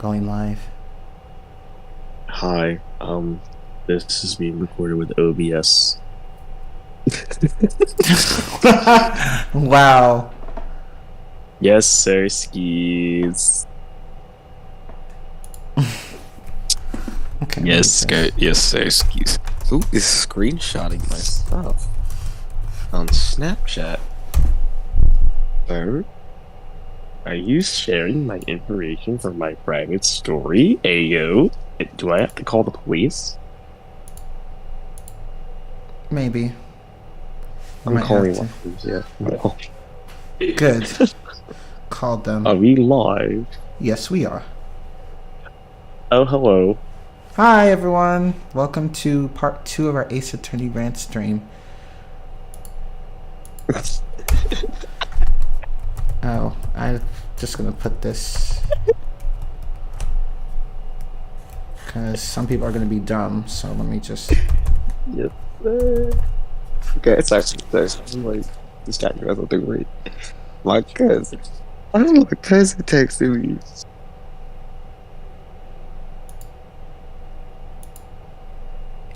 Going live. Hi, this is being recorded with OBS. Wow. Yes, sir, skis. Okay, let me Yes, just. sir, skis. Who is screenshotting my stuff on Snapchat? Sir, are you sharing my information from my private story? Ayo. Do I have to call the police? Maybe. I I'm might have calling to. one, please. Yeah. No. Good. Called them. Are we live? Yes, we are. Oh, hello. Hi, everyone. Welcome to part 2 of our Ace Attorney Rantstream. Oh, I'm just gonna put this because some people are gonna be dumb. So let me just. Yes, sir. Okay, it's actually I'm like distracted by something weird. My cousin. Oh, my cousin texted me.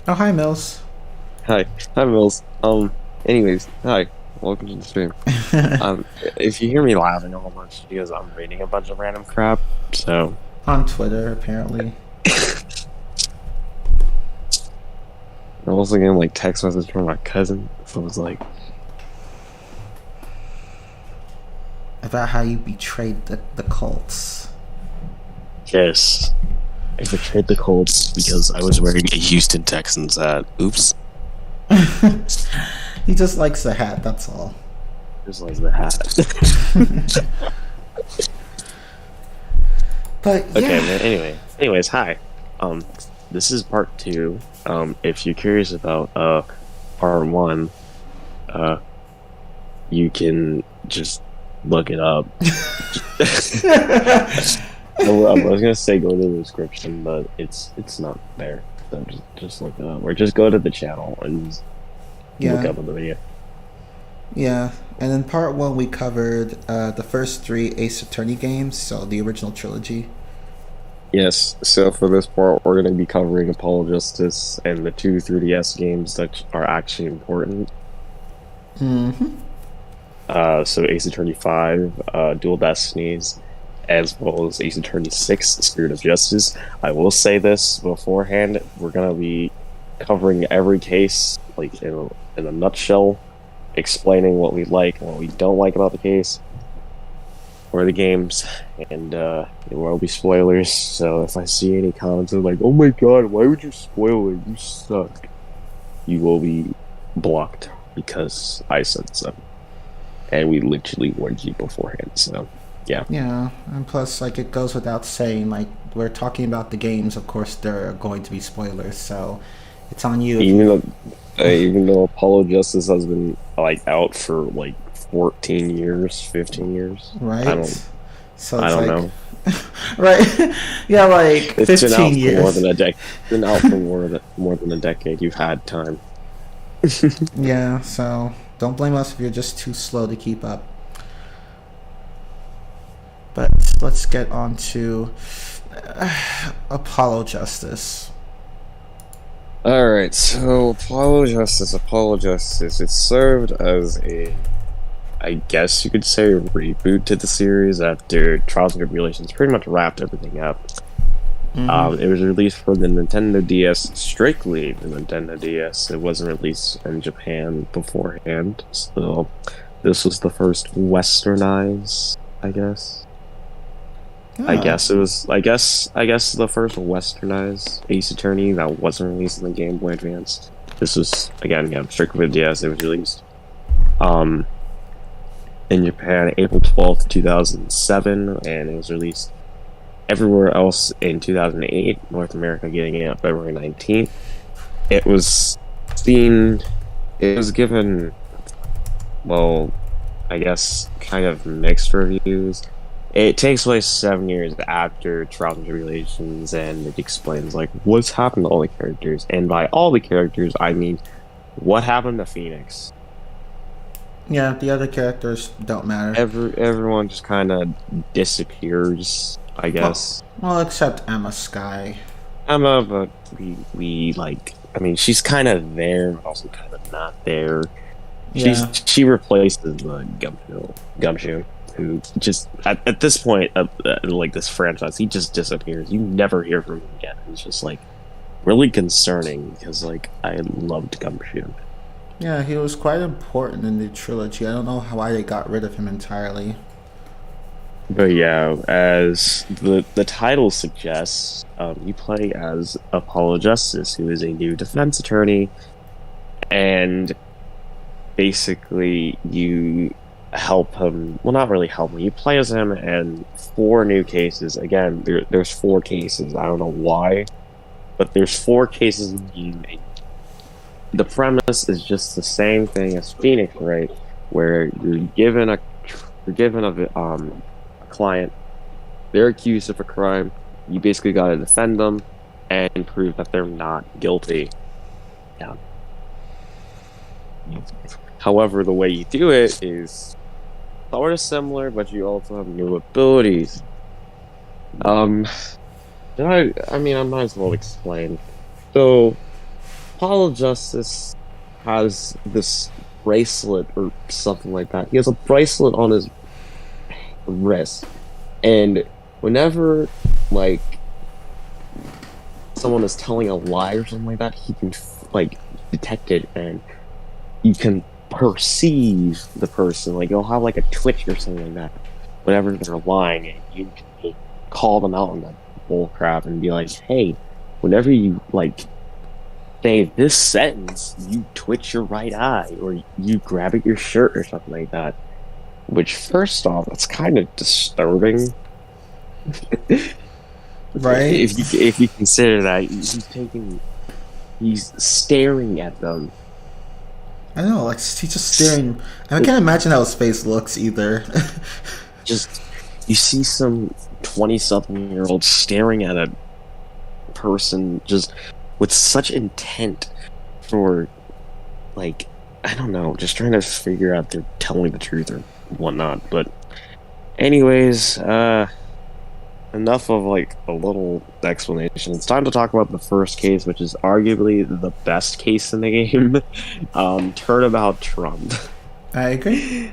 Oh, hi, Mills. Hi. Hi, Mills. Anyways, hi. Welcome to the stream. If you hear me laughing a whole bunch, because I'm reading a bunch of random crap, so. On Twitter, apparently. I'm also getting like text message from my cousin, so it was like, About how you betrayed the cults. yes. I betrayed the Colts because I was wearing a Houston Texans hat. Oops. He just likes the hat, that's all. Just like the hat. But yeah. Okay, man. Anyways, hi. This is part 2. If you're curious about part 1, you can just look it up. I was gonna say go to the description, but it's not there. So just look it up, or just go to the channel and just look up the video. Yeah, and in part 1 we covered the first 3 Ace Attorney games, so the original trilogy. Yes, so for this part, we're going to be covering Apollo Justice and the 2 3DS games that are actually important. Mm-hmm. So Ace Attorney 5, Dual Destinies, as well as Ace Attorney 6, Spirit of Justice. I will say this beforehand, we're going to be covering every case, like in a nutshell, explaining what we like and what we don't like about the case or the games, and there will be spoilers. So if I see any comments of like, "Oh my god, why would you spoil it? You suck," you will be blocked because I said so, and we literally warned you beforehand. So yeah. Yeah, and plus, like, it goes without saying, like, we're talking about the games, of course there are going to be spoilers, so it's on you. Even though Apollo Justice has been like out for like 14 years, 15 years, Right? I don't know. Right? Yeah, like It's 15 been out for years. more than a decade. It's been out for more than a decade. You've had time. Yeah, so don't blame us if you're just too slow to keep up. But let's get on to Apollo Justice. Alright, so Apollo Justice. It served as I guess you could say, a reboot to the series after Trials and Tribulations pretty much wrapped everything up. Mm-hmm. It was released for the Nintendo DS, strictly the Nintendo DS. It wasn't released in Japan beforehand, so this was the first westernized, I guess. Oh. I guess the first westernized Ace Attorney that wasn't released in the Game Boy Advance. This was again strictly with DS. It was released in Japan April 12th, 2007, and it was released everywhere else in 2008. North America getting it on February 19th. It was given, well, I guess kind of mixed reviews. It takes place 7 years after Trials and Tribulations, and it explains like what's happened to all the characters, and by all the characters I mean what happened to Phoenix. Yeah, the other characters don't matter. Everyone just kind of disappears I Well, guess. well, except Emma Sky. Emma, but we like. I mean, she's kind of there, but also kind of not there. Yeah. She replaces Gumshoe, who just at this point of like this franchise, he just disappears. You never hear from him again. It's just like really concerning because like I loved Gumshoe. Yeah, he was quite important in the trilogy. I don't know why they got rid of him entirely. But yeah, as the title suggests, you play as Apollo Justice, who is a new defense attorney, and basically you help him. Well, not really help him. You play as him in 4 new cases. Again, there's 4 cases. I don't know why, but there's 4 cases in the game. The premise is just the same thing as Phoenix, right? Where you're given a client, they're accused of a crime. You basically got to defend them and prove that they're not guilty. Yeah. However, the way you do it is sort of similar, but you also have new abilities. I mean, I might as well explain. So, Apollo Justice has this bracelet or something like that. He has a bracelet on his wrist, and whenever like someone is telling a lie or something like that, he can like detect it, and you can perceive the person. Like, you'll have like a twitch or something like that whenever they're lying, and you can call them out on that bull crap and be like, hey, whenever you like say this sentence, you twitch your right eye or you grab at your shirt or something like that. Which, first off, that's kind of disturbing. Right? If you consider that he's staring at them. I know, like, he's just staring. I can't imagine how his face looks either. Just, you see some 20-something-year-old staring at a person just with such intent for, like, I don't know, just trying to figure out they're telling the truth or whatnot. But anyways, enough of like a little explanation. It's time to talk about the first case, which is arguably the best case in the game. Turnabout Trump. I agree.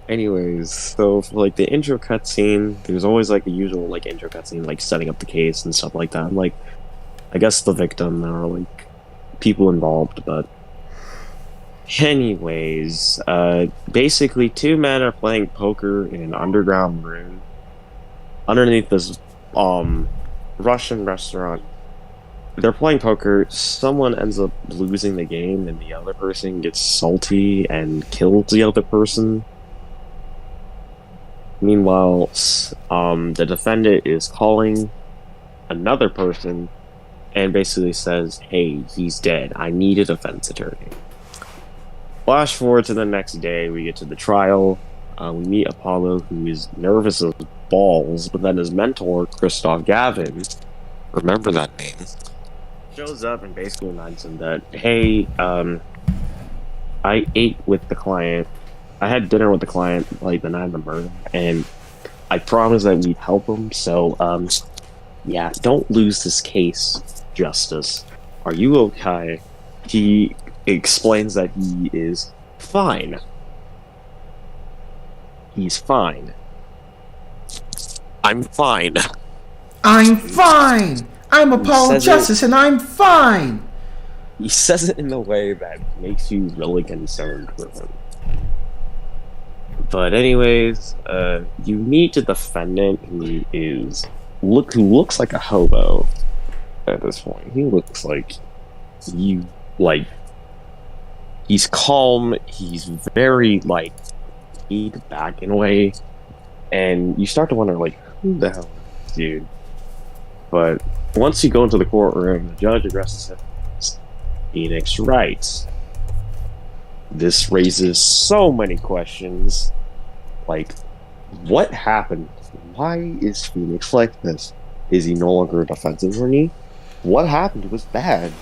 Anyways, so for like the intro cutscene, there's always like the usual like intro cutscene, like setting up the case and stuff like that. Like, I guess the victim or like people involved, but anyways, basically 2 men are playing poker in an underground room underneath this Russian restaurant. They're playing poker, someone ends up losing the game, and the other person gets salty and kills the other person. Meanwhile, the defendant is calling another person and basically says, hey, he's dead. I need a defense attorney. Flash forward to the next day, we get to the trial. We meet Apollo, who is nervous as balls, but then his mentor, Christoph Gavin, remember that name, shows up and basically reminds him that, hey, I ate with the client. I had dinner with the client like the night of the murder, and I promised that we'd help him. So, yeah, don't lose this case, Justice. Are you okay? He explains that he is fine. He's fine. I'm fine. I'm fine! I'm Apollo Justice and I'm fine! He says it in a way that makes you really concerned for him. But anyways, you meet a defendant who looks like a hobo at this point. He looks like he's calm, he's very laid back in a way, and you start to wonder who the hell is this dude? But once you go into the courtroom, the judge addresses him. Phoenix writes, this raises so many questions. What happened? Why is Phoenix like this? Is he no longer a defensive attorney? What happened to his badge?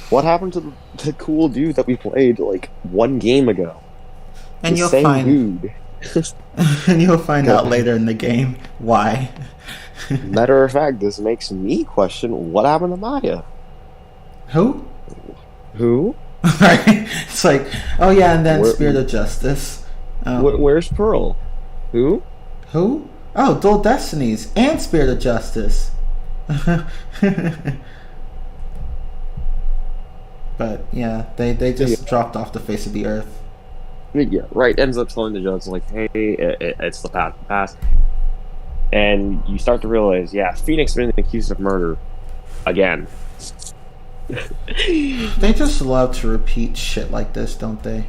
What happened to the cool dude that we played 1 game ago? And the you'll same find dude. And you'll find out later in the game why. Matter of fact, this makes me question what happened to Maya. Who? Who? It's like, oh yeah, and then Where, Spirit of Justice. Oh, where's Pearl? Who? who? Oh, Dual Destinies and Spirit of Justice. But yeah, they Yeah, just dropped off the face of the earth. yeah, right. Ends up telling the judge like, "Hey, it's the past," and you start to realize, yeah, Phoenix been accused of murder again. They just love to repeat shit like this, don't they?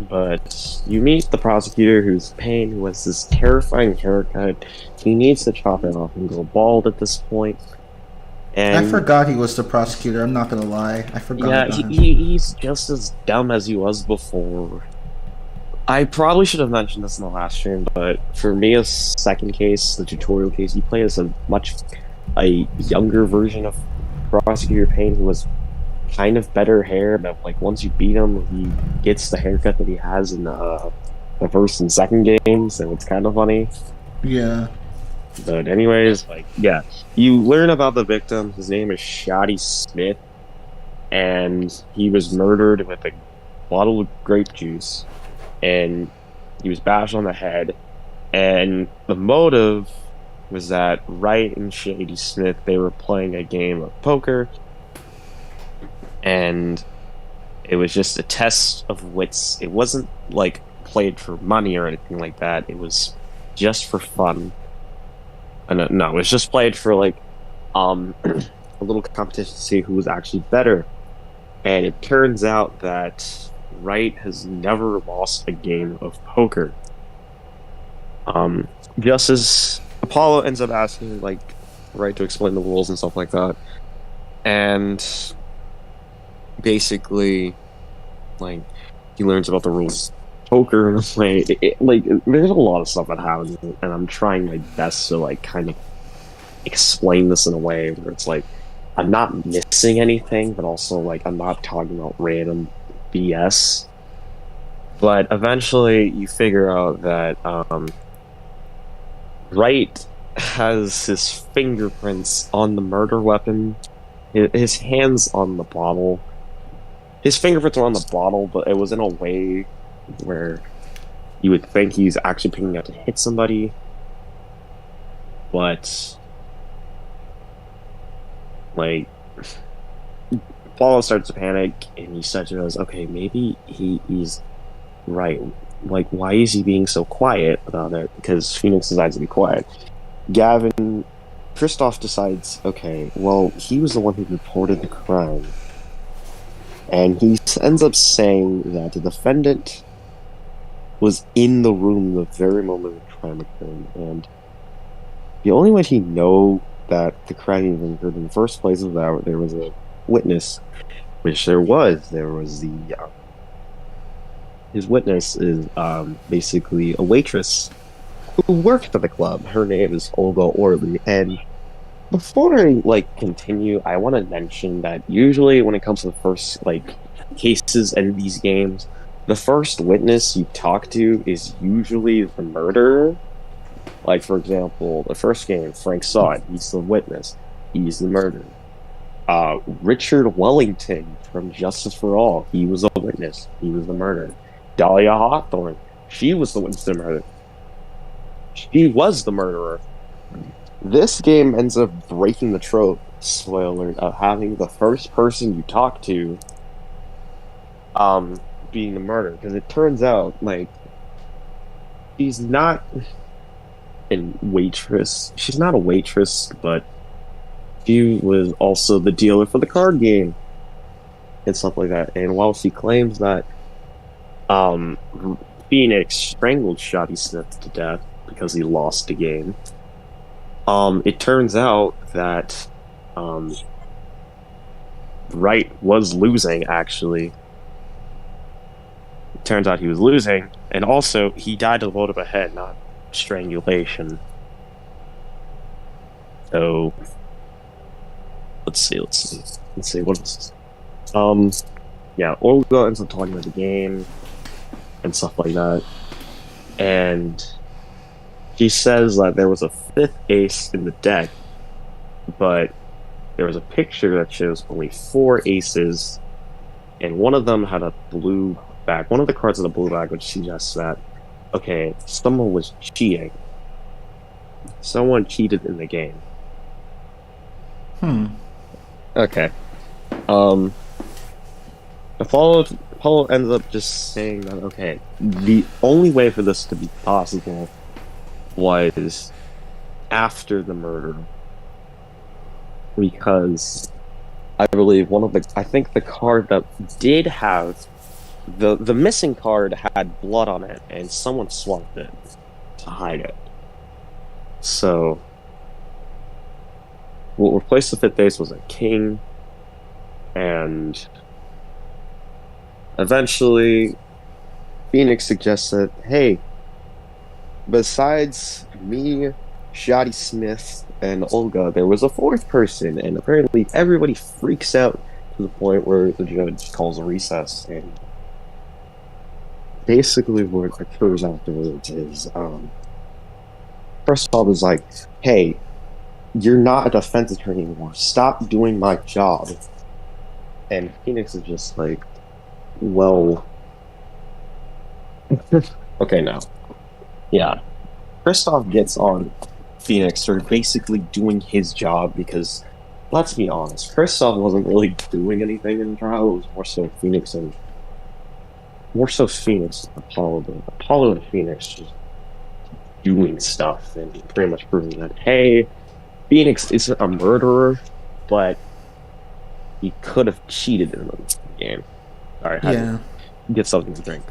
But you meet the prosecutor who's Payne, who has this terrifying haircut. He needs to chop it off and go bald at this point. I And forgot he was the prosecutor. I'm not gonna lie. I forgot yeah, about him. he's just as dumb as he was before. I probably should have mentioned this in the last stream, but for Mia's second case, the tutorial case, you play as a younger version of Prosecutor Payne who was kind of better hair, but like once you beat him, he gets the haircut that he has in the first and second games, so it's kind of funny. Yeah. But anyways, like yeah, you learn about the victim. His name is Shoddy Smith, and he was murdered with a bottle of grape juice, and he was bashed on the head. And the motive was that Wright and Shady Smith, they were playing a game of poker, and it was just a test of wits. It wasn't like played for money or anything like that. It was just for fun. No, it was just played for like a little competition to see who was actually better. And it turns out that Wright has never lost a game of poker. Just as Apollo ends up asking like Wright to explain the rules and stuff like that, and basically, like he learns about the rules of poker and play. Like there's a lot of stuff that happens, and I'm trying my best to like kind of explain this in a way where it's like I'm not missing anything, but also like I'm not talking about random BS. But eventually, you figure out that Wright has his fingerprints on the murder weapon, his hands on the bottle. His fingerprints were on the bottle, but it was in a way where you would think he's actually picking up to hit somebody. But, like, Apollo starts to panic, and he starts to realize, okay, maybe he's right. Like, why is he being so quiet about it? Because Phoenix decides to be quiet. Kristoff decides, okay, well, he was the one who reported the crime. And he ends up saying that the defendant was in the room the very moment the crime occurred. And the only way he know that the crime even occurred in the first place is that there was a witness, which there was. There was the... his witness is basically a waitress who worked at the club. Her name is Olga Orley. And before I continue, I want to mention that usually when it comes to the first cases in these games, the first witness you talk to is usually the murderer. Like for example, the first game, Frank saw it. He's the witness. He's the murderer. Richard Wellington from Justice for All. He was a witness. He was the murderer. Dahlia Hawthorne. She was the witness to the murder. She was the murderer. This game ends up breaking the trope, spoiler alert, of having the first person you talk to being the murderer. Because it turns out, she's not a waitress. She's not a waitress, but she was also the dealer for the card game and stuff like that. And while she claims that Phoenix strangled Shoddy Smith to death because he lost the game, it turns out that Wright was losing, actually. It turns out he was losing, and also he died of a load of a head, not strangulation. So let's see, what is yeah, Olga ends up talking about the game and stuff like that. and she says that there was a fifth ace in the deck, but there was a picture that shows only 4 aces, and one of them had a blue back. One of the cards had a blue back, which suggests that, okay, someone was cheating. Someone cheated in the game. Okay. Apollo ends up just saying that, okay, the only way for this to be possible was after the murder, because I believe I think the card that did have the missing card had blood on it, and someone swapped it to hide it. So what replaced the fifth ace was a king, and eventually Phoenix suggested, hey, besides me, Shoddy Smith, and Olga, there was a fourth person, and apparently everybody freaks out to the point where the judge calls a recess. And basically what occurs afterwards is, first of all, is like, hey, you're not a defense attorney anymore. Stop doing my job. And Phoenix is just like, well, okay, now. Yeah. Kristoff gets on Phoenix for basically doing his job because, let's be honest, Kristoff wasn't really doing anything in the trial. It was more so Phoenix and Apollo. But Apollo and Phoenix just doing stuff and pretty much proving that, hey, Phoenix isn't a murderer, but he could have cheated in the game. Alright, yeah. Get something to drink.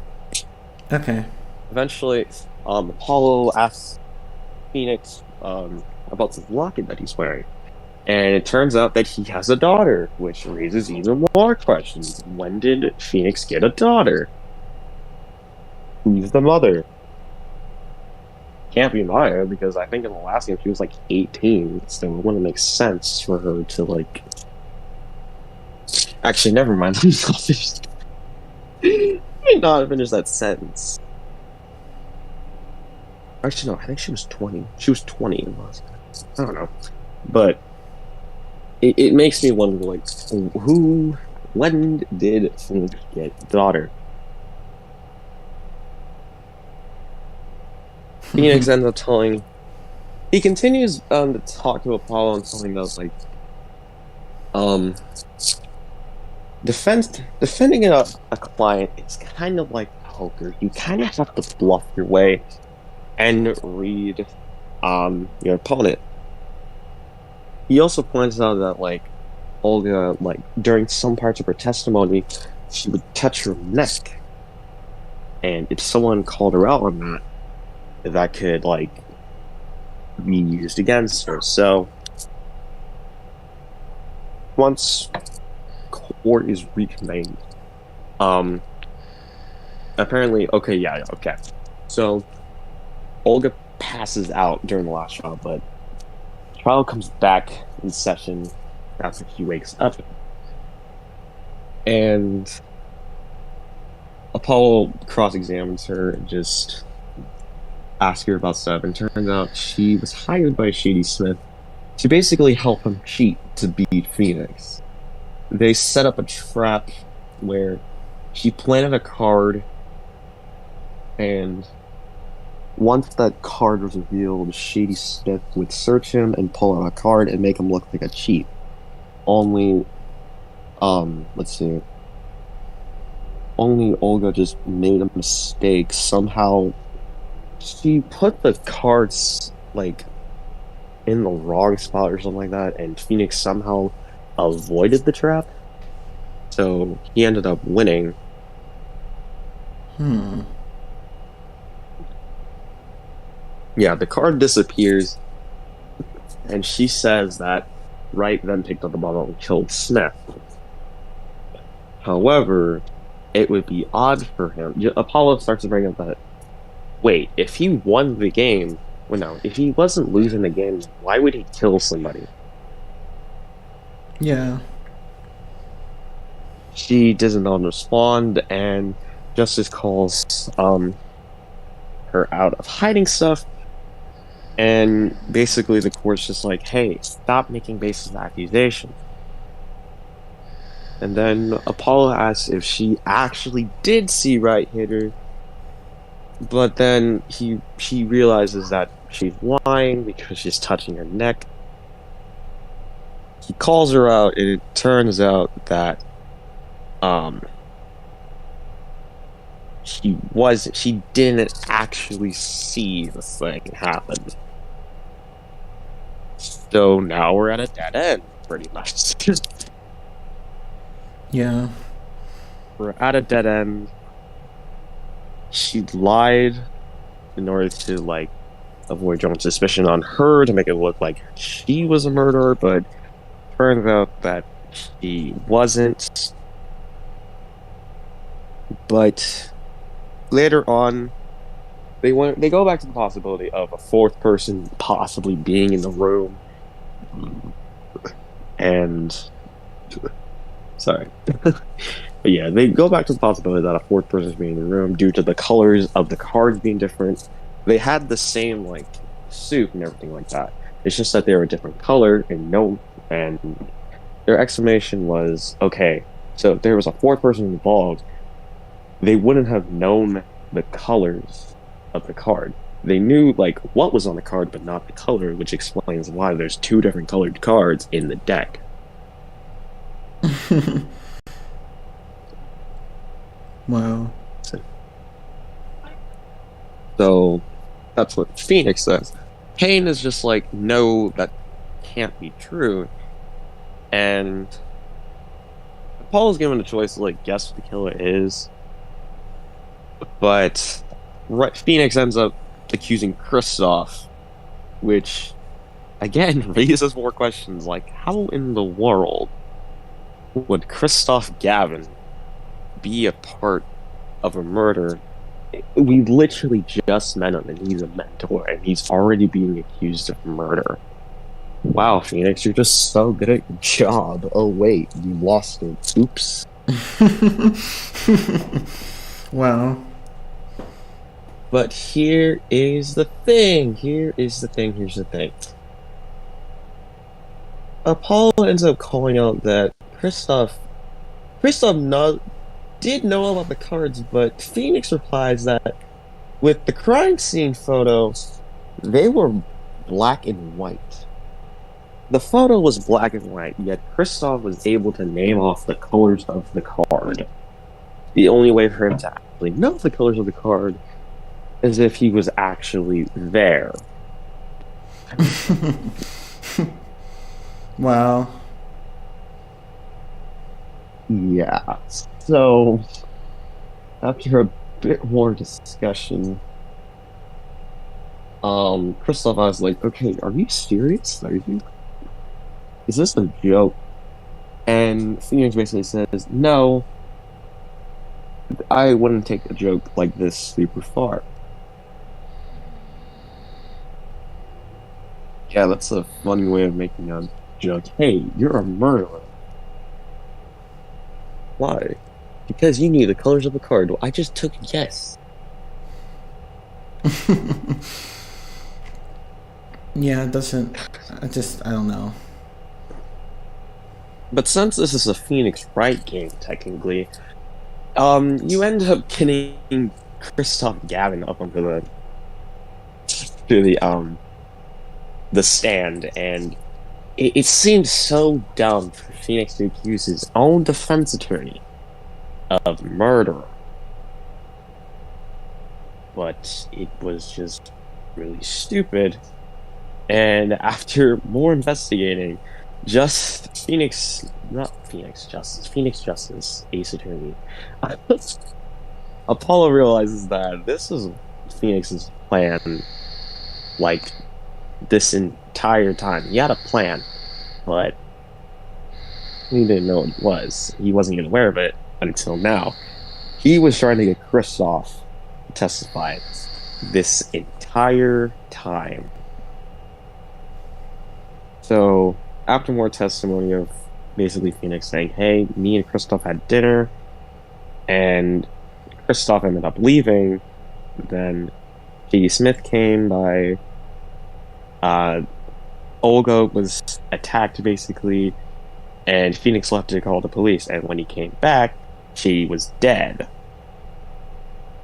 Okay. Eventually, Apollo asks Phoenix about the locket that he's wearing. And it turns out that he has a daughter, which raises even more questions. When did Phoenix get a daughter? Who's the mother? Can't be Maya, because I think in the last game she was like 18, so it wouldn't make sense for her to, like... Actually, never mind. Let me not finish that sentence. Actually, no, I think she was 20. She was 20 in the last game. I don't know. But it makes me wonder, like, when did Phoenix get a daughter? Phoenix ends up telling... He continues to talk to Apollo and telling us, like, defending a client is kind of like poker. You kind of have to bluff your way and read your opponent. He also points out that, like, Olga, like, during some parts of her testimony, she would touch her neck, and if someone called her out on that could, like, be used against her. So once court is reconvened, apparently, okay. So Olga passes out during the last trial, but trial comes back in session after she wakes up, and Apollo cross-examines her and just asks her about stuff, and turns out she was hired by Shady Smith to basically help him cheat to beat Phoenix. They set up a trap where she planted a card, and once that card was revealed, Shady Smith would search him and pull out a card and make him look like a cheat. Only, only Olga just made a mistake. Somehow, she put the cards, like, in the wrong spot or something like that, and Phoenix somehow avoided the trap. So he ended up winning. Yeah, the card disappears, and she says that Wright then picked up the bottle and killed Smith. However, it would be odd for him. Apollo starts to bring up that, wait, if he won the game, if he wasn't losing the game, why would he kill somebody? Yeah. She doesn't respond, and Justice calls her out of hiding stuff. And basically, the court's just like, hey, stop making baseless accusations. And then Apollo asks if she actually did see Right Hitter, but then she realizes that she's lying because she's touching her neck. He calls her out, and it turns out that she didn't actually see the thing happen. So now we're at a dead end, pretty much. Yeah. We're at a dead end. She lied in order to like avoid drawing suspicion on her to make it look like she was a murderer, but turns out that she wasn't. But later on, they go back to the possibility of a fourth person possibly being in the room, and sorry. But yeah, they go back to the possibility that a fourth person is being in the room due to the colors of the cards being different. They had the same like suit and everything like that. It's just that they were a different color and their explanation was, okay, so if there was a fourth person involved, they wouldn't have known the colors of the card. They knew like what was on the card, but not the color, which explains why there's two different colored cards in the deck. Wow. So that's what Phoenix says. Kane is just like, no, that can't be true. And Paul is given a choice to like guess what the killer is. But Phoenix ends up accusing Kristoff, which again raises more questions like, how in the world would Kristoff Gavin be a part of a murder? We literally just met him and he's a mentor and he's already being accused of murder. Wow, Phoenix, you're just so good at your job. Oh wait, you lost it. Oops. Well. But here is the thing. Apollo ends up calling out that Kristoff did know about the cards, but Phoenix replies that with the crime scene photos, they were black and white. The photo was black and white, yet Kristoff was able to name off the colors of the card. The only way for him to actually know the colors of the card is if he was actually there. Wow. Yeah. So, after a bit more discussion, Kristoff was like, okay, are you serious? Is this a joke? And Phoenix basically says, no, I wouldn't take a joke like this super far. Yeah, that's a funny way of making a joke. Hey, you're a murderer. Why? Because you knew the colors of the card. Well, I just took a guess. Yeah, it doesn't... I don't know. But since this is a Phoenix Wright game, technically, you end up getting Kristoff Gavin up onto the stand, and it seemed so dumb for Phoenix to accuse his own defense attorney of murder. But it was just really stupid. And after more investigating, Phoenix Justice, Ace Attorney, Apollo realizes that this is Phoenix's plan, like, this entire time. He had a plan, but he didn't know what it was. He wasn't even aware of it until now. He was trying to get Kristoff to testify this entire time. So, after more testimony of basically Phoenix saying, hey, me and Kristoff had dinner, and Kristoff ended up leaving, then Shady Smith came by. Uh, Olga was attacked basically, and Phoenix left to call the police. And when he came back, she was dead.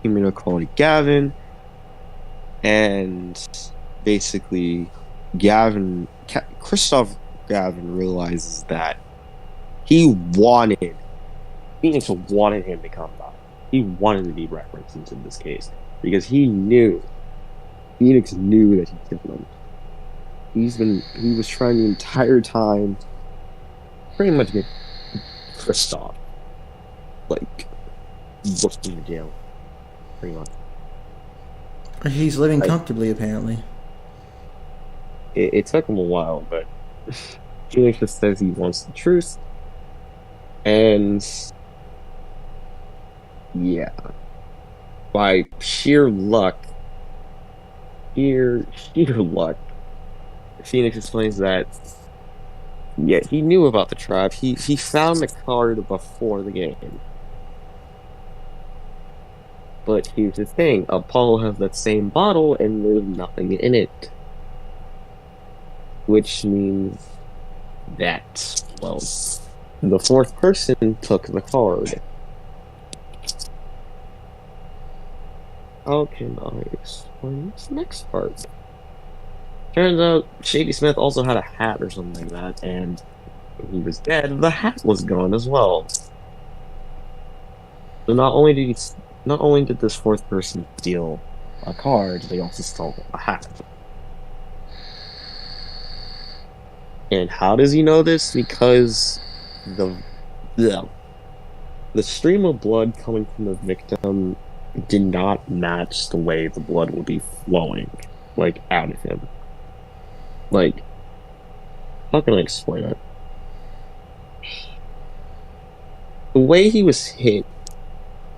He made a call to Gavin, and basically, Christoph Gavin realizes that he wanted Phoenix wanted him to come back. He wanted to be referenced into this case because Phoenix knew that he killed him. He was trying the entire time, pretty much get Kristoff, like, booked in jail, pretty much. He's living comfortably, apparently. It took him a while, but Phoenix just says he wants the truth, and yeah, by sheer luck, sheer luck, Phoenix explains that yeah, he knew about the trap. He found the card before the game. But here's the thing, Apollo has that same bottle and there's nothing in it. Which means that, well, the fourth person took the card. How can I explain this next part? Turns out Shady Smith also had a hat or something like that, and when he was dead, the hat was gone as well. So not only did this fourth person steal a card, they also stole a hat. And how does he know this? Because the stream of blood coming from the victim did not match the way the blood would be flowing, like, out of him. Like, how can I explain it? The way he was hit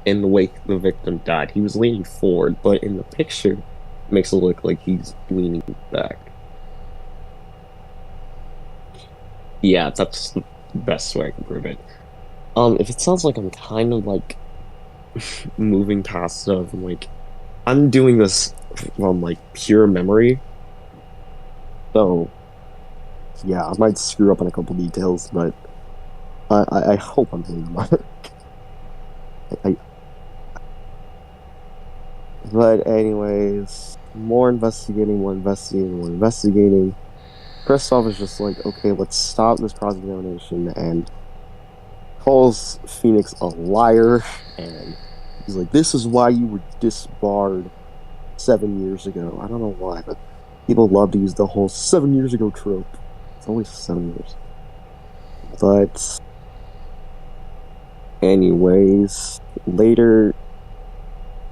and the way the victim died, he was leaning forward, but in the picture, it makes it look like he's leaning back. Yeah, that's the best way I can prove it. If it sounds like I'm kind of like moving past stuff, like I'm doing this from like pure memory. So yeah, I might screw up on a couple details, but I hope I'm doing them. But anyways, more investigating. Kristoff is just like, okay, let's stop this cross-examination, and calls Phoenix a liar, and he's like, this is why you were disbarred 7 years ago. I don't know why, but people love to use the whole 7 years ago trope. It's always 7 years. But anyways, later,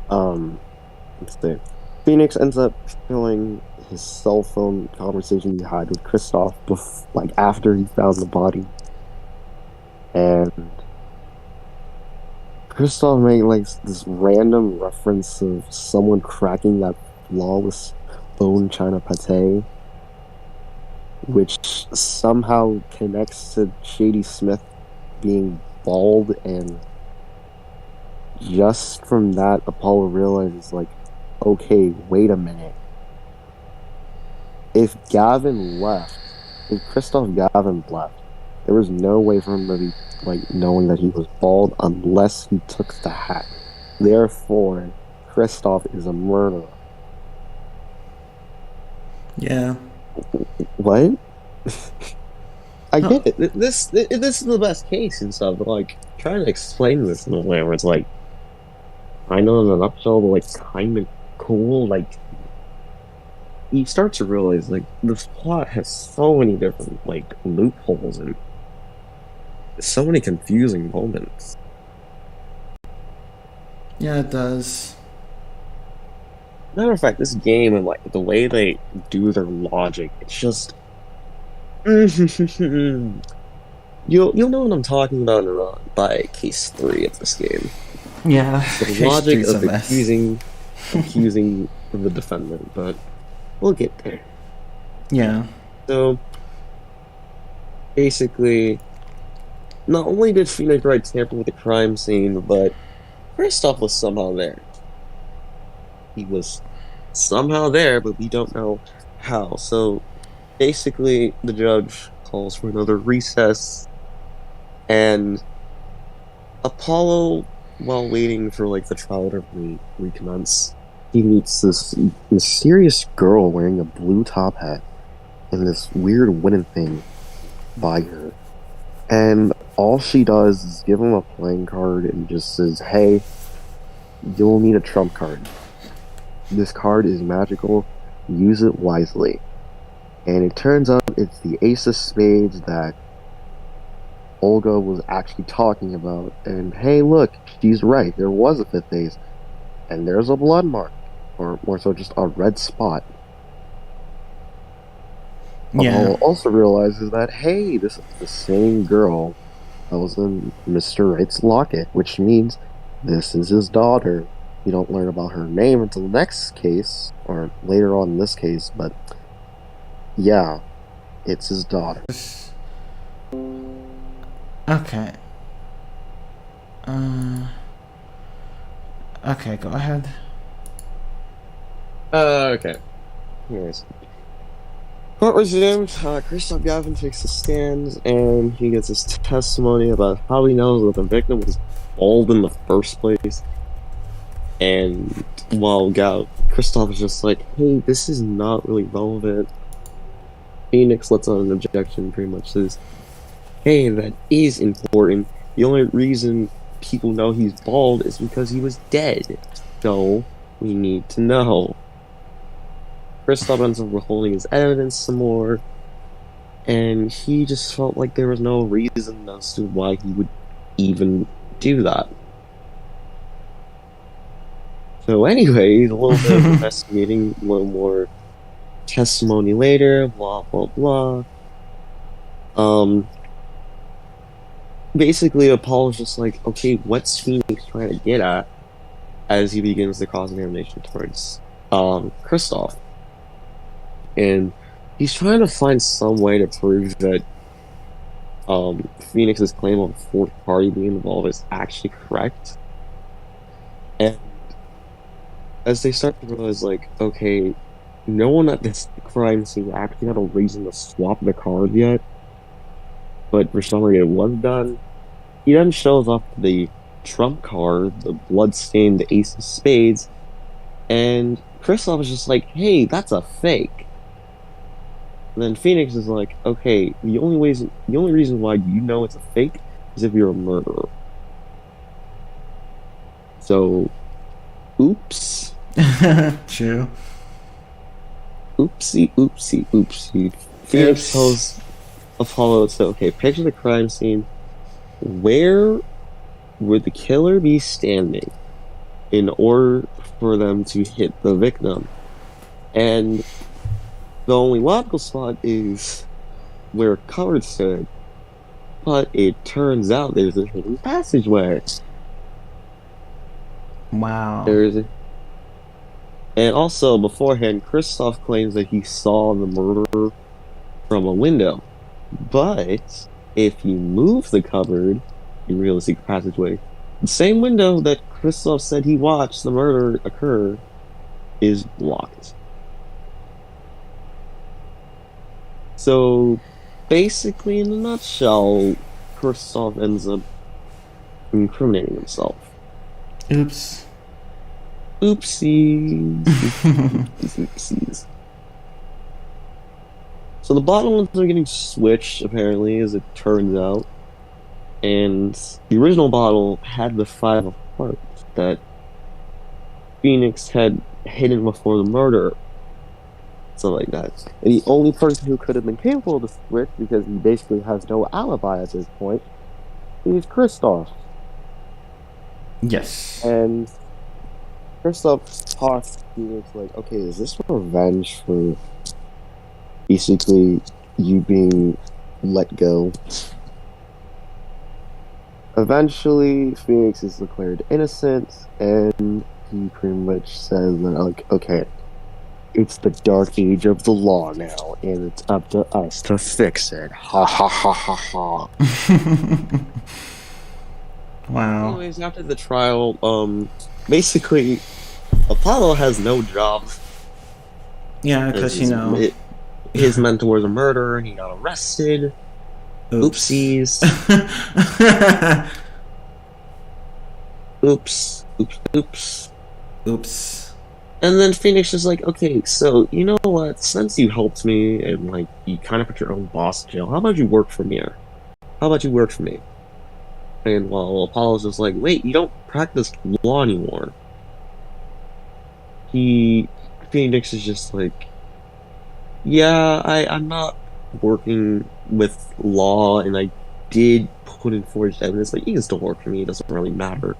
let's see. Phoenix ends up killing his cell phone conversation he had with Kristoff like after he found the body, and Kristoff made like this random reference of someone cracking that flawless bone china pate, which somehow connects to Shady Smith being bald, and just from that, Apollo realizes, like, okay, wait a minute. If Kristoff Gavin left, there was no way for him to be, like, knowing that he was bald unless he took the hat. Therefore, Kristoff is a murderer. Yeah. What? I get it. This is the best case and stuff, but, like, trying to explain this in a way where it's, like, I know in a nutshell, but, like, kind of cool, like, you start to realize, like, this plot has so many different, like, loopholes and so many confusing moments. Yeah, it does. Matter of fact, this game and, like, the way they do their logic, it's just... You'll know what I'm talking about by case 3 of this game. Yeah. The logic of accusing the defendant, but we'll get there. Yeah. So, basically, not only did Phoenix Wright tamper with the crime scene, but Kristoff was somehow there. He was somehow there, but we don't know how. So basically, the judge calls for another recess, and Apollo, while waiting for like the trial to recommence, he meets this mysterious girl wearing a blue top hat and this weird wooden thing by her. And all she does is give him a playing card and just says, "Hey, you'll need a trump card. This card is magical. Use it wisely." And it turns out it's the Ace of Spades that Olga was actually talking about. And hey, look, she's right. There was a fifth ace. And there's a blood mark. Or more so, just a red spot. Apollo also realizes that, hey, this is the same girl that was in Mr. Wright's locket, which means this is his daughter. We don't learn about her name until the next case, or later on in this case, but yeah, it's his daughter. Okay. Okay, go ahead. Okay. Anyways. Court resumed. Christoph Gavin takes the stand, and he gets his testimony about how he knows that the victim was bald in the first place. And while Christoph is just like, hey, this is not really relevant, Phoenix lets out an objection, pretty much says, hey, that is important. The only reason people know he's bald is because he was dead. So, we need to know. Kristoff ends up withholding his evidence some more, and he just felt like there was no reason as to why he would even do that. So anyways, a little bit of investigating, a little more testimony later, blah blah blah. Basically Apollo's just like, okay, what's Phoenix trying to get at as he begins the cross-examination towards Kristoff? And he's trying to find some way to prove that Phoenix's claim of a fourth party being involved is actually correct. And as they start to realize, like, okay, no one at this crime scene actually had a reason to swap the card yet, but for some reason it was done. He then shows up the trump card, the blood-stained Ace of Spades, and Kristoff is just like, hey, that's a fake. And then Phoenix is like, okay, the only reason why you know it's a fake is if you're a murderer. So, oops. True. Oopsie. Phoenix tells Apollo, so okay, picture the crime scene. Where would the killer be standing in order for them to hit the victim? And the only logical spot is where a cupboard stood, but it turns out there's a hidden passageway. Wow. And also, beforehand, Kristoff claims that he saw the murderer from a window. But if you move the cupboard, you reveal the secret passageway. The same window that Kristoff said he watched the murder occur is blocked. So, basically, in a nutshell, Kristoff ends up incriminating himself. Oops. Oopsies. Oopsies. So the bottle ends up getting switched, apparently, as it turns out. And the original bottle had the 5 of hearts that Phoenix had hidden before the murder. Stuff like that. And the only person who could have been capable of the switch, because he basically has no alibi at this point, is Kristoff. Yes. And Kristoff talks to Phoenix like, okay, is this revenge for basically you being let go? Eventually, Phoenix is declared innocent, and he pretty much says that, like, okay, it's the dark age of the law now, and it's up to us to fix it. Ha ha ha ha ha. Wow. Anyways, after the trial, basically, Apollo has no job Yeah, because you know. His mentor was a murderer, and he got arrested. Oops. Oopsies. Oops. Oops. Oops. Oops. And then Phoenix is like, okay, so you know what? Since you helped me and like you kind of put your own boss in jail, how about you work for me? How about you work for me? And while Apollo's just like, wait, you don't practice law anymore. Phoenix is just like, yeah, I'm not working with law, and I did put in forged evidence. Like, you can still work for me. It doesn't really matter.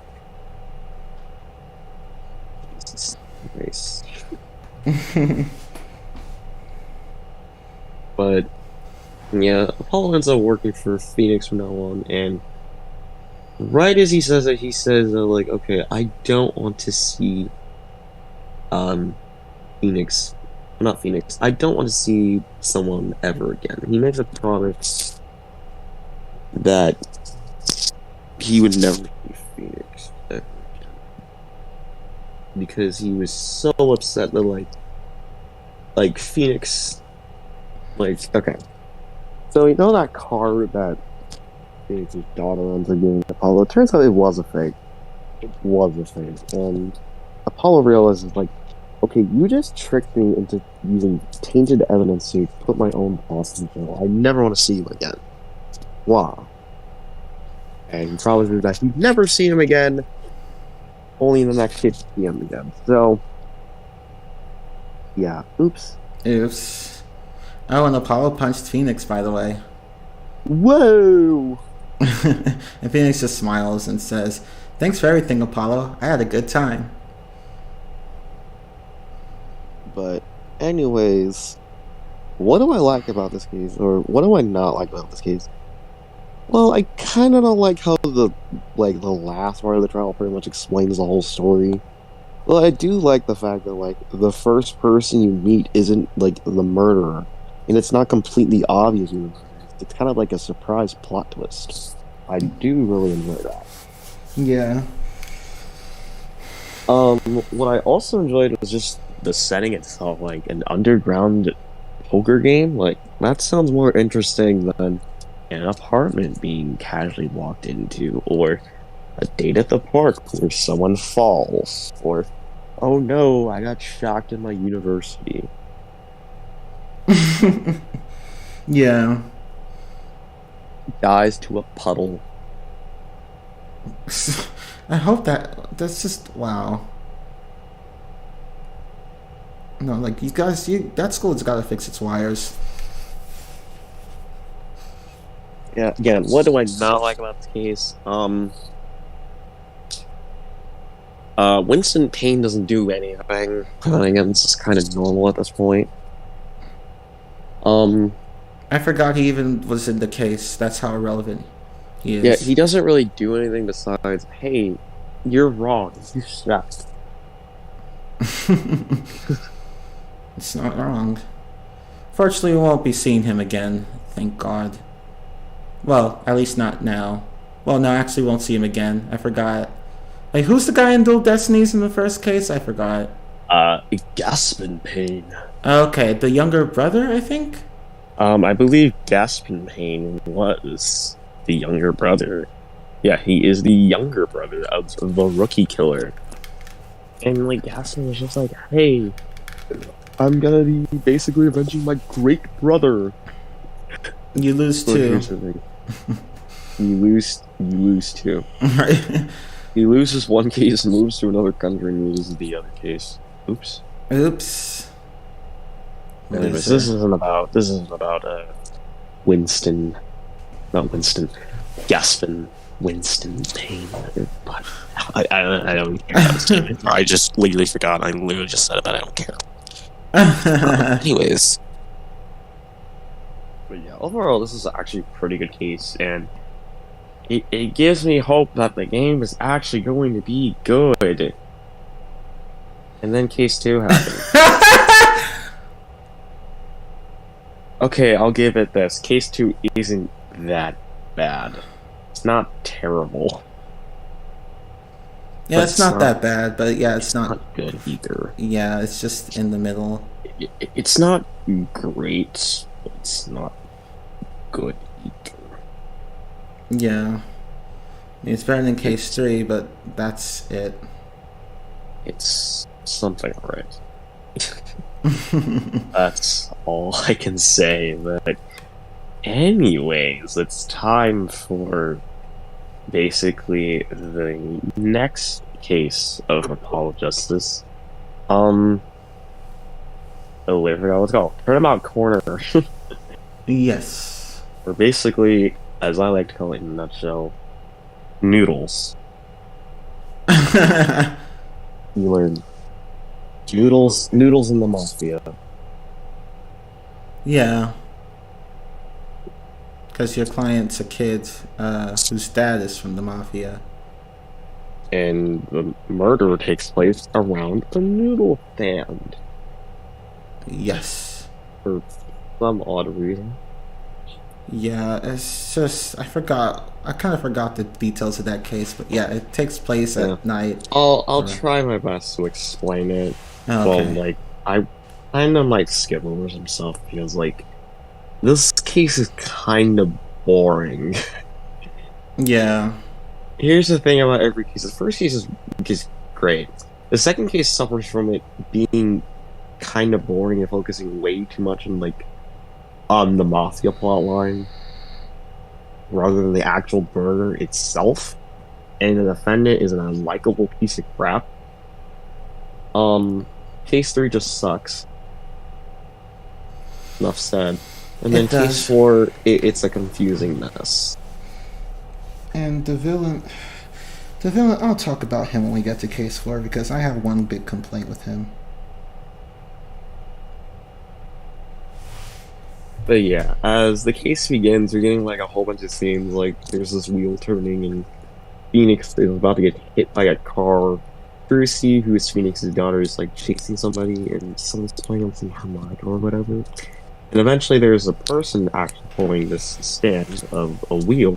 Jesus Christ. But yeah, Apollo ends up working for Phoenix from now on, and right as he says it, he says like, okay, I don't want to see Phoenix, not Phoenix. I don't want to see someone ever again. He makes a promise that he would never see Phoenix ever again because he was so upset that like Phoenix, like, okay. So you know that car that Phoenix's daughter ends up giving Apollo? It turns out it was a fake. It was a fake, and Apollo realizes like, okay, you just tricked me into using tainted evidence to put my own boss in jail. I never want to see you again. Wow. And he promises that he'd never see him again, only in the next case to see him again. So, yeah, oops. Oops. Oh, and Apollo punched Phoenix, by the way. Whoa! And Phoenix just smiles and says, "Thanks for everything, Apollo. I had a good time." But, anyways, what do I like about this case, or what do I not like about this case? Well, I kind of don't like how the last part of the trial pretty much explains the whole story. Well, I do like the fact that like the first person you meet isn't like the murderer, and it's not completely obvious who the murderer is. It's kind of like a surprise plot twist. I do really enjoy that. Yeah. What I also enjoyed was just the setting itself, like an underground poker game. Like, that sounds more interesting than an apartment being casually walked into, or a date at the park where someone falls, or oh no, I got shocked in my university. Yeah. Dies to a puddle. I hope that's just wow. No, like you guys, that school's got to fix its wires. Yeah, again, what do I not like about this case? Winston Payne doesn't do anything. Again, it's just kind of normal at this point. I forgot he even was in the case. That's how irrelevant he is. Yeah, he doesn't really do anything besides, hey, you're wrong. You suck. It's not wrong. Fortunately, we won't be seeing him again. Thank God. Well, at least not now. Well, no, actually, won't see him again. I forgot. Like, who's the guy in Dual Destinies in the first case? I forgot. Gaspin Payne. Okay, the younger brother, I think? I believe Gaspin Payne was the younger brother. Yeah, he is the younger brother of the rookie killer. And, like, Gaspin was just like, hey, I'm gonna be basically avenging my great brother. You lose two. You lose two. Right. He loses one case, moves to another country, and loses the other case. Oops. Oops. Anyways, this isn't about Winston, not Winston, Gaspin Winston Payne. But I don't care about his name. I just legally forgot. I literally just said it, but I don't care. Anyways. But yeah, overall, this is actually a pretty good case, and it gives me hope that the game is actually going to be good. And then case 2 happened. Okay, I'll give it this. Case 2 isn't that bad. It's not terrible. Yeah, it's not that bad, but yeah, it's not good either. Yeah, it's just in the middle. It's not great, but it's not good either. Yeah. It's better than case It's 3, but that's it. it's something alright. That's all I can say. But anyways, it's time for basically the next case of Apollo Justice. Oh wait, I forgot what it's called. Turnabout Corner. Yes. Or basically, as I like to call it in a nutshell, noodles. You learn noodles in the mafia. Yeah. Because your client's a kid whose dad is from the mafia. And the murder takes place around a noodle stand. Yes. For some odd reason. Yeah, it's just I kind of forgot the details of that case, but yeah, it takes place at night. I'll try my best to explain it. Oh, okay. Well, like I kind of might skip over some stuff because like this case is kind of boring. Yeah. Here's the thing about every case: the first case is great. The second case suffers from it being kind of boring and focusing way too much on the mafia plotline rather than the actual murder itself. And the defendant is an unlikable piece of crap. Case 3 just sucks. Enough said. And then case 4, it's a confusing mess. And the villain, I'll talk about him when we get to case 4 because I have one big complaint with him. But yeah, as the case begins, you're getting like a whole bunch of scenes, like there's this wheel turning and Phoenix is about to get hit by a car. Brucey, who is Phoenix's daughter, is like chasing somebody and someone's playing with some harmonica or whatever. And eventually there's a person actually pulling this stand of a wheel.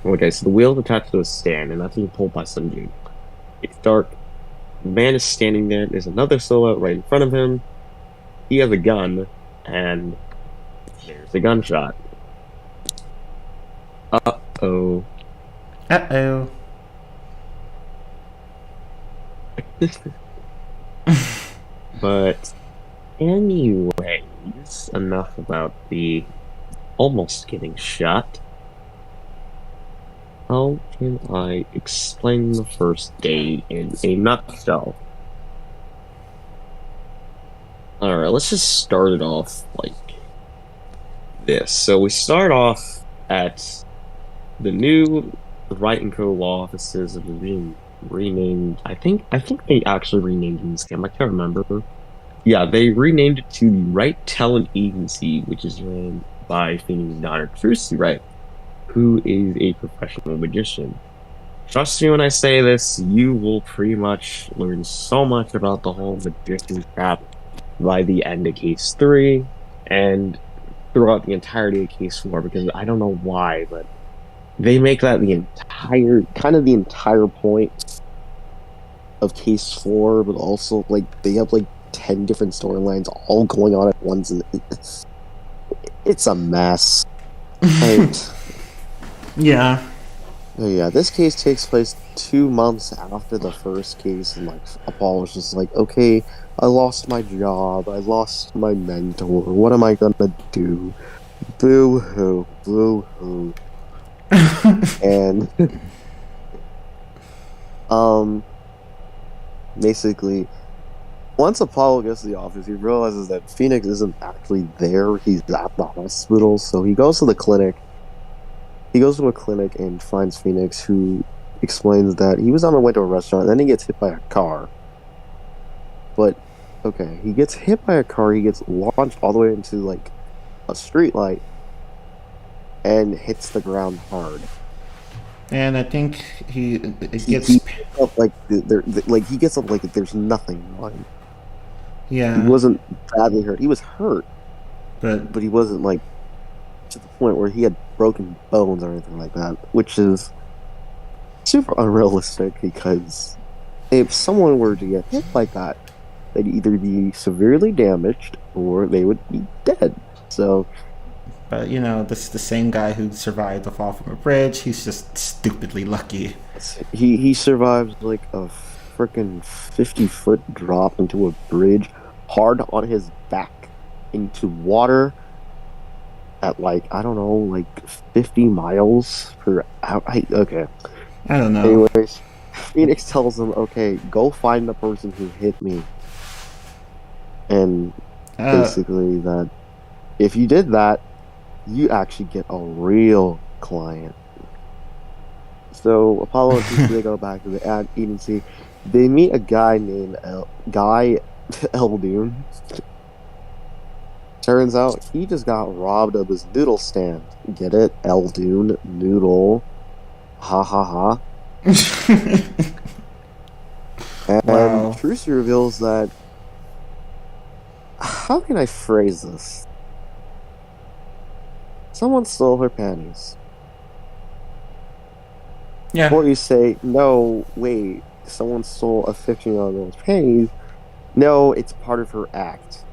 Okay, so the wheel is attached to a stand and that's being pulled by some dude. It's dark. The man is standing there. There's another silhouette right in front of him. He has a gun and there's a gunshot. Uh-oh. Uh-oh. But anyways, enough about the almost getting shot. How can I explain the first day in a nutshell? Alright, let's just start it off like this. So we start off at the new Wright & Co. law offices that are being renamed. I think they actually renamed this scam. I can't remember. Yeah, they renamed it to the Wright Talent Agency, which is run by Phoenix's daughter, Trucy Wright, who is a professional magician. Trust me when I say this, you will pretty much learn so much about the whole magician crap by the end of case 3 and throughout the entirety of case 4, because I don't know why, but they make that the entire point of case 4, but also like they have like 10 different storylines all going on at once, and it's a mess. And yeah. Yeah, this case takes place 2 months after the first case, and like Apollo's just like, okay, I lost my job, I lost my mentor, what am I gonna do? Boo hoo, boo hoo. And basically, once Apollo gets to the office, he realizes that Phoenix isn't actually there, he's at the hospital, so he goes to the clinic. He goes to a clinic and finds Phoenix, who explains that he was on the way to a restaurant, and then he gets hit by a car. But, okay, he gets hit by a car, he gets launched all the way into, like, a streetlight, and hits the ground hard. And I think he gets up like he gets up like there's nothing on him. Yeah. He wasn't badly hurt. He was hurt, but he wasn't like to the point where he had broken bones or anything like that, which is super unrealistic, because if someone were to get hit like that, they'd either be severely damaged or they would be dead. So, But this is the same guy who survived the fall from a bridge. He's just stupidly lucky. he survives like a freaking 50-foot drop into a bridge, hard on his back into water at like I don't know, like 50 miles per hour. Okay. I don't know. Anyways, Phoenix tells him, "Okay, go find the person who hit me," and basically that if you did that, you actually get a real client. So Apollo and Tuesday they go back to the ad agency. They meet a guy named Guy Eldoon. Turns out he just got robbed of his noodle stand. Get it? Eldoon noodle. Ha ha ha. And Wow. Trucy reveals that. How can I phrase this? Someone stole her panties. Yeah. Or you say, no, wait, someone stole a 15-year-old girl's panties. No, it's part of her act.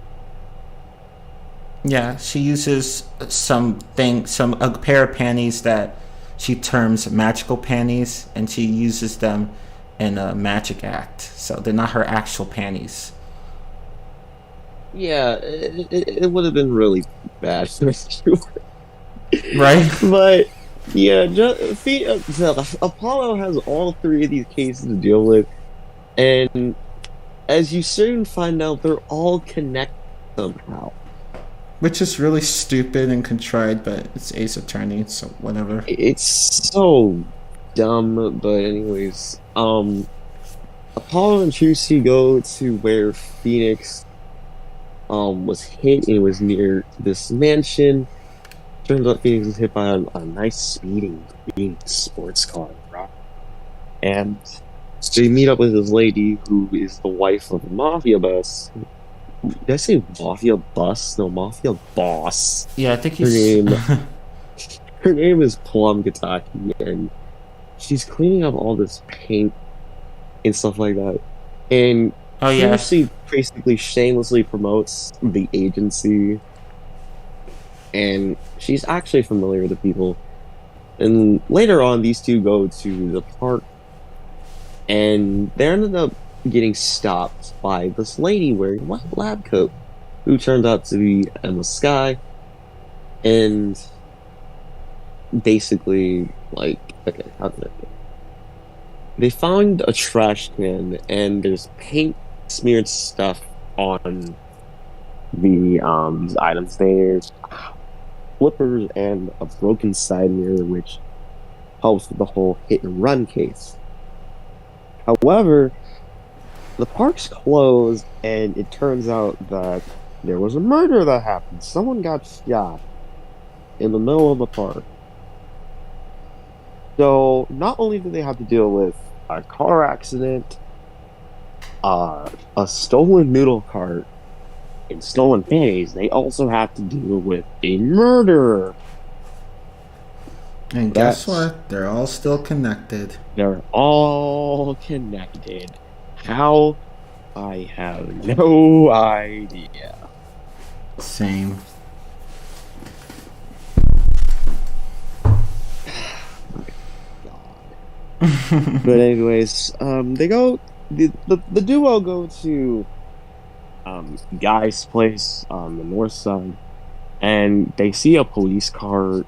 Yeah, she uses a pair of panties that she terms magical panties, and she uses them in a magic act. So they're not her actual panties. Yeah, it would have been really bad. Right? But yeah, Apollo has all three of these cases to deal with, and as you soon find out, they're all connected somehow. Which is really stupid and contrived, but it's Ace Attorney, so whatever. It's so dumb, but anyways, Apollo and Trucy go to where Phoenix was hit, and it was near this mansion. Turns out Phoenix was hit by a nice speeding sports car, right? And so you meet up with this lady who is the wife of a mafia boss. Did I say mafia boss? No, mafia boss. Yeah, I think he's... Her name is Plum Kataki, and she's cleaning up all this paint and stuff like that. And she basically shamelessly promotes the agency. And she's actually familiar with the people. And later on, these two go to the park, and they ended up getting stopped by this lady wearing a white lab coat, who turned out to be Emma Sky. And basically, like, okay, how did I get? They found a trash can, and there's paint smeared stuff on the these items. There's flippers and a broken side mirror, which helps with the whole hit and run case. However, the park's closed, and it turns out that there was a murder that happened. Someone got shot in the middle of the park. So not only do they have to deal with a car accident, a stolen noodle cart, and stolen panties, they also have to deal with a murder. And guess what? They're all still connected. They're all connected. How? I have no idea. Same. But anyways, they go. The duo go to Guy's place on the north side, and they see a police car,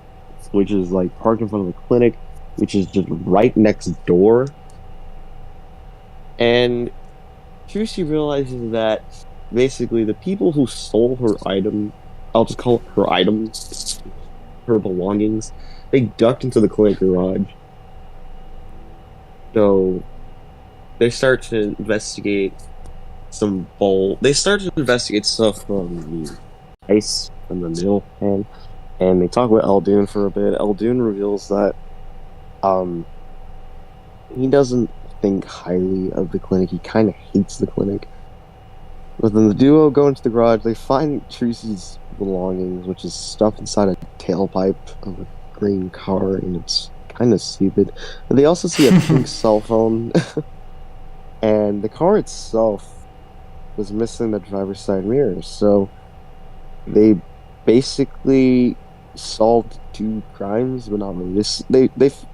which is like parked in front of the clinic, which is just right next door. And Trucy realizes that basically the people who stole her item, I'll just call it her items, her belongings, they ducked into the clinic garage. So they start to investigate they start to investigate stuff from the ice from the mill pan, and they talk with Eldoon for a bit. Eldoon reveals that he doesn't think highly of the clinic. He kind of hates the clinic. But then the duo go into the garage. They find Trucy's belongings, which is stuffed inside a tailpipe of a green car, and it's kind of stupid. But they also see a pink cell phone, and the car itself was missing the driver's side mirror. So they basically solved two crimes, but not really.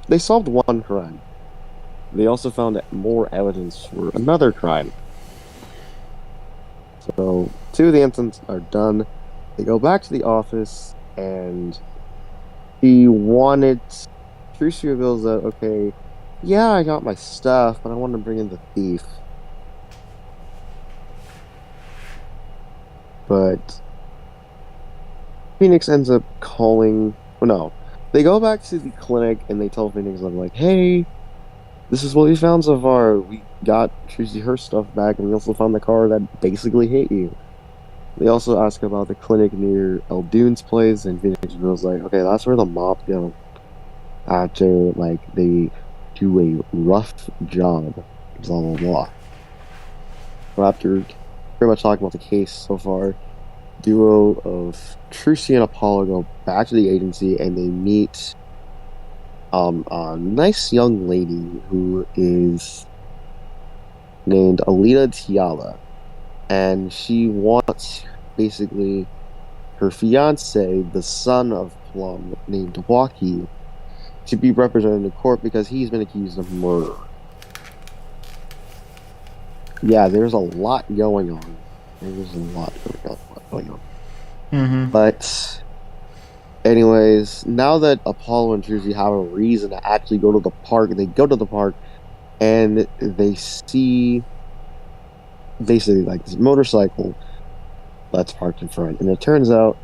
They solved one crime. They also found more evidence for another crime. So two of the incidents are done. They go back to the office, and Tracy reveals that, okay, yeah, I got my stuff, but I want to bring in the thief. But Phoenix ends up calling. Oh, no. They go back to the clinic and they tell Phoenix, I'm like, hey, this is what we found so far. We got Tracy her stuff back, and we also found the car that basically hit you. They also ask about the clinic near Eldune's place, and Phoenix was like, okay, that's where the mob go after, like, they do a rough job, blah, blah, blah. Well, after pretty much talking about the case so far, duo of Trucy and Apollo go back to the agency, and they meet a nice young lady who is named Alita Tiala, and she wants basically her fiance, the son of Plum, named Waki, to be represented in court because he's been accused of murder. Yeah, there's a lot going on. Mm-hmm. But anyways, now that Apollo and Trucy have a reason to actually go to the park, they go to the park and they see basically like this motorcycle that's parked in front, and it turns out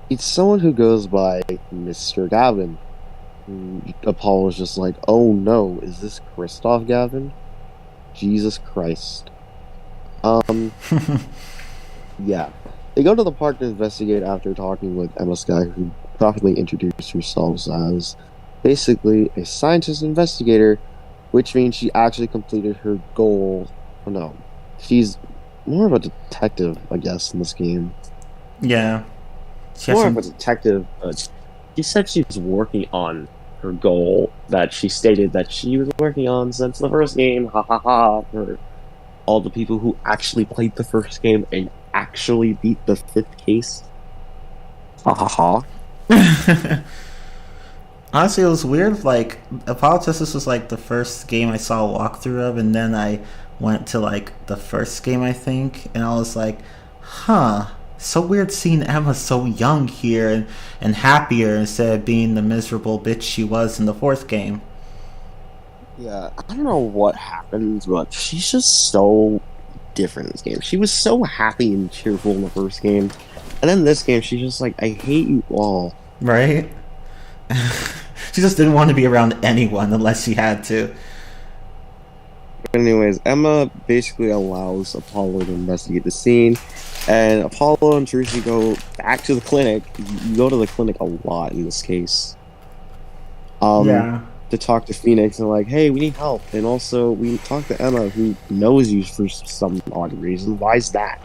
it's someone who goes by Mr. Gavin. Apollo's just like, oh no, is this Christoph Gavin? Jesus Christ. Yeah. They go to the park to investigate after talking with Emma Sky, who properly introduced herself as basically a scientist investigator, which means she actually completed her goal. Oh no. She's more of a detective, I guess, in this game. Yeah. More of a detective, but she said she was working on her goal that she stated that she was working on since the first game. Ha ha ha. For all the people who actually played the first game and actually beat the 5th case. Ha ha ha. Honestly, it was weird. Like, Apollo Justice was like the first game I saw a walkthrough of, and then I went to like the first game, I think, and I was like, huh, so weird seeing Emma so young here and happier instead of being the miserable bitch she was in the 4th game. Yeah, I don't know what happens, but she's just so different in this game. She was so happy and cheerful in the first game, and then this game, she's just like, I hate you all. Right? She just didn't want to be around anyone unless she had to. Anyways, Emma basically allows Apollo to investigate the scene, and Apollo and Trucy go back to the clinic. You go to the clinic a lot in this case. Yeah. To talk to Phoenix and like, hey, we need help. And also, we talk to Emma, who knows you for some odd reason. Why is that?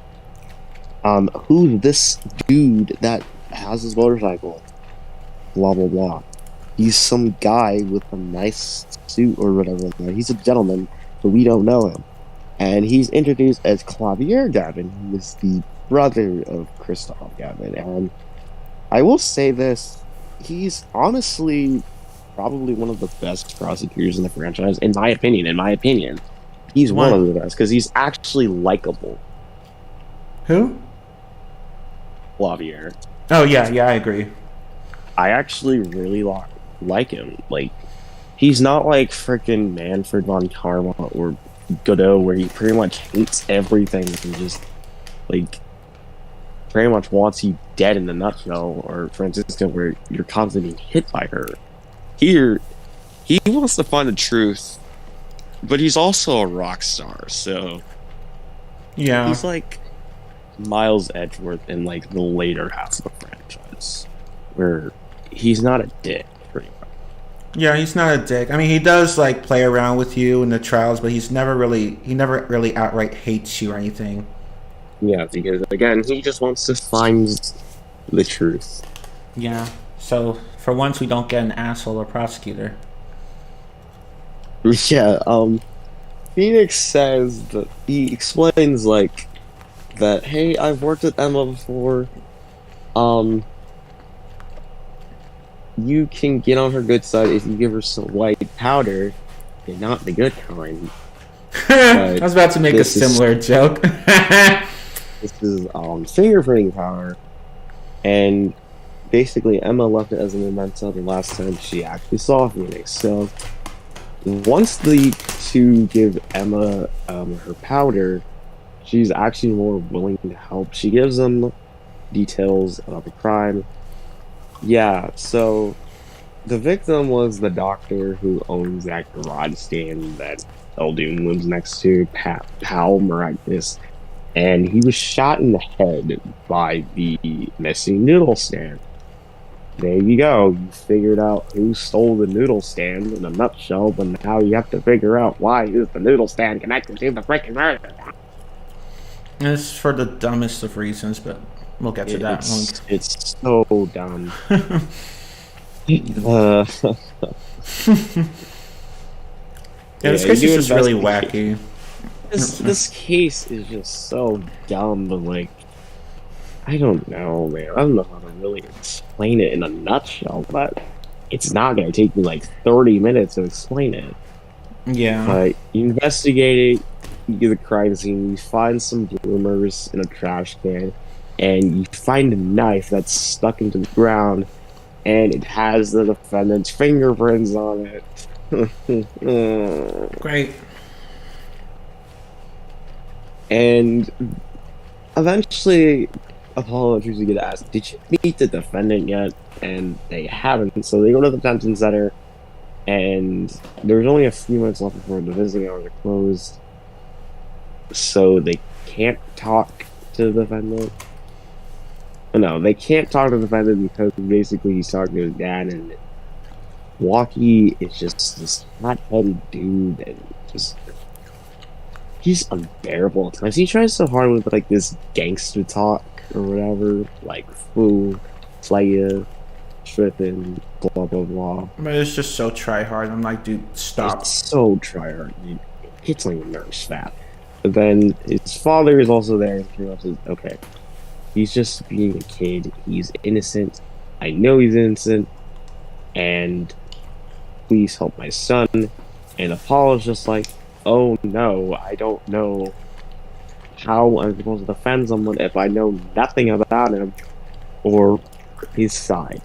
Who's this dude that has his motorcycle? Blah, blah, blah. He's some guy with a nice suit or whatever. He's a gentleman, but we don't know him. And he's introduced as Clavier Gavin, who is the brother of Christoph Gavin. And I will say this, he's honestly probably one of the best prosecutors in the franchise, in my opinion. He's one of the best, because he's actually likable. Who? Clavier. Oh, yeah, I agree. I actually really like him. Like, he's not like freaking Manfred von Karma or Godot, where he pretty much hates everything and just, like, pretty much wants you dead in a nutshell, or Francisco, where you're constantly being hit by her. Here, he wants to find the truth, but he's also a rock star, so yeah, he's like Miles Edgeworth in like the later half of the franchise, where he's not a dick, pretty much. Yeah, he's not a dick. I mean, he does like play around with you in the trials, but he never really outright hates you or anything. Yeah, because again, he just wants to find the truth. Yeah. So for once, we don't get an asshole or prosecutor. Yeah. Phoenix says that he explains like that, hey, I've worked with Emma before. Um, you can get on her good side if you give her some white powder, and not the good kind. I But was about to make a this is similar joke. this is fingerprinting powder, and basically Emma left it as a memento the last time she actually saw Phoenix. So once the two give Emma her powder, she's actually more willing to help. She gives them details about the crime. Yeah, so the victim was the doctor who owns that garage stand that Eldoon lives next to, Pal Miraculous, and he was shot in the head by the missing noodle stand. There you go. You figured out who stole the noodle stand in a nutshell, but now you have to figure out why is the noodle stand connected to the freaking murder. It's for the dumbest of reasons, but we'll get to that one. It's so dumb. Yeah, this case is just really wacky. This case is just so dumb, but like, I don't know, man. I don't know how to really explain it in a nutshell, but it's not gonna take me like 30 minutes to explain it. Yeah. But you investigate it, you get the crime scene, you find some bloomers in a trash can, and you find a knife that's stuck into the ground, and it has the defendant's fingerprints on it. Great. And eventually, Apollo and Trucy get asked, "Did you meet the defendant yet?" And they haven't, so they go to the detention center, and there's only a few minutes left before the visiting hours are closed, so they can't talk to the defendant. No, they can't talk to the defendant because basically he's talking to his dad, and Walkie is just this hot-headed dude, and just he's unbearable at times. He tries so hard with like this gangster talk or whatever, like foo, playa, tripping, blah blah blah. But it's just so try hard. I'm like, dude, stop. It's so try hard. It gets on your nerves fat. But then his father is also there and pretty much says, okay, he's just being a kid. He's innocent. I know he's innocent. And please help my son. And Apollo's just like, oh no, I don't know how I'm supposed to defend someone if I know nothing about him or his side.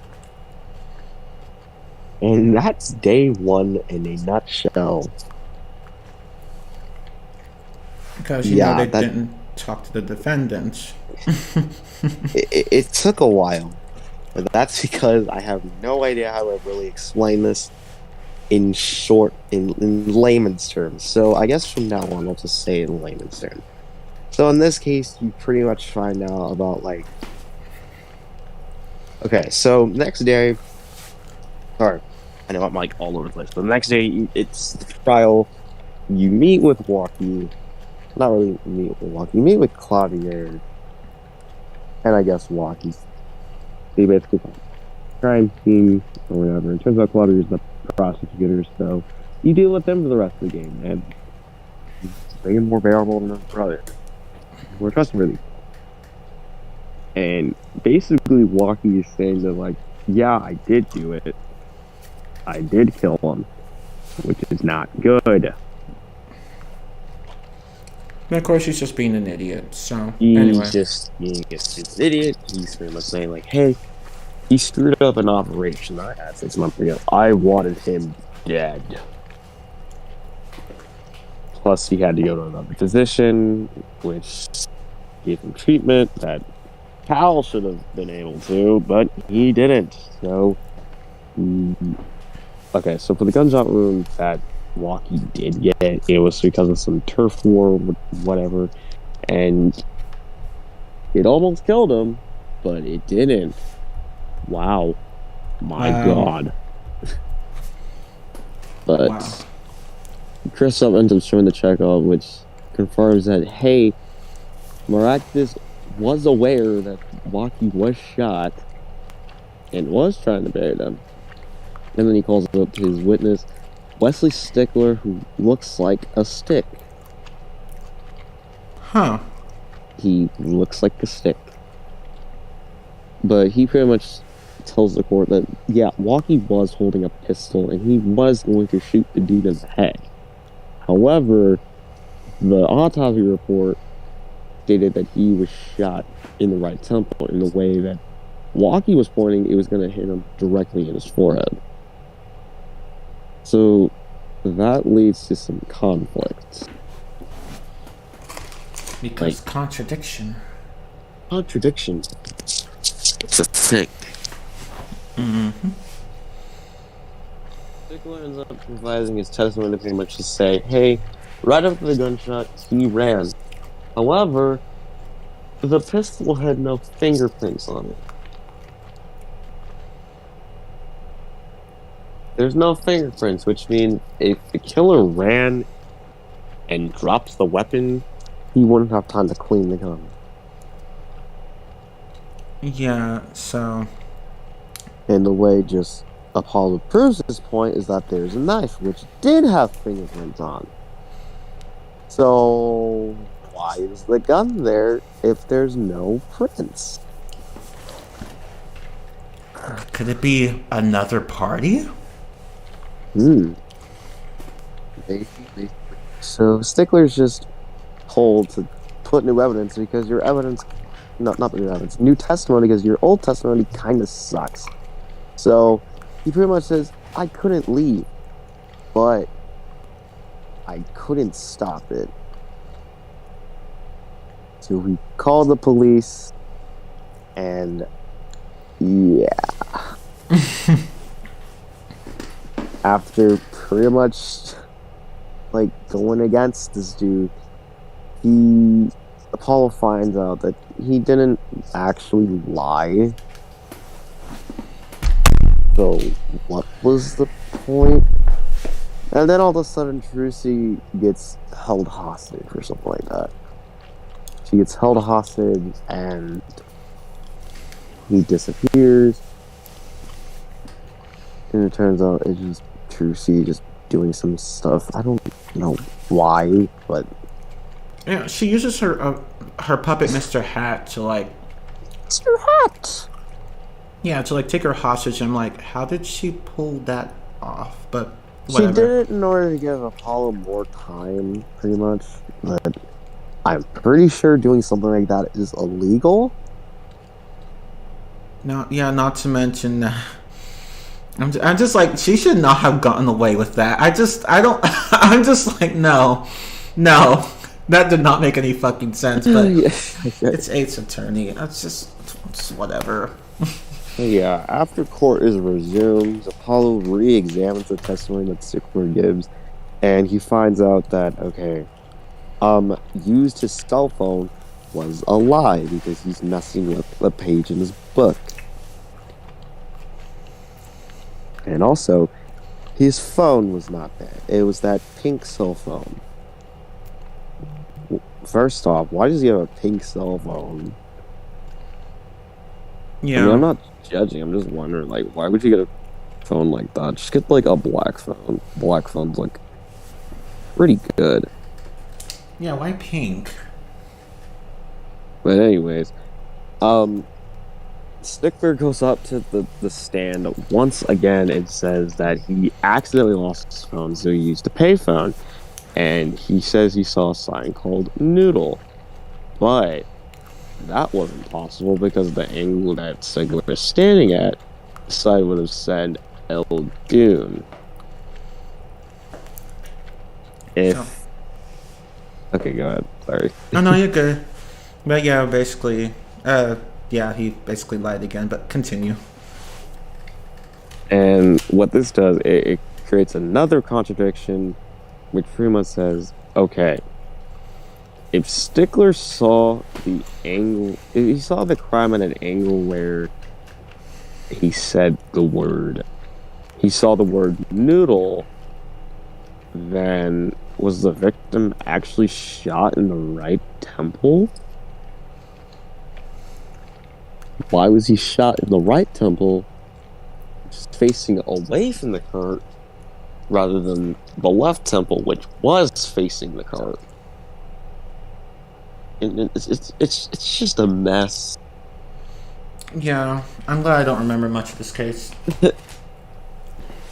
And that's day one in a nutshell. Because you know they didn't talk to the defendants. it took a while. But that's because I have no idea how to really explain this in layman's terms. So I guess from now on, I'll just say it in layman's terms. So in this case, you pretty much find out about like... Okay, so next day... Sorry, I know I'm like all over the place. But the next day, it's the trial. You meet with Walkie. Not really meet with Walkie. You meet with Claudia. And I guess Walkie. They basically crime scene or whatever. It turns out Claudia's the prosecutor, so you deal with them for the rest of the game, and he's way more bearable than his brother. More trustworthy. And basically Walkie is saying that, like, yeah, I did do it. I did kill him. Which is not good. And of course he's just being an idiot, so He's anyway. just being a stupid idiot. He's pretty much saying, like, hey, he screwed up an operation I had 6 months ago. I wanted him dead. Plus, he had to go to another physician, which gave him treatment that Cal should have been able to, but he didn't. So, okay, so for the gunshot wound that Walkie did get, it was because of some turf war, whatever, and it almost killed him, but it didn't. Wow. My God. But Wow. Kristoff ends up showing the checkup, which confirms that, hey, Miraculous was aware that Walkie was shot and was trying to bury them. And then he calls up his witness, Wesley Stickler, who looks like a stick. Huh. he looks like a stick. But he pretty much tells the court that, yeah, Walkie was holding a pistol and he was going to shoot the dude in the head. However, the autopsy report stated that he was shot in the right temple in the way that Walkie was pointing, it was going to hit him directly in his forehead. So that leads to some conflict. Because contradiction. Contradiction. It's a thing. Mm-hmm. Stickler ends up revising his testimony to pretty much to say, hey, right after the gunshot, he ran. However, the pistol had no fingerprints on it. There's no fingerprints, which means if the killer ran and dropped the weapon, he wouldn't have time to clean the gun. Yeah, so... And the way just Apollo proves this point is that there's a knife, which did have fingerprints on. So, why is the gun there if there's no prints? Could it be another party? Maybe. So, Stickler's just told to put new evidence because your evidence... not new evidence. New testimony because your old testimony kind of sucks. So, he pretty much says, I couldn't leave, but I couldn't stop it. So we called the police, and yeah. After pretty much, like, going against this dude, Apollo finds out that he didn't actually lie. So, what was the point? And then all of a sudden, Trucy gets held hostage or something like that. She gets held hostage and he disappears. And it turns out it's just Trucy just doing some stuff. I don't know why, but... Yeah, she uses her puppet Mr. Hat to, like... Mr. Hat! Yeah, to, like, take her hostage. I'm like, how did she pull that off? But whatever. She did it in order to give Apollo more time, pretty much. But I'm pretty sure doing something like that is illegal. No, yeah, not to mention... I'm just like, she should not have gotten away with that. I'm just like, no. That did not make any fucking sense, but it's Eight's attorney. It's just whatever. Yeah, after court is resumed, Apollo re-examines the testimony that Stickler gives, and he finds out that, used his cell phone was a lie because he's messing with a page in his book. And also, his phone was not there. It was that pink cell phone. First off, why does he have a pink cell phone? Yeah. I mean, I'm not judging. I'm just wondering, like, why would you get a phone like that? Just get, like, a black phone. Black phone's, like, pretty good. Yeah, why pink? But anyways, Stickler goes up to the stand once again and says that he accidentally lost his phone, so he used a payphone. And he says he saw a sign called Noodle. But that wasn't possible because of the angle that Stickler was standing at. The sign would have said El Dune. Okay, go ahead. Sorry. No, you're good. But yeah, basically, he basically lied again, but continue. And what this does, it creates another contradiction, which pretty much says, okay, if Stickler saw the angle, if he saw the crime at an angle where he said he saw the word noodle, then was the victim actually shot in the right temple? Why was he shot in the right temple, just facing away from the cart, rather than the left temple, which was facing the cart? And it's just a mess. Yeah, I'm glad I don't remember much of this case. And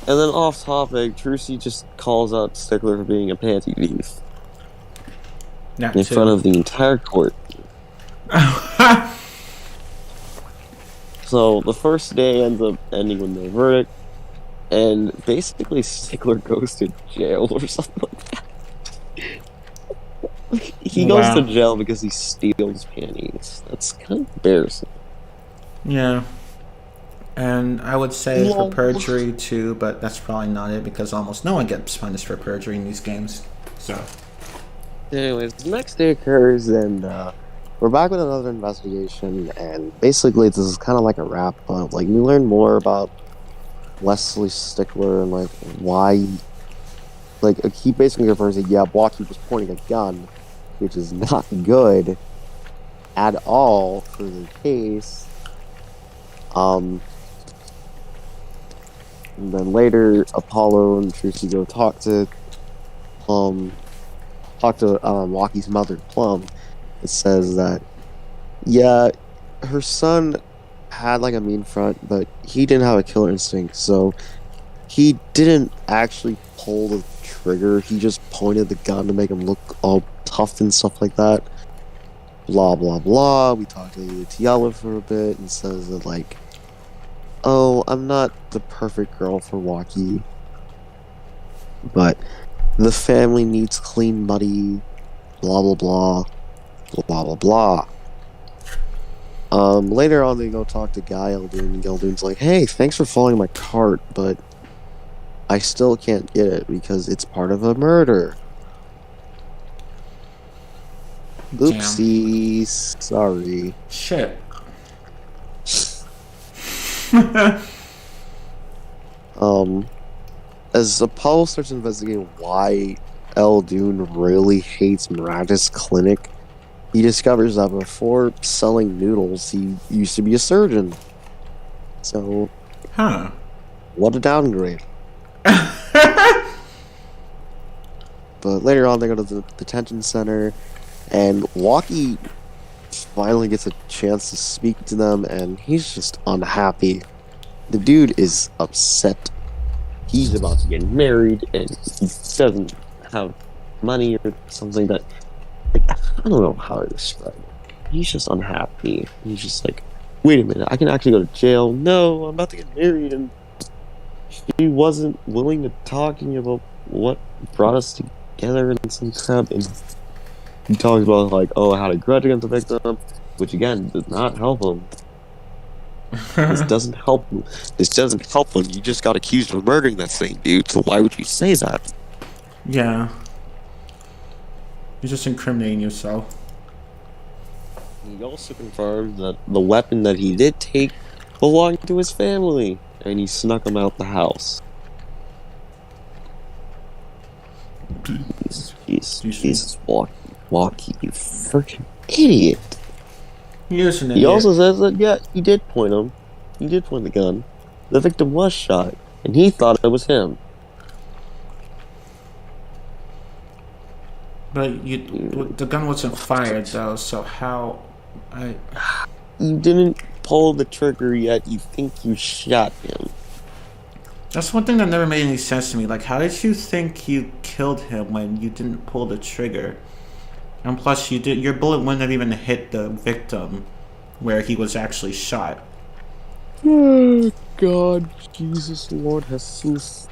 then off topic, Trucy just calls out Stickler for being a panty thief That in front too. of the entire court. So the first day ends up ending with no verdict, and basically Stickler goes to jail or something like that. He goes to Wow. jail because he steals panties. That's kind of embarrassing. Yeah. And I would say for Lol. perjury too, but that's probably not it because almost no one gets punished for perjury in these games. So. Anyways, the next day occurs, and we're back with another investigation, and basically this is kind of like a wrap up. Like, we learn more about Wesley Stickler and, like, why... Like, he basically refers to, yeah, Blocky was pointing a gun, which is not good at all for the case. And then later, Apollo and Trucy go talk to Walky's mother, Plum. It says that, yeah, her son had like a mean front, but he didn't have a killer instinct, so he didn't actually pull the trigger. He just pointed the gun to make him look all tough and stuff like that. Blah blah blah. We talked to Tiala for a bit and says that, like, oh, I'm not the perfect girl for Walkie, but the family needs clean money. Blah blah blah. Blah blah blah. Later on, they go talk to Guy Eldoon, and Eldoon's like, hey, thanks for following my cart, but I still can't get it because it's part of a murder. Oopsies. Sorry. Shit. As Apollo starts investigating why Eldoon really hates Mirage's clinic, he discovers that before selling noodles, he used to be a surgeon. So, Huh. what a downgrade. But later on, they go to the detention center, and Walkie finally gets a chance to speak to them, and he's just unhappy. The dude is upset. He's about to get married, and he doesn't have money or something that... Like, I don't know how to describe it. He's just unhappy. He's just like, wait a minute, I can actually go to jail. No, I'm about to get married, and she wasn't willing to talk to me about what brought us together and some crap. And he talks about, like, oh, I had a grudge against the victim, which again does not help him. This doesn't help him. This doesn't help him. You just got accused of murdering that same dude, so why would you say that? Yeah. You're just incriminating yourself. He also confirmed that the weapon that he did take belonged to his family, and he snuck him out the house. Jesus, Walkie, you freaking idiot. He is an idiot. He also says that, yeah, he did point him. He did point the gun. The victim was shot, and he thought it was him. But the gun wasn't fired, though, so how... You didn't pull the trigger yet. You think you shot him. That's one thing that never made any sense to me. Like, how did you think you killed him when you didn't pull the trigger? And plus, your bullet wouldn't have even hit the victim where he was actually shot. Oh, God, Jesus, Lord Jesus.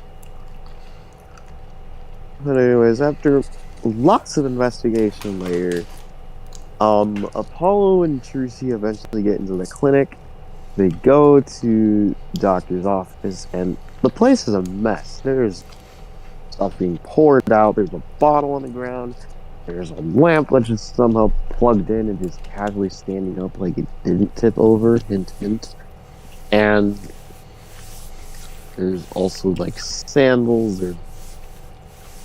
But anyways, after lots of investigation later, Apollo and Trucy eventually get into the clinic. They go to the doctor's office, and the place is a mess. There's stuff being poured out. There's a bottle on the ground. There's a lamp that just somehow plugged in and just casually standing up like it didn't tip over. Hint, hint. And there's also, like, sandals.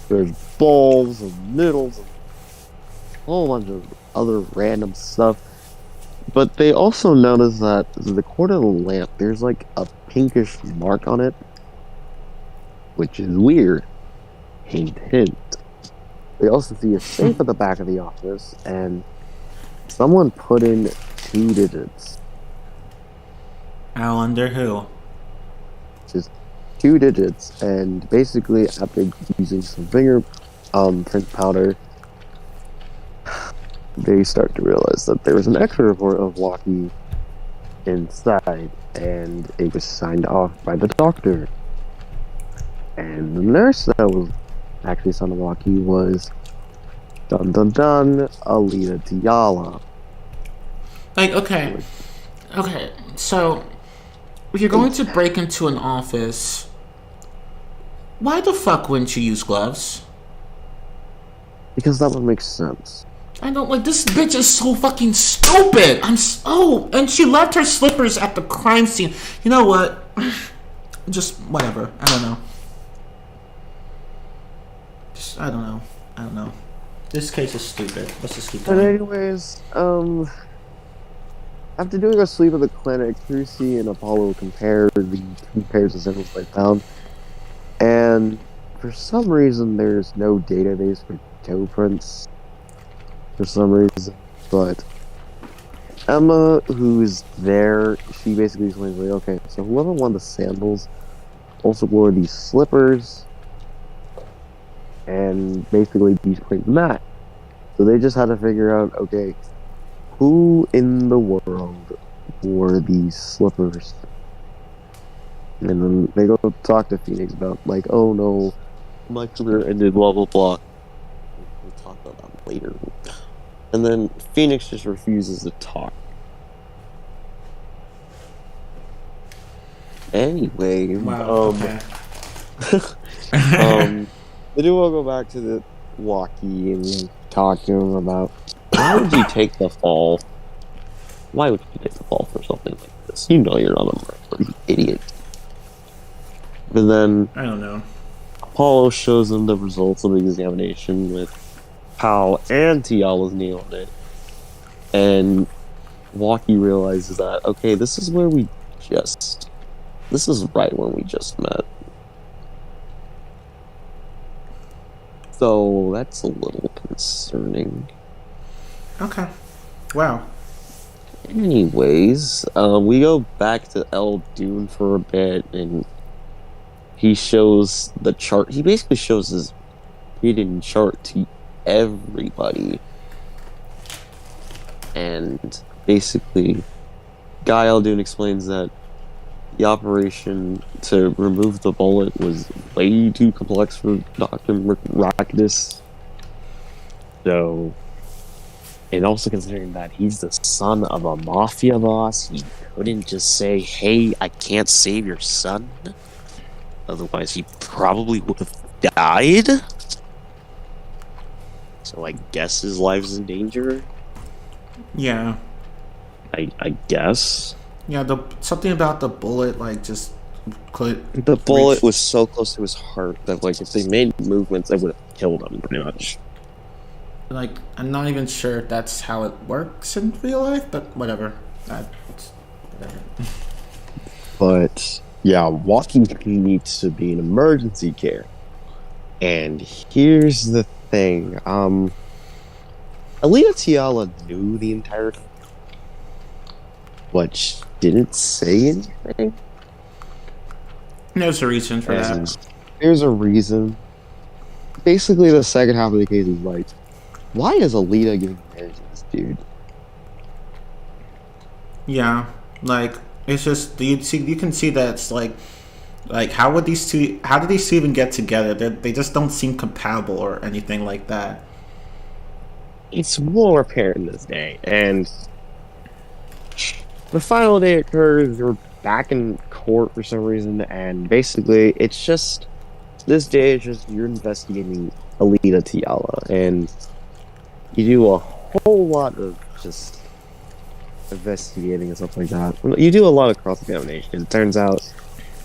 There's bowls and noodles and a whole bunch of other random stuff. But they also notice that the cord of the lamp, there's like a pinkish mark on it, which is weird. Hint, hint. They also see a safe at the back of the office, and someone put in 2 digits. I wonder who. Just 2 digits, and basically after using some print powder, they start to realize that there was an extra report of Walkie inside, and it was signed off by the doctor. And the nurse that was actually signed off Walkie was dun dun dun Alita Diala. Like, okay, so if you're going to break into an office, why the fuck wouldn't you use gloves? Because that would make sense. I don't like this bitch is so fucking stupid. And she left her slippers at the crime scene. You know what? Just whatever. I don't know. I don't know. This case is stupid. Let's just keep going. But anyways, after doing a sweep of the clinic, Trucy and Apollo compared the 2 pairs of samples they found, and for some reason there's no database for toe prints. For some reason, but Emma, who's there, she basically explains, like, okay, so whoever won the sandals also wore these slippers, and basically these print match. So they just had to figure out, okay, who in the world wore these slippers? And then they go talk to Phoenix about, like, oh no, my career ended, blah blah blah. We'll talk about that later. And then Phoenix just refuses to talk. Anyway, wow, okay. They do want to go back to the Walkie and talk to him about why would you take the fall? Why would you take the fall for something like this? You know you're not a murderer, you idiot. And then I don't know. Apollo shows them the results of the examination with Powell and Tiala's name on it. And Walkie realizes that, okay, this is right when we just met. So that's a little concerning. Okay. Wow. Anyways, we go back to El Dune for a bit, and he shows the chart. He basically shows his hidden chart to everybody. And basically, Guy El Dune explains that the operation to remove the bullet was way too complex for Dr. Rakdis. So, and also considering that he's the son of a mafia boss, he couldn't just say, hey, I can't save your son. Otherwise, he probably would have died. So I guess his life's in danger. Yeah. I guess. Yeah, something about the bullet, like, just could... The bullet was so close to his heart that, like, if they made movements, it would have killed him, pretty much. Like, I'm not even sure if that's how it works in real life, but whatever. Whatever. But, yeah, walking needs to be in emergency care. And here's the thing. Alita Tiala knew the entire time, but she didn't say anything. There's a reason for that. There's a reason. Basically, the second half of the case is like, why is Alita getting married to this dude? Yeah, like, it's just, you can see that it's like how did these two even get together? They just don't seem compatible or anything like that. It's more apparent this day, and the final day occurs. You're back in court for some reason, and basically, it's just this day is just you're investigating Alita Tiala, and you do a whole lot of just investigating and stuff like that. You do a lot of cross-examination. It turns out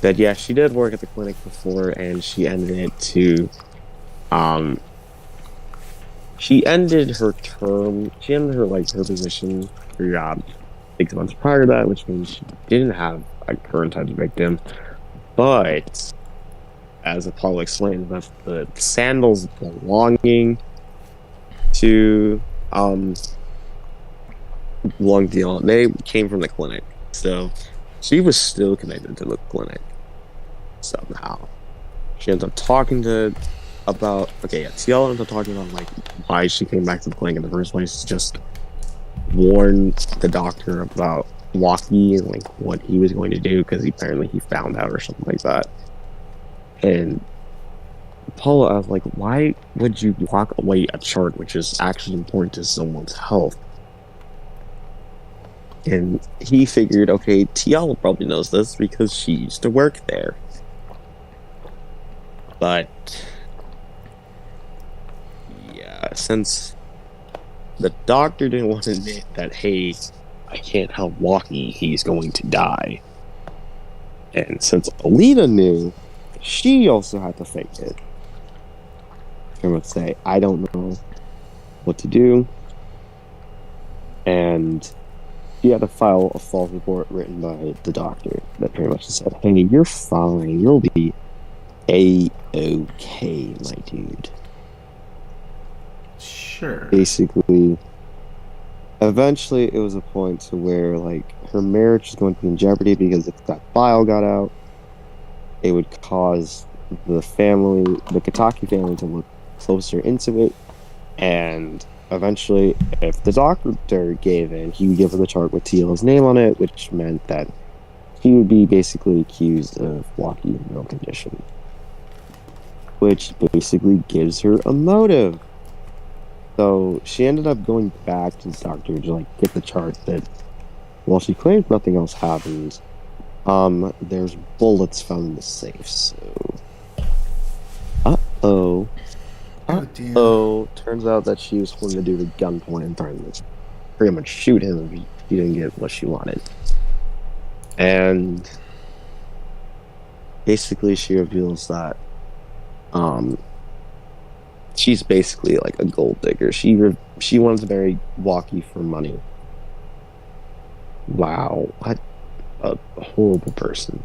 that, yeah, she did work at the clinic before, and she ended her term. She ended her position, her job 6 months prior to that, which means she didn't have a current type of victim. But as Apollo explained, that the sandals belonging to long deal. They came from the clinic, so she was still connected to the clinic somehow. She ends up talking to Tiala ends up talking about like why she came back to the clinic in the first place to just warn the doctor about Walkie and like what he was going to do because apparently he found out or something like that. And Paula asked like, why would you walk away a chart which is actually important to someone's health? And he figured, okay, Tiala probably knows this because she used to work there. But yeah, since the doctor didn't want to admit that, hey, I can't help Walkie, he's going to die. And since Alina knew, she also had to fake it. She would say, I don't know what to do. And she had to file a false report written by the doctor that pretty much said, hey, you're fine, you'll be A-okay, my dude. Sure. Basically, eventually it was a point to where like her marriage is going to be in jeopardy because if that file got out, it would cause the Kataki family to look closer into it, and eventually if the doctor gave in, he would give her the chart with Tiala's name on it, which meant that he would be basically accused of walking in no condition, which basically gives her a motive. So she ended up going back to the doctor to like get the chart that, while she claims nothing else happened, there's bullets found in the safe. So, turns out that she was holding the dude at gunpoint and threatening to pretty much shoot him if he didn't get what she wanted. And basically, she reveals that, she's basically like a gold digger. She wanted to marry Walkie for money. Wow, what a horrible person.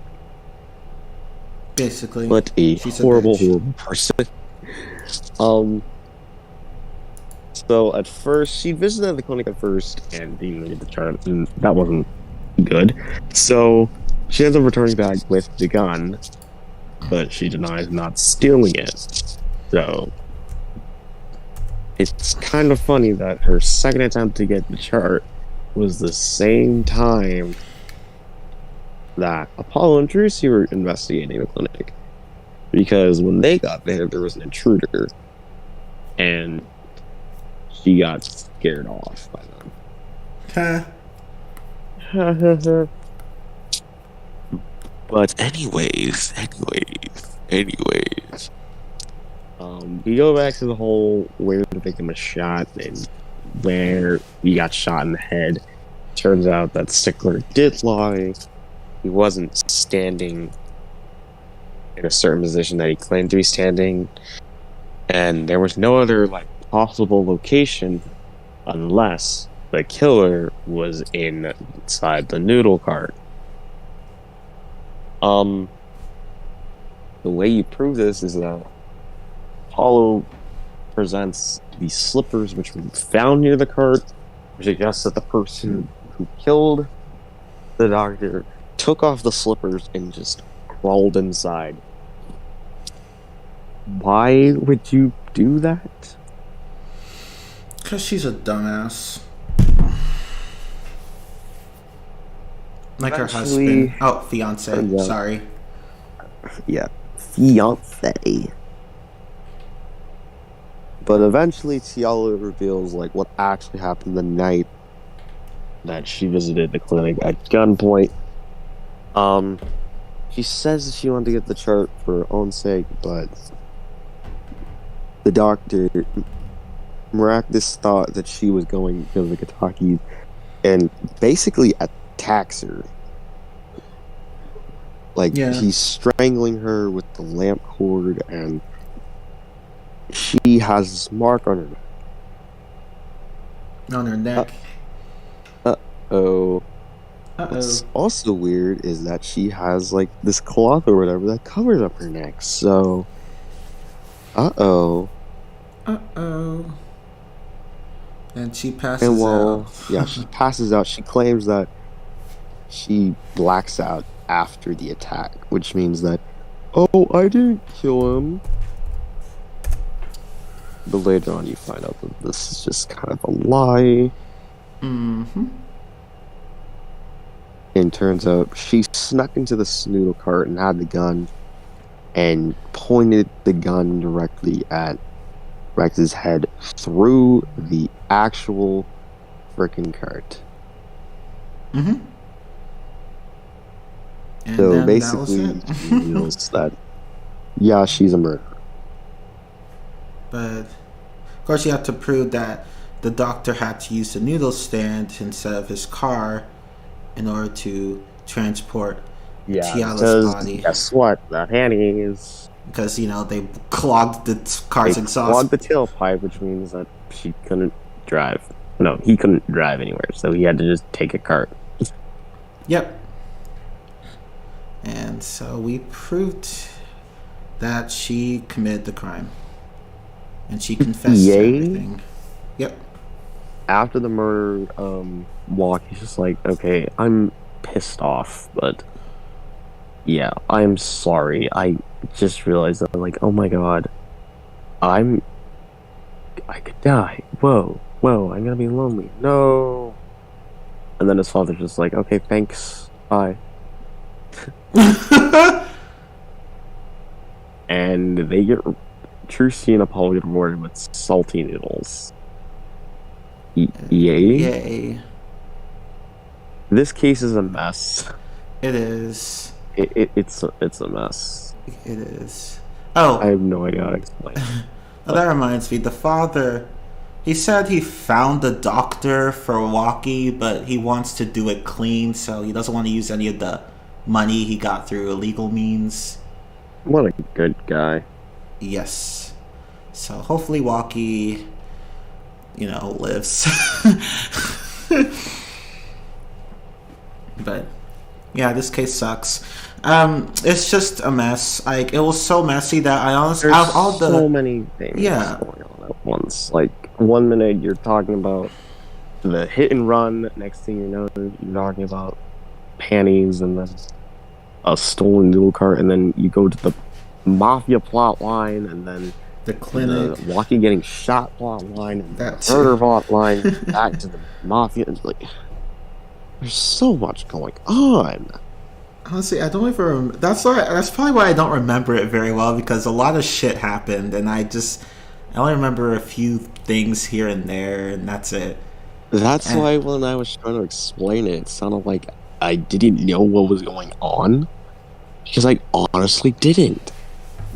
Basically, what a horrible person. So at first, she visited the clinic at first and didn't get the chart, and that wasn't good. So she ends up returning back with the gun, but she denies not stealing it. So it's kind of funny that her second attempt to get the chart was the same time that Apollo and Trucy were investigating the clinic. Because when they got there was an intruder. And she got scared off by them. But anyways. We go back to the whole where the victim was shot and where he got shot in the head. Turns out that Stickler did lie. He wasn't standing in a certain position that he claimed to be standing, and there was no other like possible location unless the killer was inside the noodle cart. The way you prove this is that Apollo presents the slippers which were found near the cart, which suggests that the person who killed the doctor took off the slippers and just crawled inside. Why would you do that? Because she's a dumbass. Like her husband. Oh, fiance. Sorry. Yeah, fiance. But eventually, Tiala reveals like what actually happened the night that she visited the clinic at gunpoint. She says that she wanted to get the chart for her own sake, but the doctor miraculous thought that she was going to the Kataki and basically attacks her. Like, he's strangling her with the lamp cord, and she has this mark on her neck. On her neck. Uh-oh. What's also weird is that she has, like, this cloth or whatever that covers up her neck, so... And she And passes out. yeah, she passes out. She claims that she blacks out after the attack, which means that, oh, I didn't kill him. But later on, you find out that this is just kind of a lie. Mm-hmm. And turns out she snuck into the noodle cart and had the gun and pointed the gun directly at Rex's head through the actual frickin' cart. Mm-hmm. And So then basically, that was she reveals that, yeah, she's a murderer. But of course, you have to prove that the doctor had to use the noodle stand instead of his car in order to transport Tiala's body. Guess what? The panties. Because, they clogged the car's They exhaust. clogged the tailpipe, which means that she couldn't drive. No, he couldn't drive anywhere, so he had to just take a cart. Yep. And so we proved that she committed the crime. And she confessed to everything. Yep. After the murder walk, he's just like, okay, I'm pissed off, but yeah, I'm sorry. I just realized that, like, oh my god, I could die. Whoa, I'm gonna be lonely. No. And then his father's just like, okay, thanks, bye. And they get Trucy and Apollo get rewarded with salty noodles. Yay. Yay. This case is a mess. It is. It's a mess. It is. Oh. I have no idea how to explain. Well, that reminds me. The father, he said he found the doctor for Walkie, but he wants to do it clean, so he doesn't want to use any of the money he got through illegal means. What a good guy. Yes. So hopefully Walkie, lives. But yeah, this case sucks. It's just a mess. Like, it was so messy that I honestly, There's all the so many things going on at once. Like, 1 minute you're talking about the hit and run, next thing you know, you're talking about panties, and then a stolen noodle cart, and then you go to the mafia plot line, and then the clinic, the Walkie getting shot plot line, and that the murder plot line, back to the mafia. It's like, there's so much going on. Honestly, I don't even. That's probably why I don't remember it very well, because a lot of shit happened, and I only remember a few things here and there, and that's it. That's why when I was trying to explain it, it sounded like I didn't know what was going on, because I honestly didn't.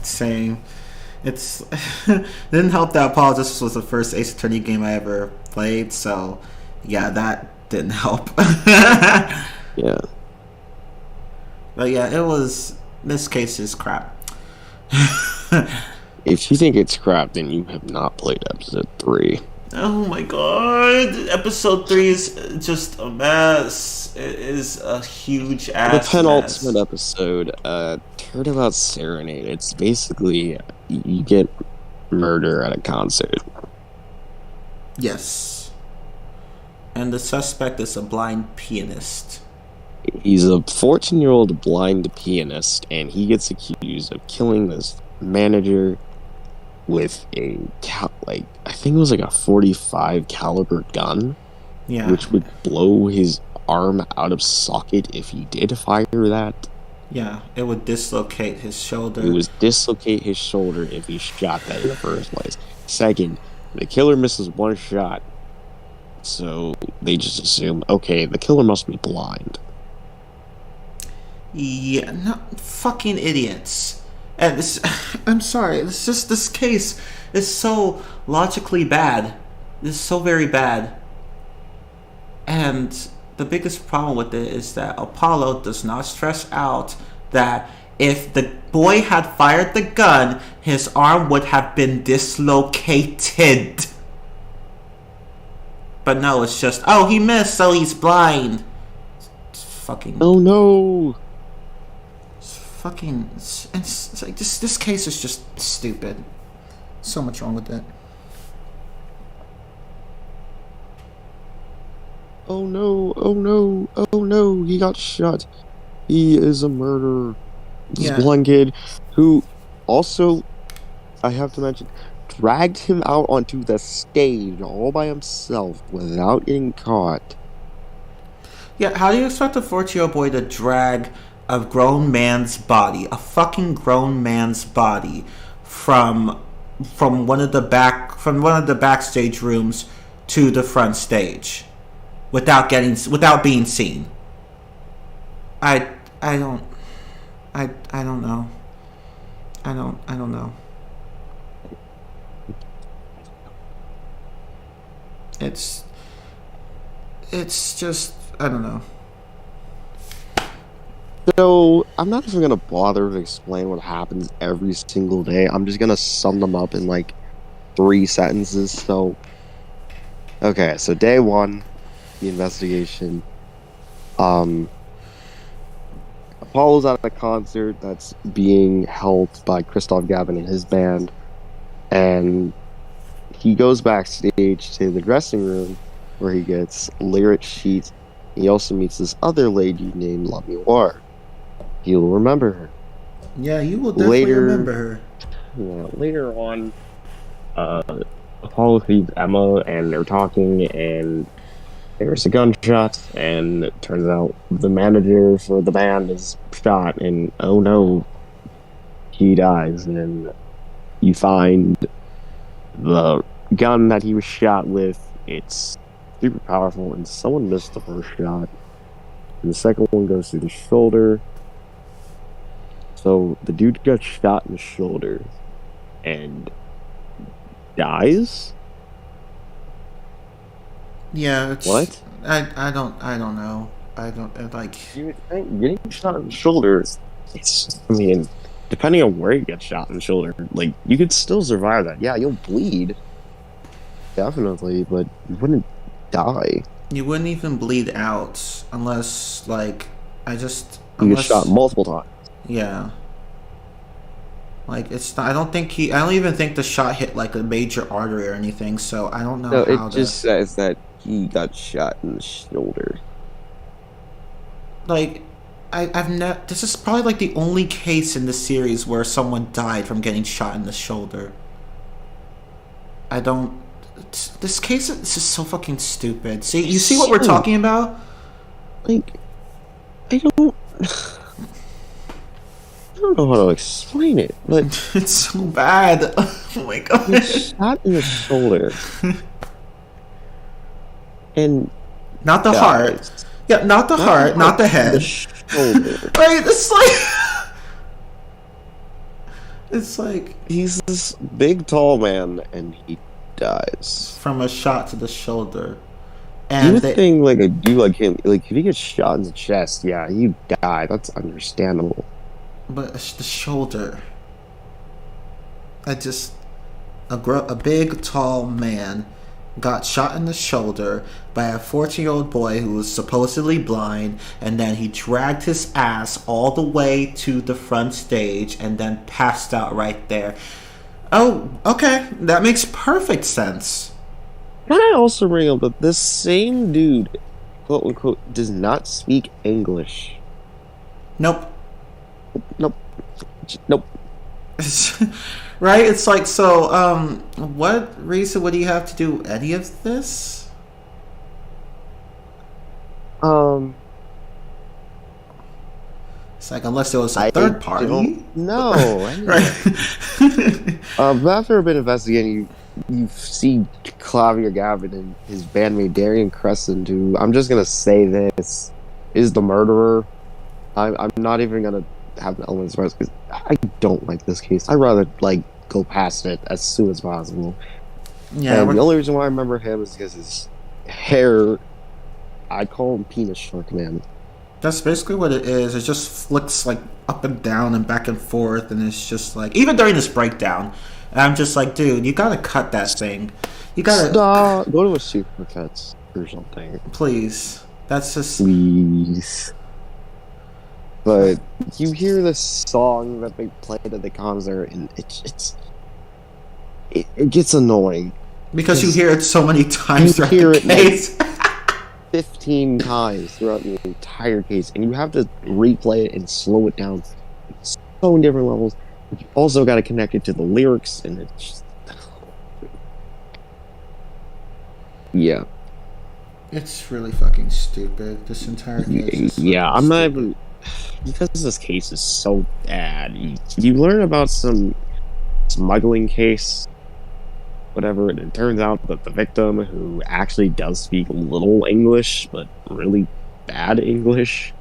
Same. It's didn't help that Apollo this was the first Ace Attorney game I ever played, so yeah, that didn't help. Yeah. But yeah, this case is crap. If you think it's crap, then you have not played episode 3. Oh my god, episode 3 is just a mess. It is a huge ass The penultimate mess. episode, Turnabout Serenade. It's basically, you get murder at a concert. Yes. And the suspect is a blind pianist. He's a 14-year-old blind pianist, and he gets accused of killing this manager with a I think it was like a 45 caliber gun, Yeah. which would blow his arm out of socket if he did fire that. Yeah, it would dislocate his shoulder. It would dislocate his shoulder if he shot that in the first place. Second, the killer misses one shot, so they just assume, okay, the killer must be blind. Yeah, no, fucking idiots. And I'm sorry, it's just this case is so logically bad. It's so very bad. And the biggest problem with it is that Apollo does not stress out that if the boy had fired the gun, his arm would have been dislocated. But no, it's just, oh, he missed, so he's blind. It's fucking... Oh no! It's like this case is just stupid. So much wrong with it. Oh no, oh no, oh no, he got shot. He is a murderer. This Yeah. blonde kid who also, I have to mention, dragged him out onto the stage all by himself without getting caught. Yeah, how do you expect a 14-year-old boy to drag a grown man's body, a fucking grown man's body, from one of the backstage rooms to the front stage without being seen? I I don't I don't know. I don't know. It's it's just I don't know. So, I'm not even gonna bother to explain what happens every single day. I'm just gonna sum them up in like 3 sentences. So, okay, so day one, the investigation. Um, Apollo's at a concert that's being held by Christoph Gavin and his band, and he goes backstage to the dressing room where he gets lyric sheets. He also meets this other lady named La Miroir. You'll remember her. Yeah, you will definitely remember her. Yeah, later on, Apollo sees Emma and they're talking, and there's a gunshot, and it turns out the manager for the band is shot, and oh no, he dies. And then you find the gun that he was shot with. It's super powerful, and someone missed the first shot. And the second one goes through the shoulder. So the dude got shot in the shoulder and dies? Yeah, it's What? I don't know. I don't like. You would think getting shot in the shoulder, I mean, depending on where you get shot in the shoulder, like, you could still survive that. Yeah, you'll bleed. Definitely, but you wouldn't die. You wouldn't even bleed out unless like You get shot multiple times. Yeah. Like it's not, I don't even think the shot hit like a major artery or anything, so I don't know No, how it just says that he got shot in the shoulder. like I've never. This is probably like the only case in the series where someone died from getting shot in the shoulder. I don't. This case is just so fucking stupid. See, you see what we're talking about? Like, I don't know how to explain it, but It's so bad. Oh my god. he's shot in the shoulder, and Not the heart. Yeah, not the heart, not the head. The shoulder. Right? It's like. It's like. He's this big, tall man, and he dies. From a shot to the shoulder. You And would think, like, a dude like him, like, if he gets shot in the chest, yeah, you die. That's understandable. But it's the shoulder. A big, tall man got shot in the shoulder by a 14-year-old boy who was supposedly blind, and then he dragged his ass all the way to the front stage and then passed out right there. Oh, okay. That makes perfect sense. Can I also bring up that this same dude, quote unquote, does not speak English? Nope. Nope. Nope. Right? It's like, so, what reason would he have to do any of this? It's like, unless there was a third party. No. Right. After a bit of investigating, you see Clavier Gavin and his bandmate Darian Crescent, who, I'm just gonna say this, is the murderer. I'm not even gonna have an element of surprise because I don't like this case. I'd rather like go past it as soon as possible. Yeah. And the only reason why I remember him is because his hair. I call him Penis Shark Man. That's basically what it is. It just flicks like up and down and back and forth, and it's just like, even during this breakdown, I'm just like, dude, you gotta cut that thing. You gotta stop. Go to a Supercuts or something, please. That's just please. But you hear the song that they played at the concert, and it gets annoying because you hear it so many times throughout the case. 15 times throughout the entire case, and you have to replay it and slow it down so many different levels. You also got to connect it to the lyrics, and it's just... yeah. It's really fucking stupid. This entire case is I'm stupid. not even... because this case is so bad. You learn about some smuggling case, whatever, and it turns out that the victim, who actually does speak a little English, but really bad English,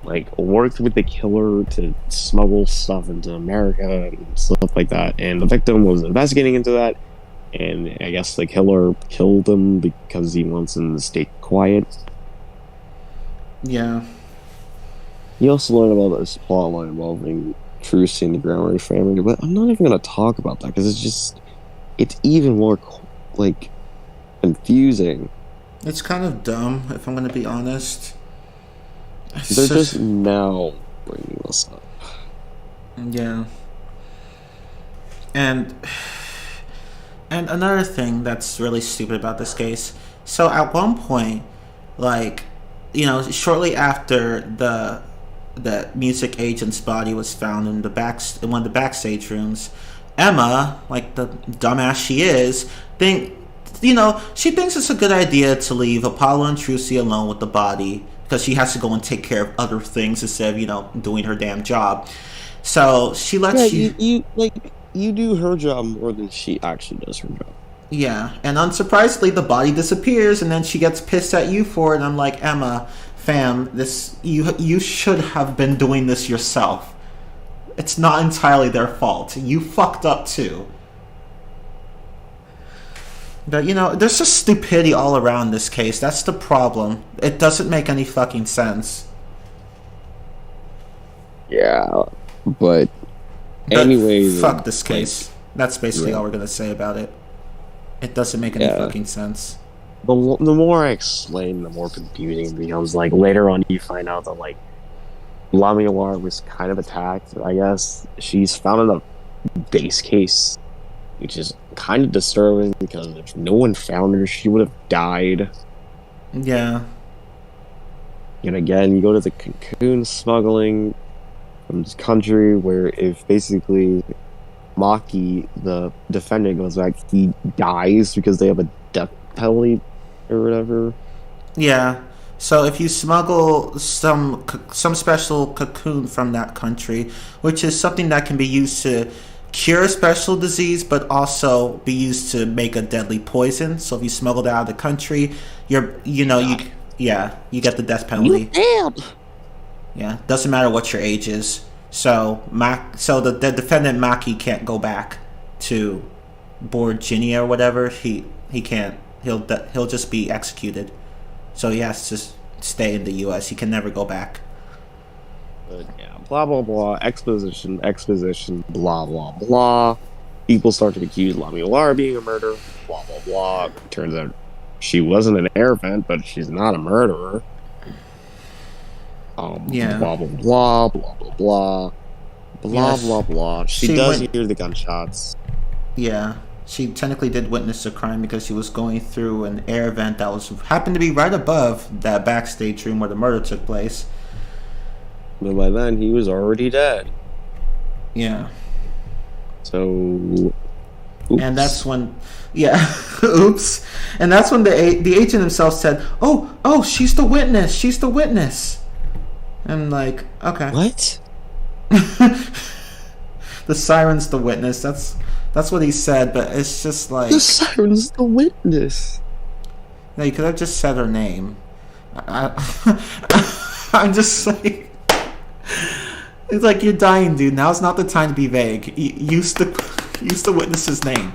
like, worked with the killer to smuggle stuff into America and stuff like that. And the victim was investigating into that, and I guess the killer killed him because he wants him to stay quiet. Yeah. You also learn about this plotline involving Trucy and the Grammar family, but I'm not even going to talk about that because it's even more, like, confusing. It's kind of dumb, if I'm going to be honest. They're just now bringing this up. Yeah. And another thing that's really stupid about this case, so at one point, like, you know, shortly after the music agent's body was found in one of the backstage rooms, Emma, like the dumbass she is, she thinks it's a good idea to leave Apollo and Trucy alone with the body because she has to go and take care of other things instead of, doing her damn job. So she lets you do her job more than she actually does her job. Yeah, and unsurprisingly, the body disappears, and then she gets pissed at you for it. And I'm like, Emma, fam, you should have been doing this yourself. It's not entirely their fault. You fucked up too. But there's just stupidity all around this case. That's the problem. It doesn't make any fucking sense. Yeah, but anyways, fuck this case. That's basically all we're gonna say about it. It doesn't make any fucking sense. The more I explain, the more confusing it becomes. Like, later on, you find out that, like, Lamilar was kind of attacked, I guess. She's found in a base case, which is kind of disturbing because if no one found her, she would have died. Yeah. And again, you go to the cocoon smuggling from this country where if basically Maki, the defendant, goes back, he dies because they have a death penalty or whatever. Yeah. So if you smuggle some special cocoon from that country, which is something that can be used to cure a special disease, but also be used to make a deadly poison. So if you smuggle that out of the country, you get the death penalty. Yeah, doesn't matter what your age is. So the defendant Maki can't go back to Borginia or whatever. He can't. He'll just be executed. So he has to stay in the U.S. He can never go back. But yeah, blah blah blah, exposition, blah blah blah. People start to accuse Lamilar of being a murderer, blah blah blah. Turns out she wasn't an air vent, but she's not a murderer. Blah blah blah blah blah blah blah. She does hear the gunshots. Yeah. She technically did witness the crime because she was going through an air vent that happened to be right above that backstage room where the murder took place. But by then, he was already dead. Yeah. So... oops. And that's when... Yeah. Oops. And that's when the agent himself said, Oh, she's the witness. She's the witness. I'm like, okay. What? The siren's the witness. That's what he said, but it's just like... The siren's the witness. No, you could have just said her name. I'm just like... It's like, you're dying, dude. Now's not the time to be vague. Use the witness's name.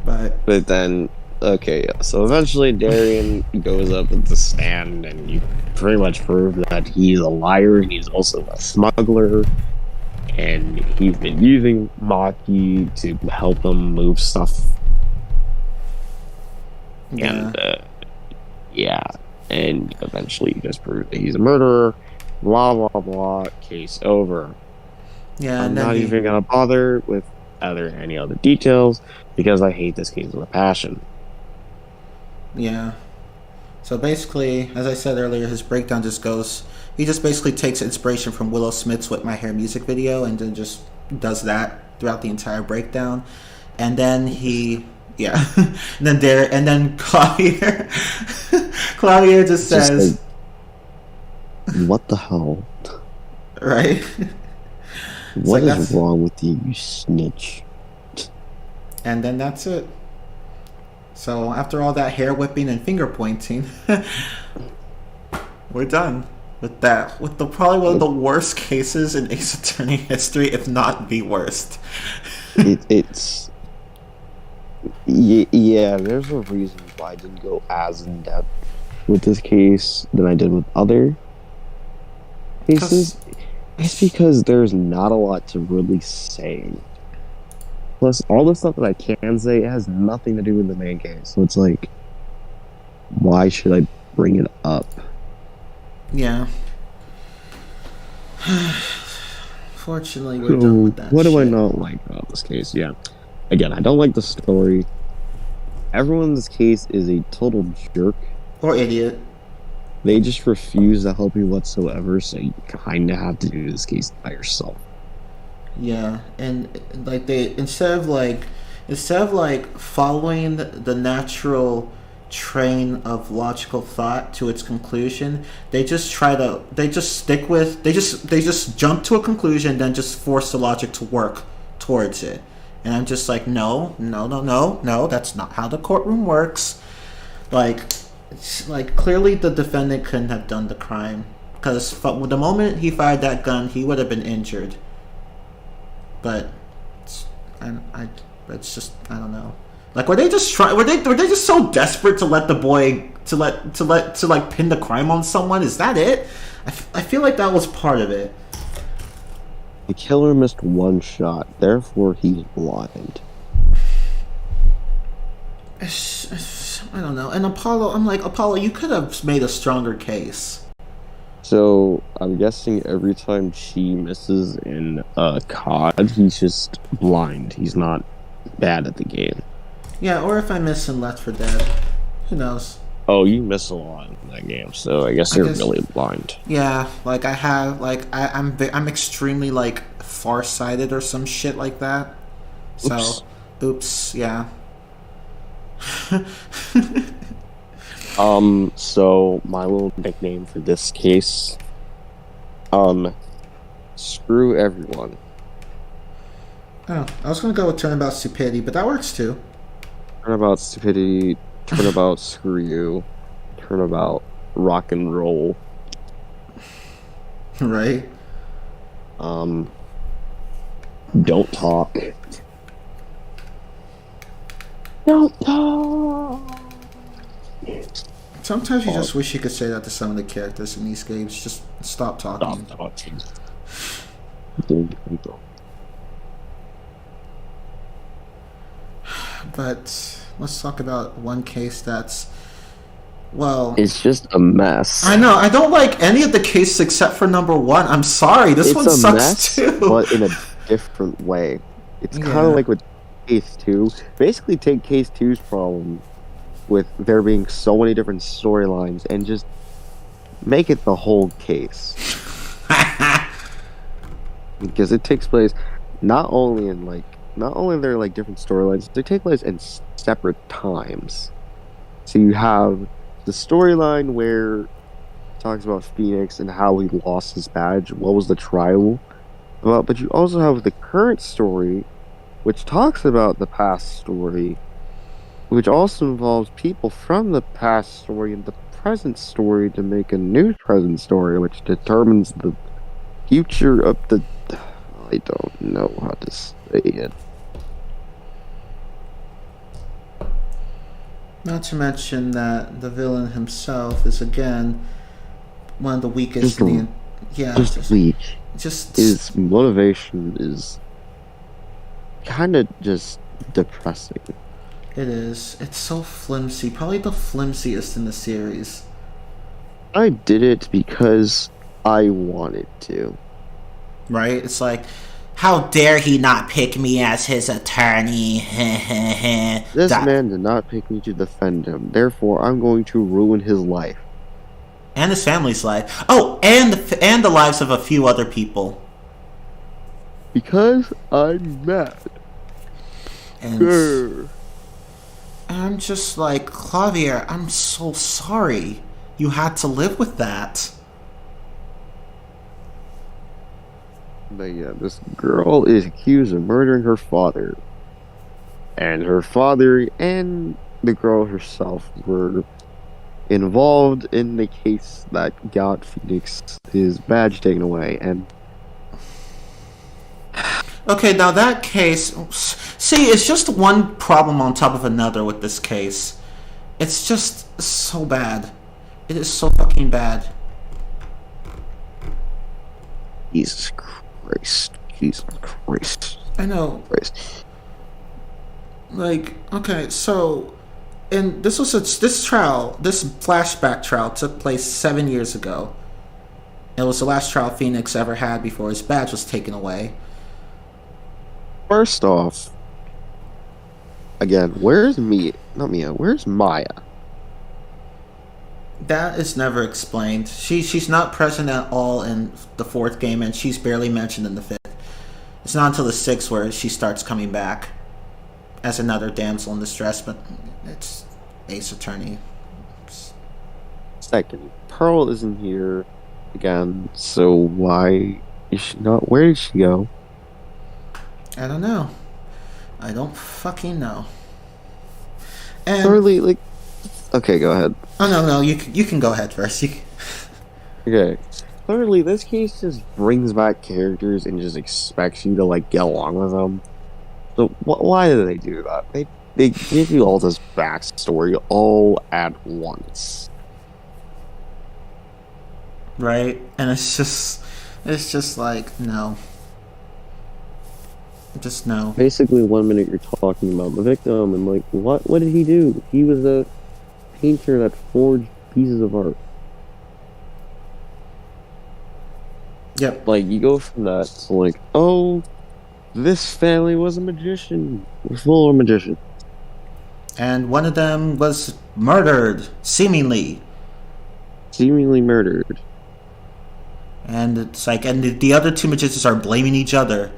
But then... Okay, yeah. So eventually Darian goes up at the stand, and you pretty much prove that he's a liar, and he's also a smuggler. And he's been using Maki to help him move stuff. Yeah. And eventually you just prove that he's a murderer. Blah blah blah. Case over. Yeah, I'm not even gonna bother with any other details because I hate this case with a passion. Yeah. So basically, as I said earlier, his breakdown just goes. He just basically takes inspiration from Willow Smith's "With My Hair" music video, and then just does that throughout the entire breakdown. And then yeah, and then Claudier, Claudier just says, like, "What the hell? Right? What is wrong with you, you snitch?" And then that's it. So after all that hair whipping and finger pointing, we're done with that. With probably one of the worst cases in Ace Attorney history, if not the worst. It's yeah. There's a reason why I didn't go as in depth with this case than I did with other cases. It's because there's not a lot to really say. Plus, all the stuff that I can say has nothing to do with the main case. So it's like, why should I bring it up? Yeah. Fortunately, we're done with that. What do I not like about this case? Yeah. Again, I don't like the story. Everyone in this case is a total jerk. Or idiot. They just refuse to help you whatsoever, so you kind of have to do this case by yourself. Yeah, and like instead of following the natural train of logical thought to its conclusion, they just jump to a conclusion, then just force the logic to work towards it. And I'm just like, no, that's not how the courtroom works. It's like clearly the defendant couldn't have done the crime, because the moment he fired that gun, he would have been injured. But it's just, I don't know. Like, were they just so desperate to let the boy to like pin the crime on someone? Is that it? I feel like that was part of it. The killer missed one shot, therefore he's blind. I don't know. And Apollo, you could have made a stronger case. So, I'm guessing every time she misses in a COD, he's just blind. He's not bad at the game. Yeah, or if I miss in Left 4 Dead. Who knows? Oh, you miss a lot in that game, so I guess you're really blind. Yeah, like I have, like, I'm extremely, like, farsighted or some shit like that. So, oops, yeah. So my little nickname for this case, screw everyone. Oh, I was gonna go with Turnabout Stupidity, but that works too. Turnabout Stupidity, Turnabout Screw You, Turnabout Rock and Roll. Right. Don't talk. Don't talk. Sometimes you just wish you could say that to some of the characters in these games. Just stop talking. Stop talking. But let's talk about one case that's, well, it's just a mess. I know. I don't like any of the cases except for number one. I'm sorry. This one sucks mess, too. But in a different way. It's kind of like with case 2. Basically take case 2's problem with there being so many different storylines and just make it the whole case. Because it takes place not only are there like different storylines, they take place in separate times. So you have the storyline where it talks about Phoenix and how he lost his badge, what was the trial about, but you also have the current story which talks about the past story, which also involves people from the past story and the present story to make a new present story, which determines the future of the... I don't know how to say it. Not to mention that the villain himself is, again, one of the weakest in the... weak. His motivation is kind of just depressing. It is. It's so flimsy. Probably the flimsiest in the series. I did it because I wanted to. Right? It's like, How dare he not pick me as his attorney? This man did not pick me to defend him. Therefore, I'm going to ruin his life. And his family's life. Oh, and the lives of a few other people. Because I'm mad. And I'm just like, Clavier, I'm so sorry. You had to live with that. But yeah, this girl is accused of murdering her father. And her father and the girl herself were involved in the case that got Phoenix his badge taken away. And okay, now that case... See, it's just one problem on top of another with this case. It's just so bad. It is so fucking bad. Jesus Christ. Jesus Christ. I know. Christ. Like, okay, so... And this flashback trial took place 7 years ago. It was the last trial Phoenix ever had before his badge was taken away. First off, again, where's Mia? Not Mia. Where's Maya? That is never explained. She's not present at all in the fourth game, and she's barely mentioned in the fifth. It's not until the sixth where she starts coming back as another damsel in distress, but it's Ace Attorney. Second, Pearl isn't here again, so why is she not? Where did she go? I don't know. I don't fucking know. And Thirdly, like, okay, go ahead. Oh no, you can go ahead first. Okay. Thirdly, this case just brings back characters and just expects you to like get along with them. So why do they do that? They give you all this backstory all at once, right? And it's just like no. Just no. Basically, 1 minute you're talking about the victim, and like, what did he do? He was a painter that forged pieces of art. Yep. Like, you go from that to like, oh, this family was a magician. We're full of magician. And one of them was murdered, seemingly. Seemingly murdered. And it's like, and the other two magicians are blaming each other.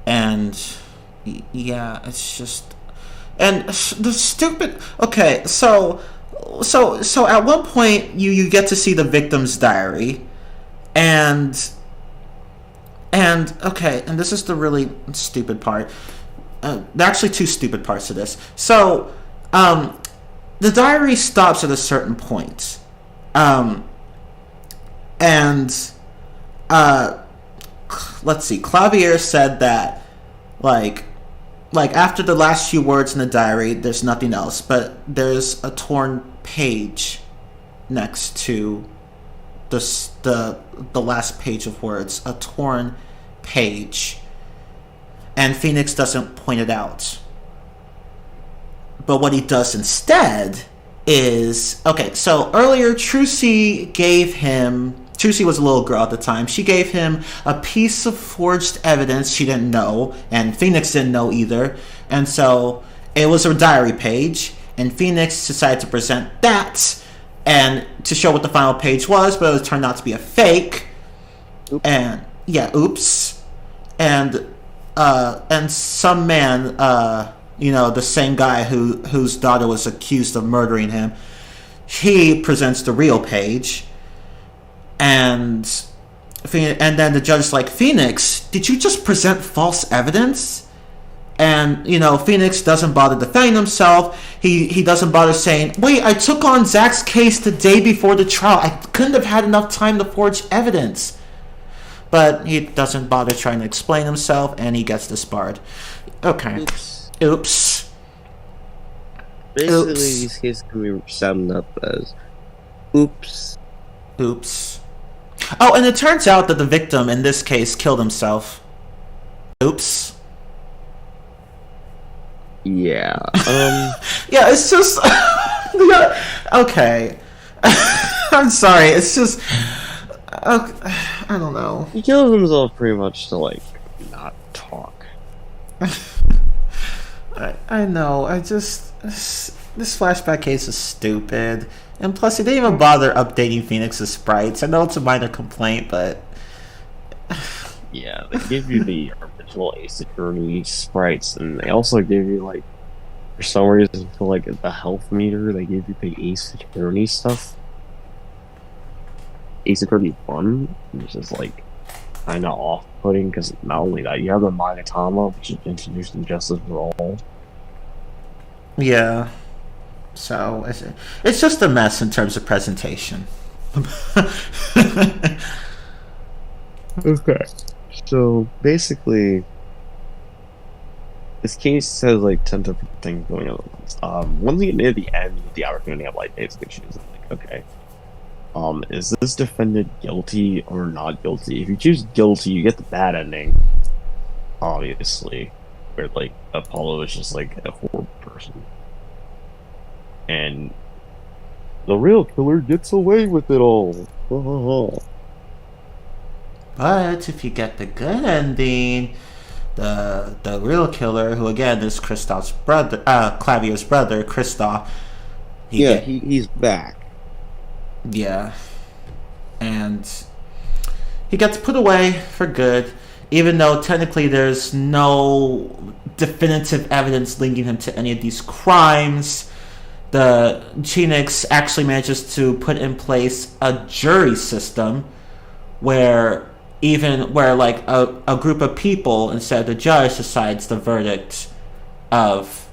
And yeah, it's just, and the stupid. Okay, so at one point you get to see the victim's diary, and okay, and this is the really stupid part. There are actually two stupid parts to this. So, the diary stops at a certain point, let's see, Clavier said that like after the last few words in the diary there's nothing else, but there's a torn page next to the last page of words, a torn page, and Phoenix doesn't point it out. But what he does instead is, okay, so earlier Trucy was a little girl at the time. She gave him a piece of forged evidence she didn't know, and Phoenix didn't know either. And so it was a diary page, and Phoenix decided to present that and to show what the final page was, but it turned out to be a fake. Oops. And yeah, oops. And some man, the same guy whose daughter was accused of murdering him, he presents the real page. And then the judge is like, Phoenix, did you just present false evidence? And, Phoenix doesn't bother defending himself. He doesn't bother saying, wait, I took on Zach's case the day before the trial. I couldn't have had enough time to forge evidence. But he doesn't bother trying to explain himself, and he gets disbarred. Okay. Oops. Basically, these cases can be summed up as oops. Oops. Oh, and it turns out that the victim in this case killed himself. Oops. Yeah. Yeah, it's just... okay. I'm sorry, it's just... I don't know. He kills himself pretty much to, like, Do not talk. I know. This flashback case is stupid. And plus, they didn't even bother updating Phoenix's sprites. I know it's a minor complaint, but... Yeah, they give you the original Ace Attorney sprites, and they also give you, like, for some reason, for, like, the health meter, they give you the Ace Attorney stuff. Ace Attorney 1, which is, like, kind of off-putting, because not only that, you have the Magatama, which is introduced in Justice for All. Yeah. So, it's just a mess in terms of presentation. Okay. So, basically, this case has, like, 10 different things going on. Once you get near the end, the opportunity of, like, basically choosing, like, okay, is this defendant guilty or not guilty? If you choose guilty, you get the bad ending, obviously, where, like, Apollo is just, like, a horrible person. And the real killer gets away with it all. But if you get the good ending, the real killer, who again is Kristoff's brother, Clavier's brother, Kristoff. He's back. Yeah. And he gets put away for good, even though technically there's no definitive evidence linking him to any of these crimes. The Phoenix actually manages to put in place a jury system where like a group of people instead of the judge decides the verdict of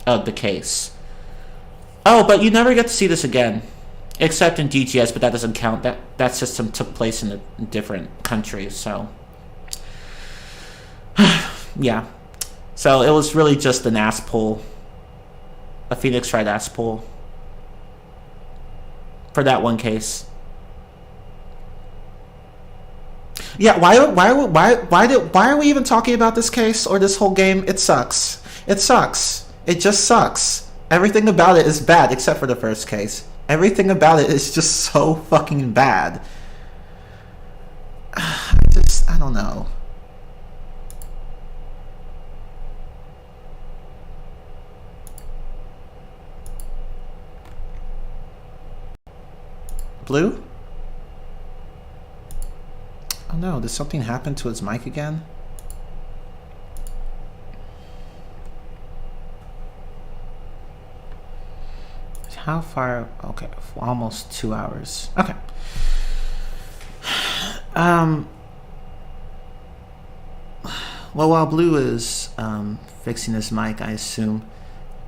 the case. Oh, but you never get to see this again, except in DGS, but that doesn't count. That system took place in a different country, so yeah. So it was really just an ass pull. A Phoenix Wright ass pull for that one case. Yeah, why are we even talking about this case or this whole game? It sucks. It sucks. It just sucks. Everything about it is bad except for the first case. Everything about it is just so fucking bad. I don't know. Blue? Oh no, did something happen to his mic again? How far? Okay, almost 2 hours. Okay. Well, while Blue is fixing his mic, I assume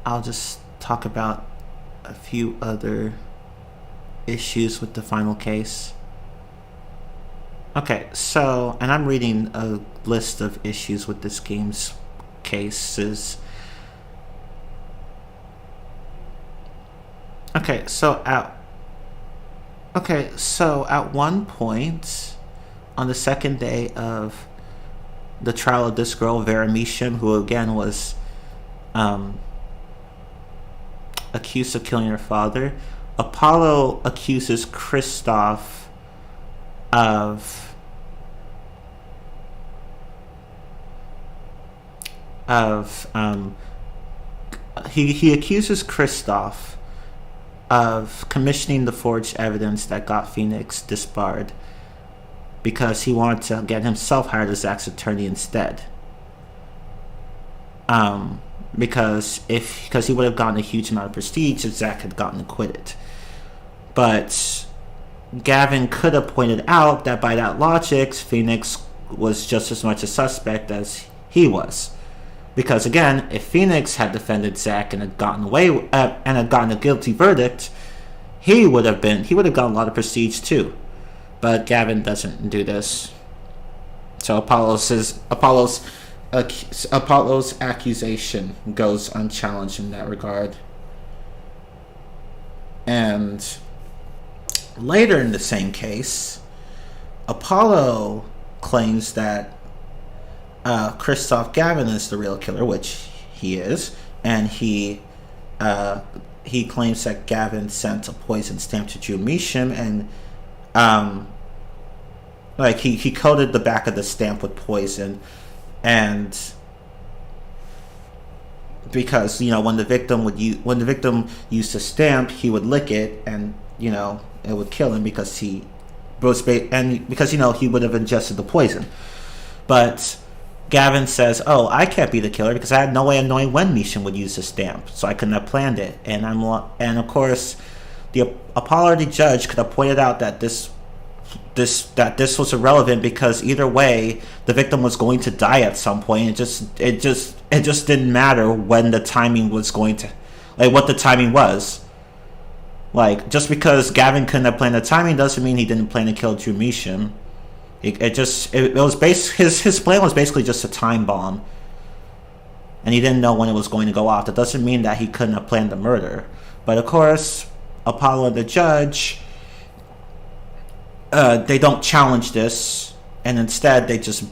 I'll just talk about a few other issues with the final case. Okay, so, and I'm reading a list of issues with this game's cases. Okay, so at one point on the second day of the trial of this girl Vera Misham, who again was accused of killing her father, Apollo accuses Kristoff he accuses Kristoff of commissioning the forged evidence that got Phoenix disbarred because he wanted to get himself hired as Zack's attorney instead. Because he would have gotten a huge amount of prestige if Zack had gotten acquitted. But Gavin could have pointed out that by that logic, Phoenix was just as much a suspect as he was. Because again, if Phoenix had defended Zack and had gotten away and had gotten a guilty verdict, he would have gotten a lot of prestige too. But Gavin doesn't do this. So Apollo's accusation goes unchallenged in that regard. And later in the same case, Apollo claims that Kristoff Gavin is the real killer, which he is, and he claims that Gavin sent a poison stamp to Drew Measham, and like he coated the back of the stamp with poison, and because when the victim used the stamp, he would lick it, and it would kill him because he would have ingested the poison. But Gavin says, "Oh, I can't be the killer because I had no way of knowing when Mishan would use the stamp, so I couldn't have planned it." And of course, the Apollo, the judge, could have pointed out that this was irrelevant because either way, the victim was going to die at some point. It just didn't matter when the timing was going to, like, what the timing was. Like, just because Gavin couldn't have planned the timing doesn't mean he didn't plan to kill Drew Mishan. His plan was basically just a time bomb, and he didn't know when it was going to go off. That doesn't mean that he couldn't have planned the murder. But of course, Apollo and the judge, they don't challenge this, and instead they just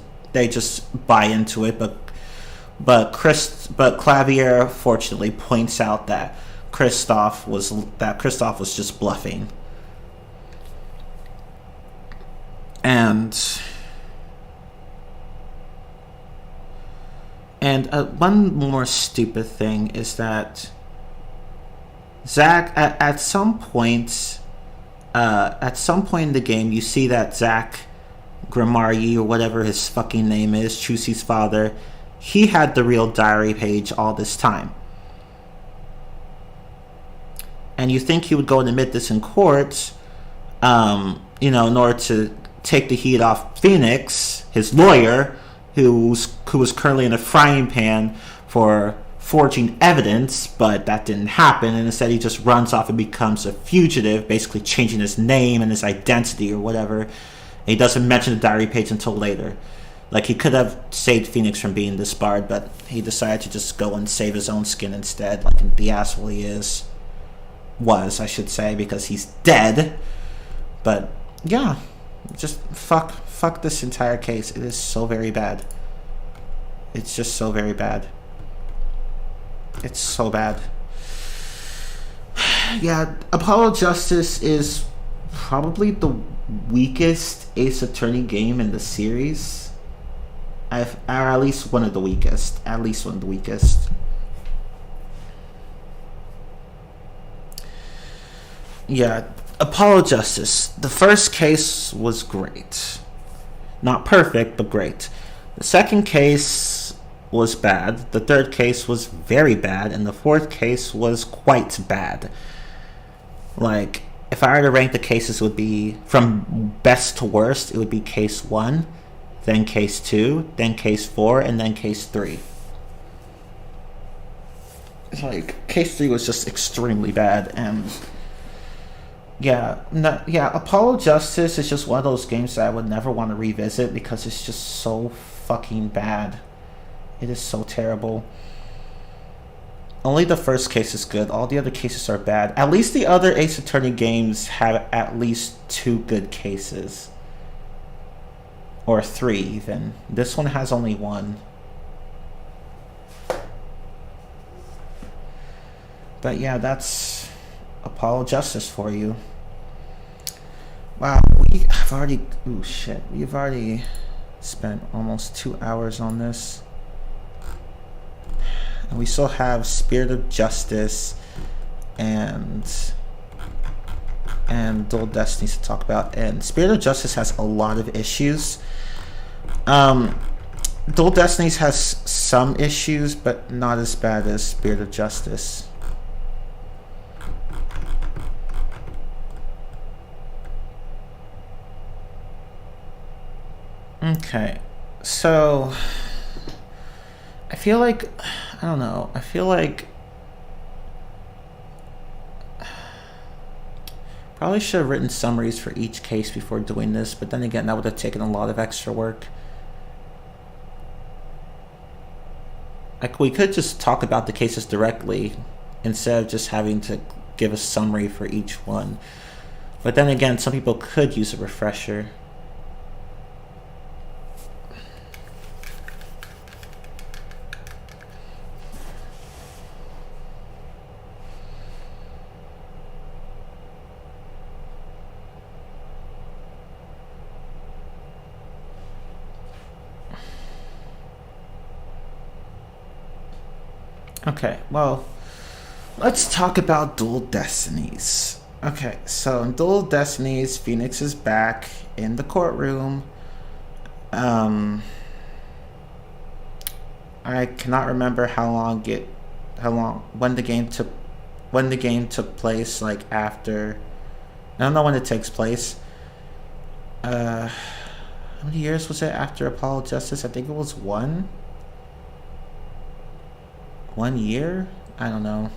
buy into it. But Clavier fortunately points out that Christoph was just bluffing. And one more stupid thing is that Zach, at some point in the game, you see that Zach Grimaryi, or whatever his fucking name is, Chusi's father, he had the real diary page all this time. And you think he would go and admit this in court, in order to take the heat off Phoenix, his lawyer, who was currently in a frying pan for forging evidence, but that didn't happen, and instead he just runs off and becomes a fugitive, basically changing his name and his identity or whatever. And he doesn't mention the diary page until later. Like, he could have saved Phoenix from being disbarred, but he decided to just go and save his own skin instead, like the asshole he was, I should say, because he's dead. But yeah, just fuck this entire case. It is so very bad. It's just so very bad. It's so bad. Yeah, Apollo Justice is probably the weakest Ace Attorney game in the series. Or at least one of the weakest. Yeah, Apollo Justice. The first case was great. Not perfect, but great. The second case was bad. The third case was very bad. And the fourth case was quite bad. Like, if I were to rank the cases, it would be from best to worst. It would be case 1, then case 2, then case 4, and then case 3. Like, case 3 was just extremely bad. And Apollo Justice is just one of those games that I would never want to revisit because it's just so fucking bad. It is so terrible. Only the first case is good. All the other cases are bad. At least the other Ace Attorney games have at least 2 good cases. Or 3 even. This one has only 1. But yeah, that's Apollo Justice for you. Wow, we've already spent almost 2 hours on this. And we still have Spirit of Justice and Dual Destinies to talk about. And Spirit of Justice has a lot of issues. Dual Destinies has some issues, but not as bad as Spirit of Justice. Okay, so I feel like probably should have written summaries for each case before doing this, but then again, that would have taken a lot of extra work. Like, we could just talk about the cases directly instead of just having to give a summary for each one. But then again, some people could use a refresher. Okay, well, let's talk about Dual Destinies. Okay, so in Dual Destinies, Phoenix is back in the courtroom. I cannot remember when the game took place. Like after, I don't know when it takes place. How many years was it after Apollo Justice? I think it was 1 year. I don't know.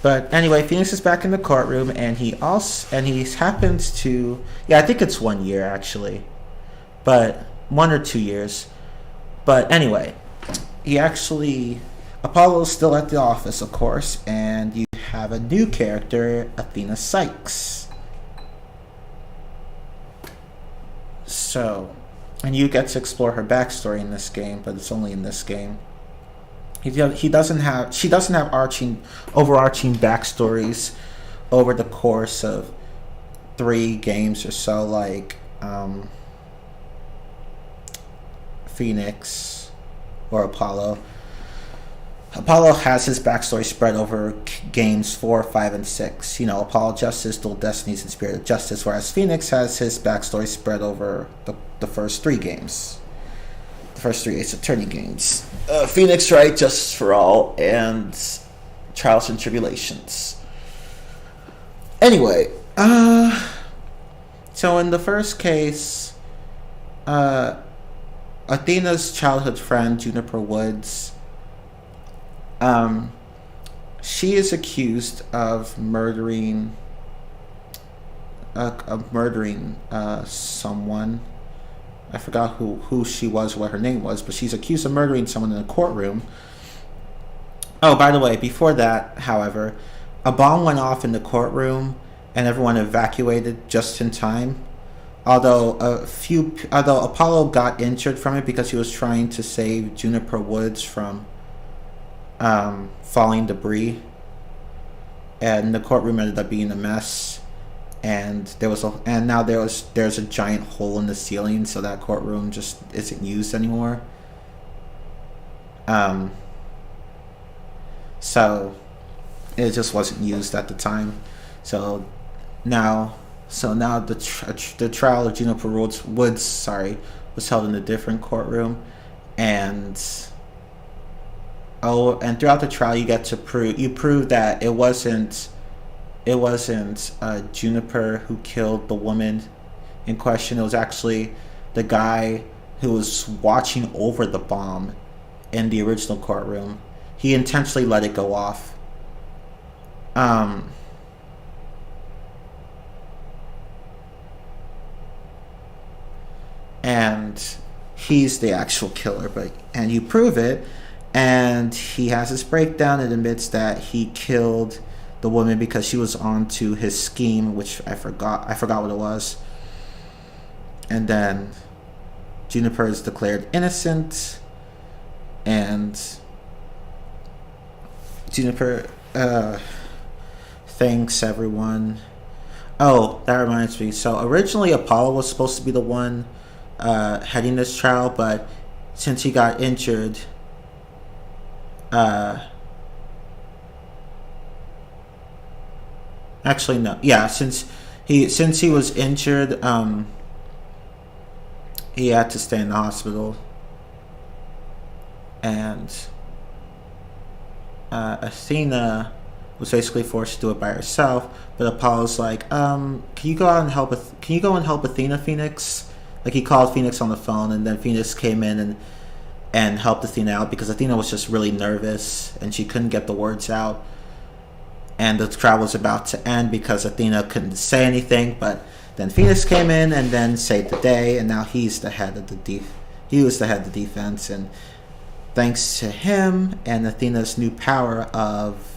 But anyway, Phoenix is back in the courtroom, and he happens to, yeah, I think it's 1 year actually, but 1 or 2 years. But anyway, Apollo's still at the office, of course, and you have a new character, Athena Sykes. So, and you get to explore her backstory in this game, but it's only in this game. She doesn't have overarching backstories over the course of 3 games or so, like Phoenix or Apollo. Apollo has his backstory spread over games 4, 5, and 6. You know, Apollo Justice, Dual Destinies, and Spirit of Justice, whereas Phoenix has his backstory spread over the first 3 games. The first 3 Ace Attorney games. Phoenix Wright, Justice for All, and Trials and Tribulations. Anyway, so in the first case, Athena's childhood friend, Juniper Woods, she is accused of murdering someone. I forgot who she was, what her name was, but she's accused of murdering someone in a courtroom. Oh, by the way, before that, however, a bomb went off in the courtroom and everyone evacuated just in time. Although Apollo got injured from it because he was trying to save Juniper Woods from falling debris, and the courtroom ended up being a mess. And there's a giant hole in the ceiling, so that courtroom just isn't used anymore. So it just wasn't used at the time. So now the trial of Juniper Woods, was held in a different courtroom, and throughout the trial you prove that it wasn't Juniper who killed the woman in question. It was actually the guy who was watching over the bomb in the original courtroom. He intentionally let it go off. And he's the actual killer, and you prove it, and he has this breakdown and admits that he killed the woman because she was onto his scheme, which I forgot what it was. And then Juniper is declared innocent, and Juniper thanks everyone. Oh, that reminds me. So originally Apollo was supposed to be the one heading this trial, but since he got injured, actually no, yeah, since he was injured, he had to stay in the hospital, and Athena was basically forced to do it by herself. But Apollo's like, can you go and help Athena, Phoenix? Like, he called Phoenix on the phone, and then Phoenix came in and helped Athena out because Athena was just really nervous and she couldn't get the words out. And the trial was about to end because Athena couldn't say anything, but then Phoenix came in and then saved the day, and now he's the head of the defense, and thanks to him and Athena's new power of,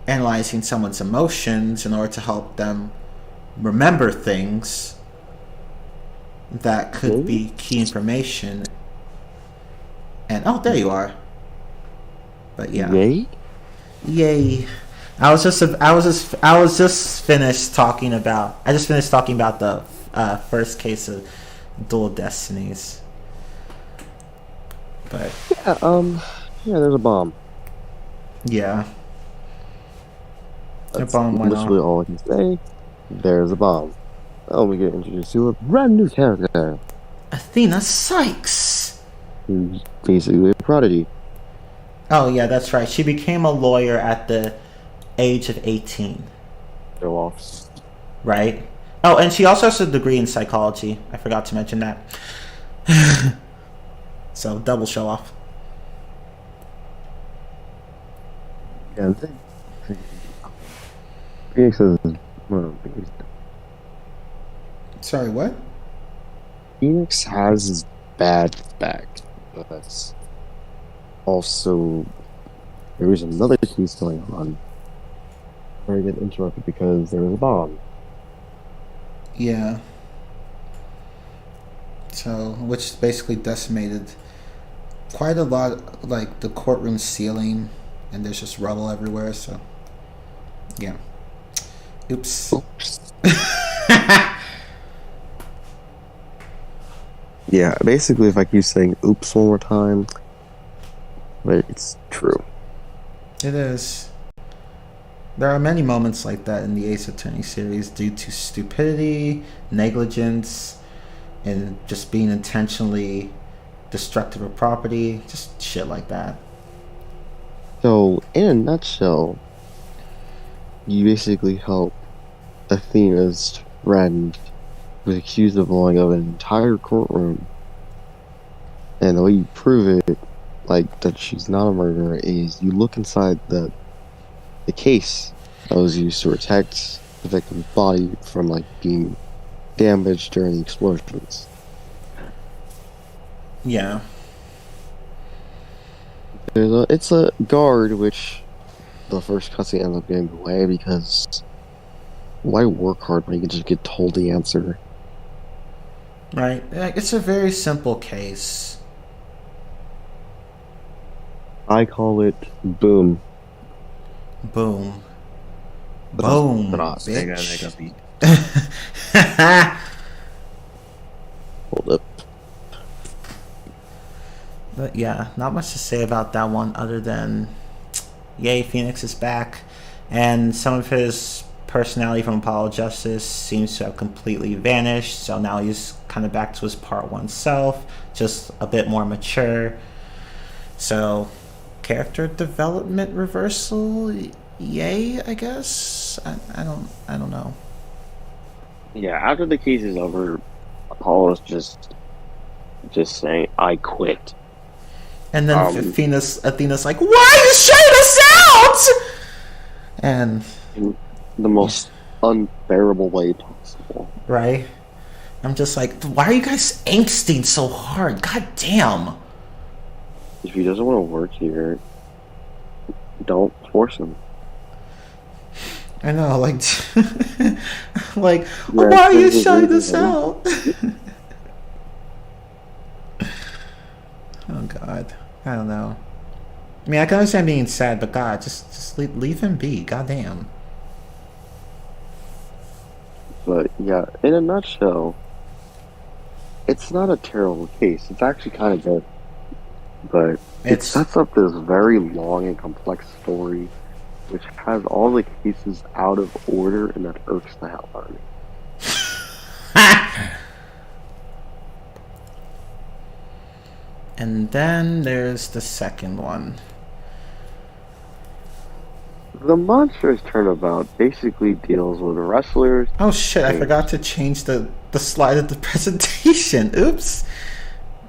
analyzing someone's emotions in order to help them remember things that could be key information. And there you are. But yeah. Yay. I just finished talking about the first case of Dual Destinies. But Yeah, there's a bomb. yeah, the That's bomb went literally off. all I can say. There's a bomb. Oh, we get introduced to a brand new character Athena Sykes. who's basically a prodigy. Oh yeah, that's right. She became a lawyer at the age of 18, Show off. right? Oh, and she also has a degree in psychology. I forgot to mention that. So double show off. Yeah, Phoenix is well, Sorry, what? Phoenix has his bad back, but also there is another case going on where I get interrupted because there was a bomb. Yeah. So, which basically decimated quite a lot, like the courtroom ceiling, and there's just rubble everywhere. So, yeah. Oops. Oops. Yeah, basically, if I keep saying "oops" one more time, but it's true. It is. There are many moments like that in the Ace Attorney series due to stupidity, negligence, and just being intentionally destructive of property, just shit like that. So, in a nutshell, you basically help Athena's friend who's accused of blowing up an entire courtroom, and the way you prove it, like that she's not a murderer, is you look inside the case that was used to protect the victim's body from like being damaged during the explosions. Yeah. It's a guard, which the first cutscene ends up getting away because why work hard when you can just get told the answer? Right. It's a very simple case. I call it boom. Boom. Boom. Bitch. Bitch. Hold up. But yeah, not much to say about that one other than, yay, Phoenix is back. And some of his personality from Apollo Justice seems to have completely vanished. So now he's kind of back to his part one self, just a bit more mature. So, character development reversal, yay, I guess. I don't know. Yeah, after the case is over, Apollo's just saying, "I quit." And then Athena's like, "Why are you shutting us out?" And In the most unbearable way possible. right, I'm just like, why are you guys angsting so hard? God damn. If he doesn't want to work here, don't force him. I know, like, like, why are you shutting us out? Oh God, I don't know. I mean, I can understand being sad, but God, just leave him be. Goddamn. But yeah, in a nutshell, it's not a terrible case. It's actually kind of good. But it sets up this very long and complex story, which has all the cases out of order, and that irks the hell out of me. And then there's the second one. The Monstrous Turnabout basically deals with wrestlers. Oh shit, I forgot to change the slide of the presentation. Oops.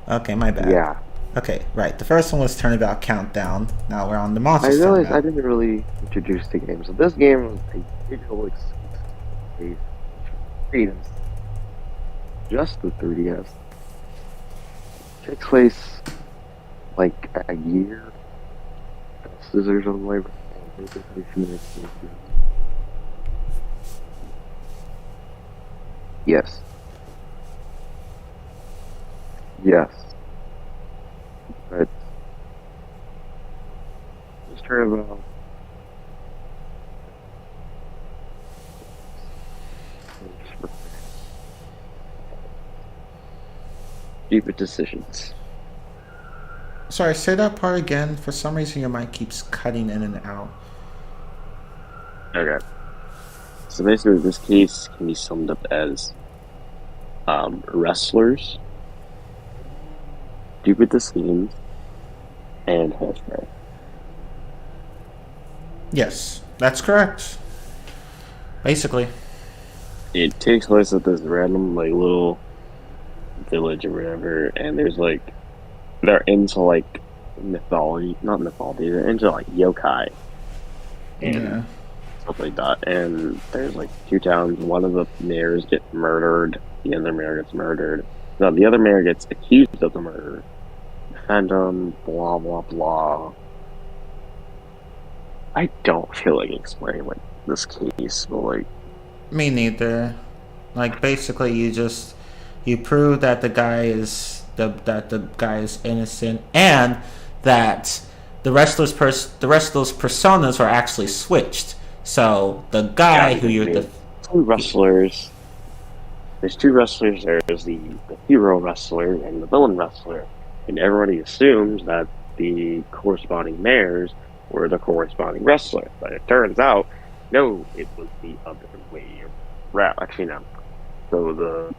Okay, my bad. Yeah. Okay, right. The first one was Turnabout Countdown. Now we're on the Monstrous I realized Turnabout. I didn't really introduce the game. So this game was a digital exclusive. Freedoms. Just the 3DS. Takes place like a year. Scissors on the way. Yes. Yes. But just turn about stupid decisions. Sorry, say that part again. For some reason, your mic keeps cutting in and out. Okay. So basically, this case can be summed up as wrestlers, stupid schemes, and hairspray. Yes, that's correct. Basically. It takes place at this random like little village or whatever, and there's like they're into like mythology, not mythology, they're into like yokai and Yeah. stuff like that. And there's like two towns. One of the mayors gets murdered. The other mayor gets murdered. No, the other mayor gets accused of the murder. Defend him. Blah blah blah. I don't feel like explaining like this case, but like Me neither. Like basically, you prove that the guy is innocent, and that the wrestlers' personas are actually switched. So the guy who you're two wrestlers. There's two wrestlers. There's the hero wrestler and the villain wrestler, and everybody assumes that the corresponding mayors were the corresponding wrestler. But it turns out, no, it was the other way around. Actually, no. So the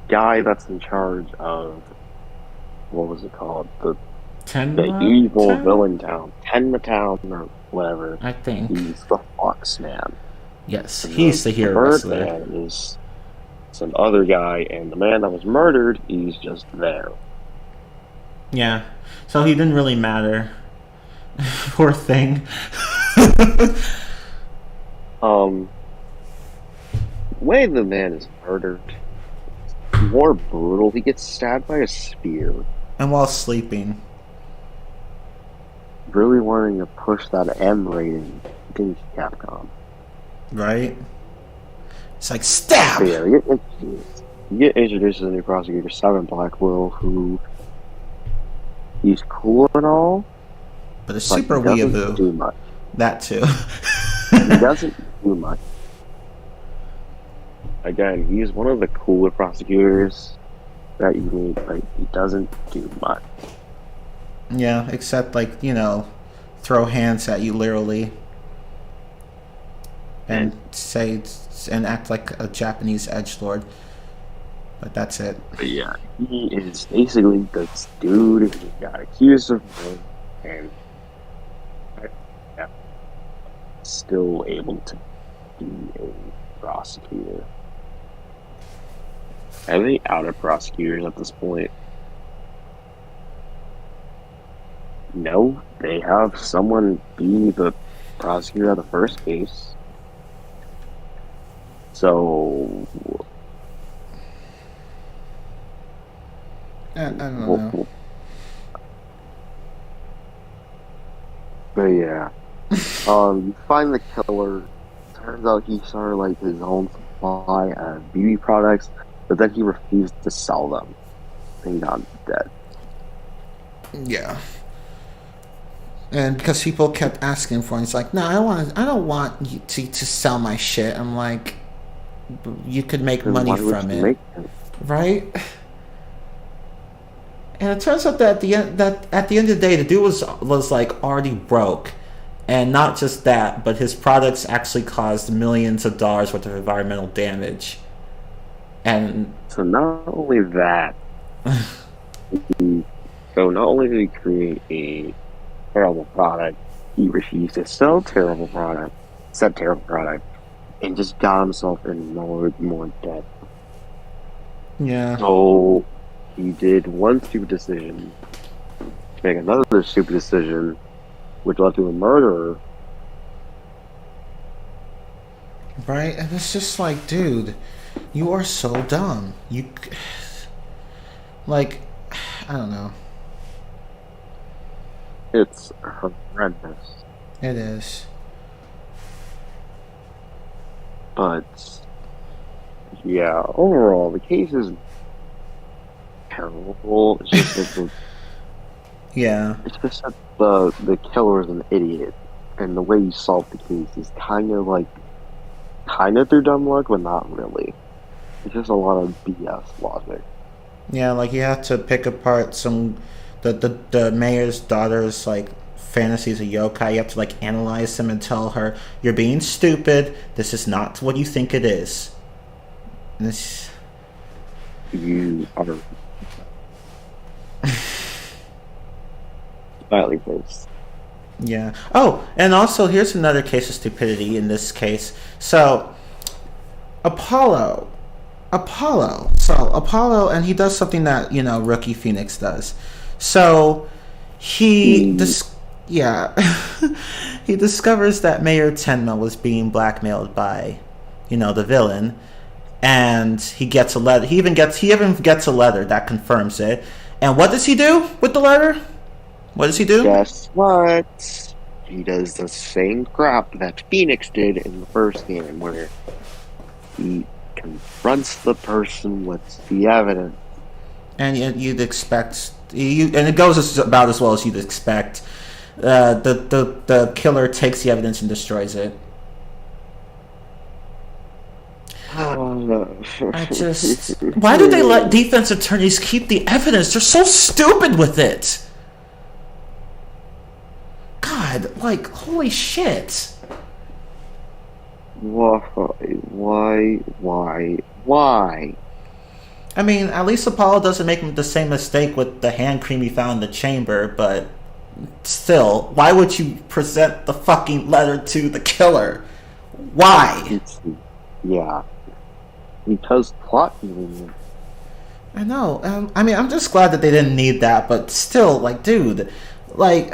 guy that's in charge of what was it called? The evil villain town, Tenma Town or whatever. I think he's the Fox Man. Yes, he's the hero wrestler. Man is some other guy, and the man that was murdered, he's just there. Yeah, so he didn't really matter. Poor thing. The way the man is murdered, more brutal. He gets stabbed by a spear. And while sleeping. Really wanting to push that M rating against Capcom. Right? It's like, stab! But yeah, you get introduced to the new prosecutor, Simon Blackwell, who he's cool and all, but it's super weeaboo. Do much. That too. He doesn't do much. Again, he's one of the cooler prosecutors that you need, but he doesn't do much. Yeah, except like, throw hands at you literally. And act like a Japanese edgelord. But that's it. But yeah, he is basically this dude who got accused of murder and still able to be a prosecutor. Are they out of prosecutors at this point? No, they have someone be the prosecutor of the first case. So I don't know. But yeah. You find the killer. Turns out he started like his own supply of beauty products, but then he refused to sell them. And he got dead. Yeah. And because people kept asking for it, he's like, no, I don't want you to sell my shit. I'm like, you could make money from it. Right? And it turns out that at the end of the day, the dude was like already broke. And not just that, but his products actually caused millions of dollars worth of environmental damage. And so not only that, not only did he create a terrible product, he refused to sell terrible product, and just got himself in more debt. Yeah. So he did one stupid decision, make another stupid decision, which led to a murderer. Right? And it's just like, dude, you are so dumb. Like, I don't know. It's horrendous. It is. But yeah, overall, the case is terrible. It's just yeah. It's just that the killer is an idiot, and the way you solve the case is kind of through dumb luck, but not really. It's just a lot of BS logic. Yeah, like you have to pick apart the mayor's daughter's like fantasies of yokai. You have to like analyze them and tell her you're being stupid. This is not what you think it is. And this. You are smiley face. Yeah. Oh, and also here's another case of stupidity in this case. So Apollo, and he does something that Rookie Phoenix does. So he he discovers that Mayor Tenma was being blackmailed by, the villain, and he gets a letter. He even gets a letter that confirms it. And what does he do with the letter? What does he do? Guess what? He does the same crap that Phoenix did in the first game, where he confronts the person with the evidence. And you'd expect, and it goes about as well as you'd expect. The killer takes the evidence and destroys it. Why do they let defense attorneys keep the evidence? They're so stupid with it. God, like, holy shit. Why? I mean, at least Apollo doesn't make the same mistake with the hand cream he found in the chamber, but still, why would you present the fucking letter to the killer? Why? Because plot convenience. I know. I mean, I'm just glad that they didn't need that, but still, like, dude, like,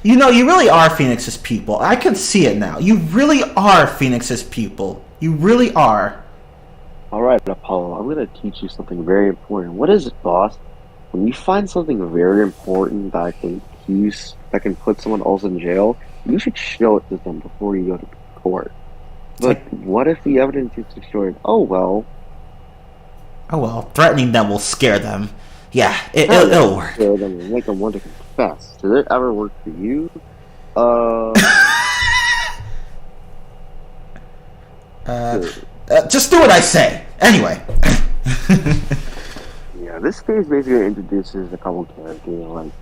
you really are Phoenix's people. I can see it now. You really are Phoenix's people. You really are. Alright, Apollo, I'm going to teach you something very important. What is it, boss? When you find something very important that can put someone else in jail, you should show it to them before you go to court. But what if the evidence is destroyed? Oh well, threatening them will scare them. Yeah, it'll work. Scare them and make them want to confess. Did it ever work for you? Just do what I say. Anyway. Yeah, this case basically introduces a couple characters.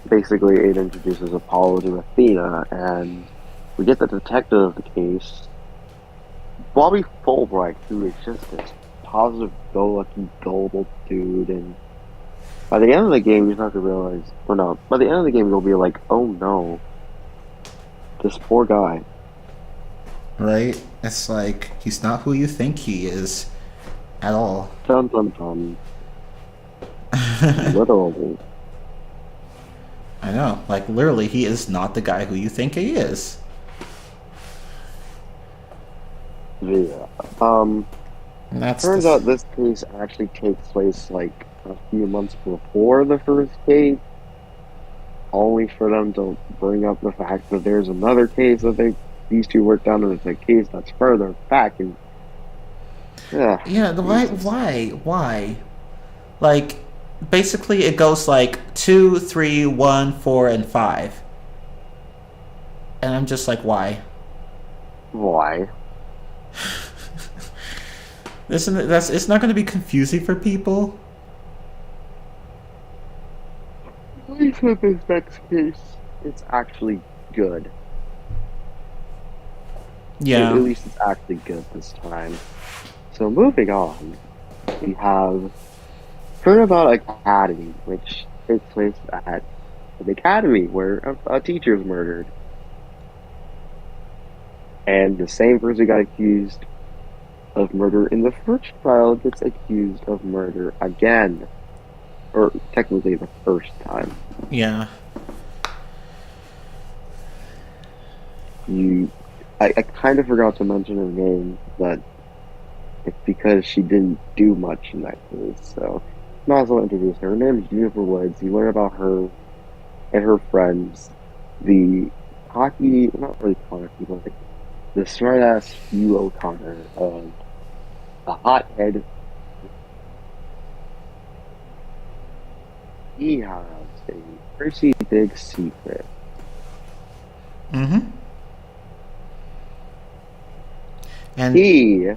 Basically it introduces Apollo to Athena, and we get the detective of the case, Bobby Fulbright, who is just this positive, go-lucky, gullible dude, and by the end of the game, you start to realize, by the end of the game, you'll be like, oh no, this poor guy. Right? It's like, he's not who you think he is, at all. Dun dun dun. Literally. I know, like, literally, he is not the guy who you think he is. Yeah. Turns out this case actually takes place like a few months before the first case, only for them to bring up the fact that there's another case that these two worked on, and it's a case that's further back. And why? Like, basically, it goes like 2, 3, 1, 4, and 5, and I'm just like, why? Why? It's not going to be confusing for people. At least with this next case, it's actually good. Yeah. At least it's actually good this time. So moving on, we have Turnabout Academy, which takes place at an academy where a teacher is murdered. And the same person who got accused of murder in the first trial gets accused of murder again. Or technically the first time. Yeah. I kind of forgot to mention her name, but it's because she didn't do much in that case, so might as well introduce her. Her name is Jennifer Woods. You learn about her and her friends. The cocky, not really cocky, but the smartass Hugh O'Connor, the hothead. He has a pretty big secret. Mm-hmm. And he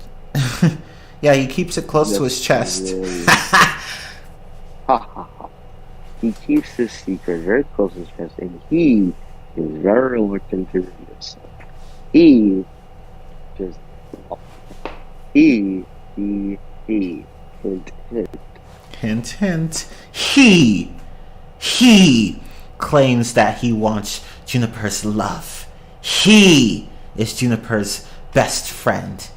yeah, he keeps it close to his chest. Ha ha ha. he keeps his secret very close to his chest, and he is very reluctant to reveal himself. He just he hint hint. Hint, hint. He claims that he wants Juniper's love. He is Juniper's best friend.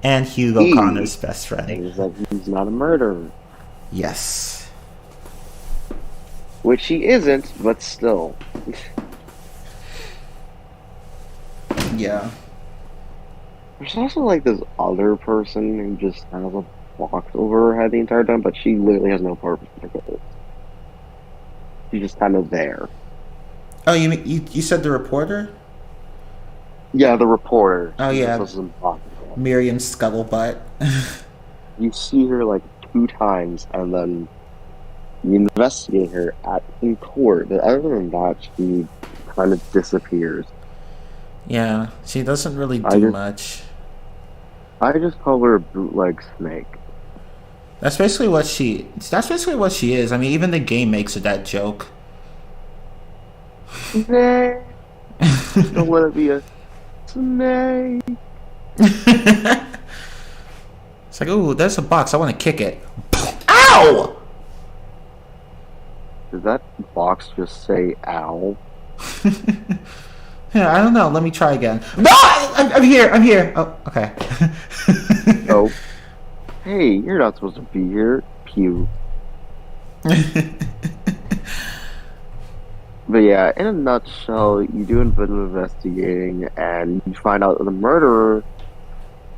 And Hugo Connor's best friend. Things like he's not a murderer. Yes. Which he isn't, but still. Yeah. There's also like this other person who just has a box over her head the entire time, but she literally has no purpose to go. She's just kind of there. Oh, you mean you said the reporter? Yeah, the reporter. Oh yeah, Miriam Scuttlebutt. You see her like 2 times, and then you investigate her in court. But other than that, she kind of disappears. Yeah, she doesn't really do much. I just call her a bootleg snake. That's basically what she is. I mean, even the game makes it that joke. Snake. Don't want to be a snake. It's like, ooh, there's a box. I want to kick it. Ow! Did that box just say ow? Yeah, I don't know. Let me try again. No! I'm here. Oh, okay. Oh. Hey, you're not supposed to be here. Pew. But yeah, in a nutshell, you do a bit of investigating, and you find out that the murderer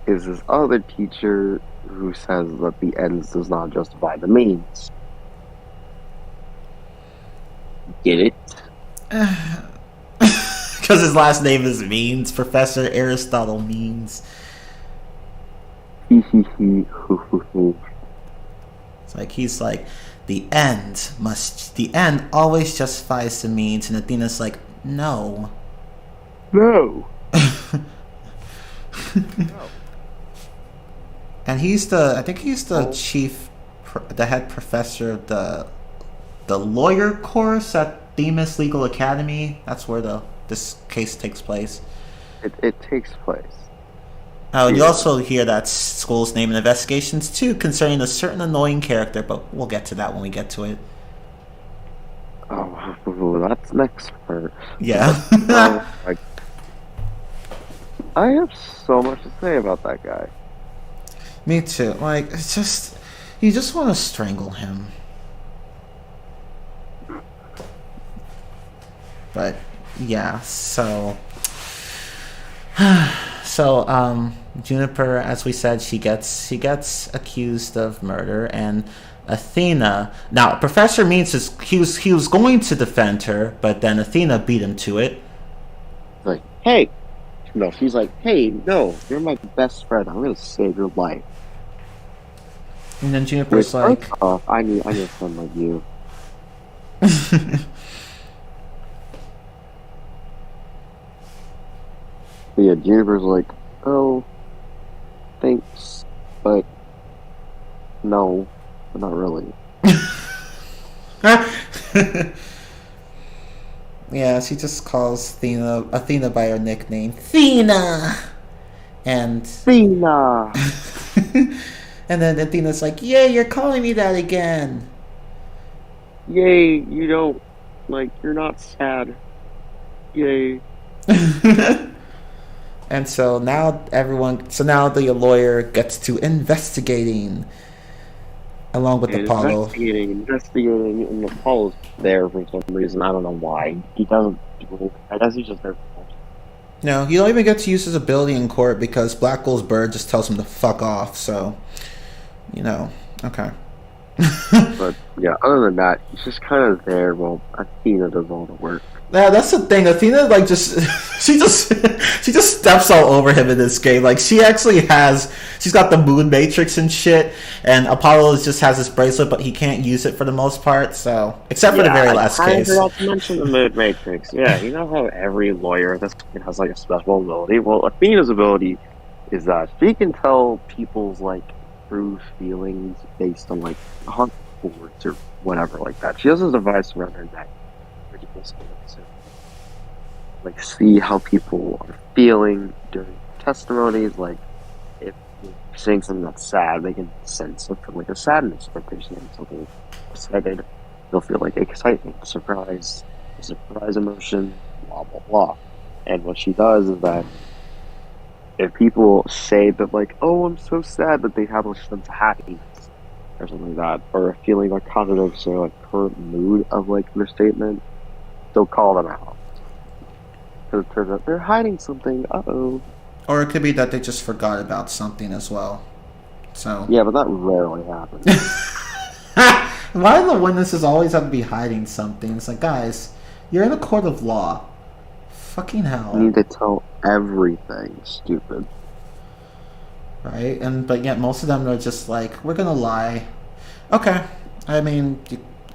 is this other teacher who says that the ends does not justify the means. Get it? Because his last name is Means. Professor Aristotle Means. It's like he's like, the end always justifies the means, and Athena's like, no. No. And I think he's the the head professor of the lawyer course at Themis Legal Academy. That's where this case takes place. It takes place. Oh, and you also hear that school's name in investigations too, concerning a certain annoying character, but we'll get to that when we get to it. Oh, that's next part. Yeah. I have so much to say about that guy. Me too. Like, it's just, you just want to strangle him. But yeah, so Juniper, as we said, she gets accused of murder, and Athena. Now, Professor Means he was going to defend her, but then Athena beat him to it. Like, hey, no, she's like, hey, no, you're my best friend. I'm gonna save your life. And then Juniper's like, first off, I need a friend like you. But yeah, Juniper's like, oh, thanks, but no, but not really. Yeah, she just calls Athena by her nickname, Athena, and Athena. And then Athena's like, yay, you're calling me that again. Yay, you don't, like, you're not sad. Yay. And so now the lawyer gets to investigating along with Apollo. Investigating, and Apollo's there for some reason. I don't know why. He doesn't do it. I guess he's just there. No, he don't even get to use his ability in court because Blackwell's bird just tells him to fuck off, so, okay. But, yeah, other than that, he's just kind of there while Athena does all the work. Yeah, that's the thing. Athena, like, she just steps all over him in this game. Like, she's got the moon matrix and shit, and Apollo just has this bracelet, but he can't use it for the most part, so, except for the very last case. I forgot to mention the moon matrix. Yeah, you know how every lawyer has, like, a special ability? Well, Athena's ability is that she can tell people's, like, true feelings based on, like, heart reports or whatever like that. She has a device around her neck, where she basically lets her, like, see how people are feeling during testimonies. Like, if you're saying something that's sad, they can sense like a sadness. If they're saying something excited, they'll feel like excitement, surprise emotion, blah blah blah. And what she does is that if people say that, like, oh, I'm so sad, that they have a sense of happiness or something like that, or a feeling like contradicts or like current mood of like their statement, they'll call them out. Because it turns out they're hiding something. Uh-oh. Or it could be that they just forgot about something as well. So Yeah, but that rarely happens. why do the witnesses always have to be hiding something? It's like, guys, you're in a court of law. Fucking hell. You need to tell everything, stupid. Right? But yet most of them are just like, we're gonna lie. Okay. I mean,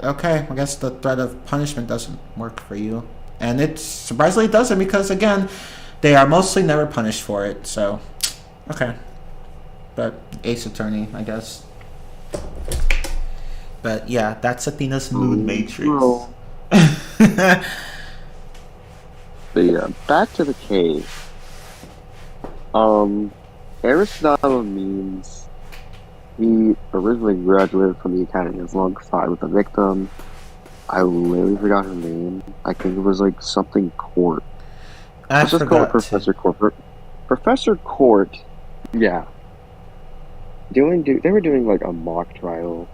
okay, I guess the threat of punishment doesn't work for you. And it surprisingly doesn't, because again, they are mostly never punished for it, so okay. But Ace Attorney, I guess. But yeah, that's Athena's mood matrix. No. But yeah, back to the case. Aristotle means he originally graduated from the academy alongside with the victim. I literally forgot her name. I think it was like something Court. Let's just call it Professor Court. Professor Court, yeah. They were doing like a mock trial,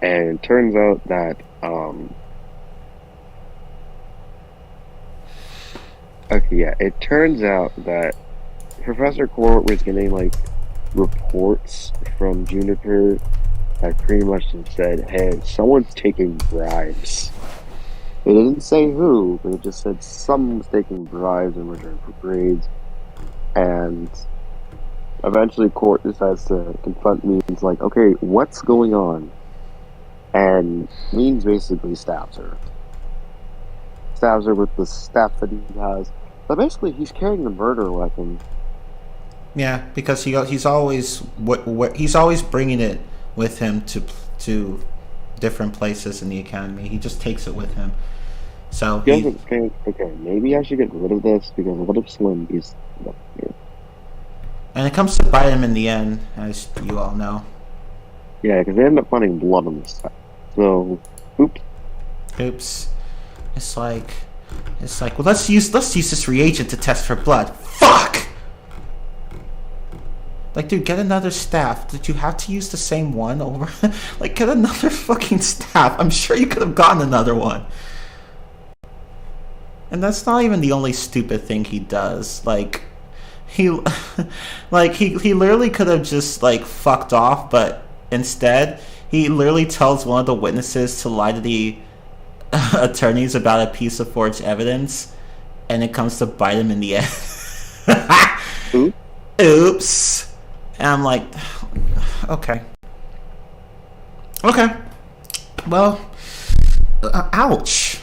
and it turns out that it turns out that Professor Court was getting like reports from Juniper that pretty much said, hey, someone's taking bribes. They didn't say who, but it just said someone's taking bribes in return for grades. And eventually Court decides to confront Means, like, okay, what's going on? And Means basically stabs her. Stabs her with the staff that he has. But basically, he's carrying the murder weapon. Yeah, because he's always he's always bringing it with him to different places in the academy. He just takes it with him. So he doesn't think, okay, maybe I should get rid of this, because what if Slim is up here? And it comes to bite him in the end, as you all know. Yeah, because they end up finding blood on this side. So, oops. It's like, well, let's use this reagent to test for blood. Fuck! Like, dude, get another staff. Did you have to use the same one over? Like, get another fucking staff. I'm sure you could have gotten another one. And that's not even the only stupid thing he does. Like, he literally could have just, like, fucked off, but instead, he literally tells one of the witnesses to lie to the attorneys about a piece of forged evidence, and it comes to bite him in the end. Oops. And I'm like, okay. Well, ouch.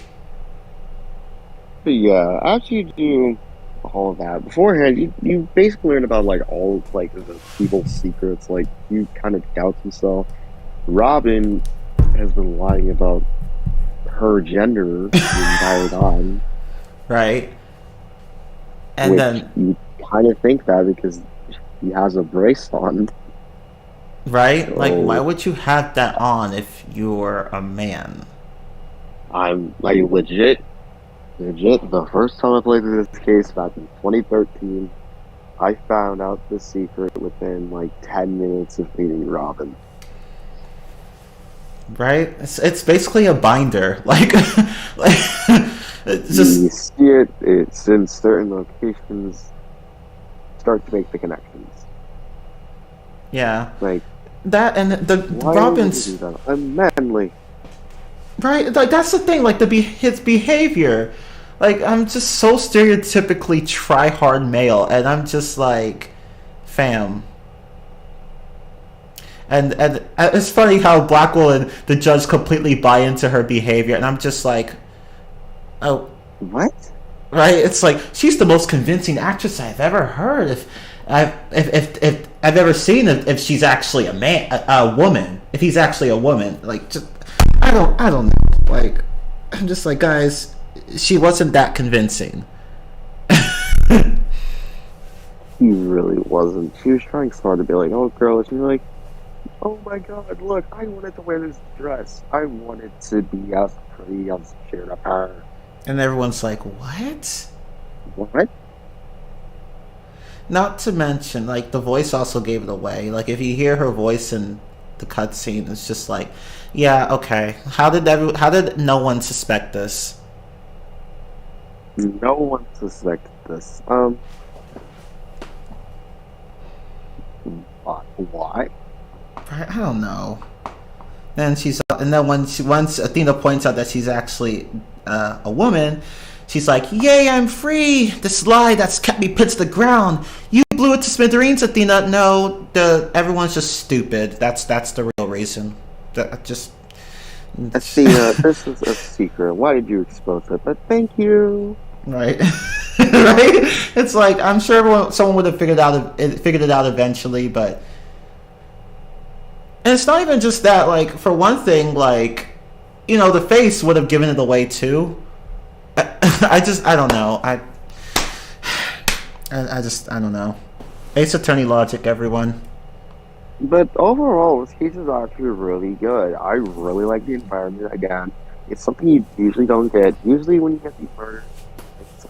But yeah, after you do all of that, beforehand, you basically learn about, like, all, like, the people's secrets. Like, you kind of doubt yourself. Robin has been lying about her gender the entire time. Right. And then you kind of think that because he has a brace on. Right? So, like, why would you have that on if you were a man? I'm, like, legit, the first time I played this case back in 2013, I found out the secret within, like, 10 minutes of meeting Robin. Right? It's basically a binder. Like, it's just... You see it's in certain locations, start to make the connections. Yeah. Like, that, and the Robin's... Would you do that? I'm manly. Right? Like, that's the thing, like, his behavior. Like, I'm just so stereotypically try-hard male, and I'm just like, fam. And it's funny how Blackwell and the judge completely buy into her behavior, and I'm just like, oh, what? Right? It's like, she's the most convincing actress I've ever heard. If I've ever seen, if she's actually a woman, if he's actually a woman, like, just I don't know. Like, I'm just like, guys, she wasn't that convincing. He really wasn't. She was trying so hard to be like, oh, girl, and she's like, oh my god, look, I wanted to wear this dress. I wanted to be as pretty as Jennifer. And everyone's like, what? What? Not to mention, like, the voice also gave it away. Like, if you hear her voice in the cutscene, it's just like, yeah, okay. How did no one suspect this? No one suspected this. Why? I don't know. And then once Athena points out that she's actually a woman, she's like, "Yay, I'm free! This lie that's kept me pinned to the ground. You blew it to smithereens, Athena. No, everyone's just stupid. That's the real reason. Athena, this is a secret. Why did you expose it? But thank you." Right, right. It's like, I'm sure someone would have figured it out eventually, but. And it's not even just that. Like, for one thing, like, the face would have given it away too. I don't know. I don't know. Ace Attorney logic, everyone. But overall, this case is actually really good. I really like the environment. Again, it's something you usually don't get. Usually when you get these murders, it's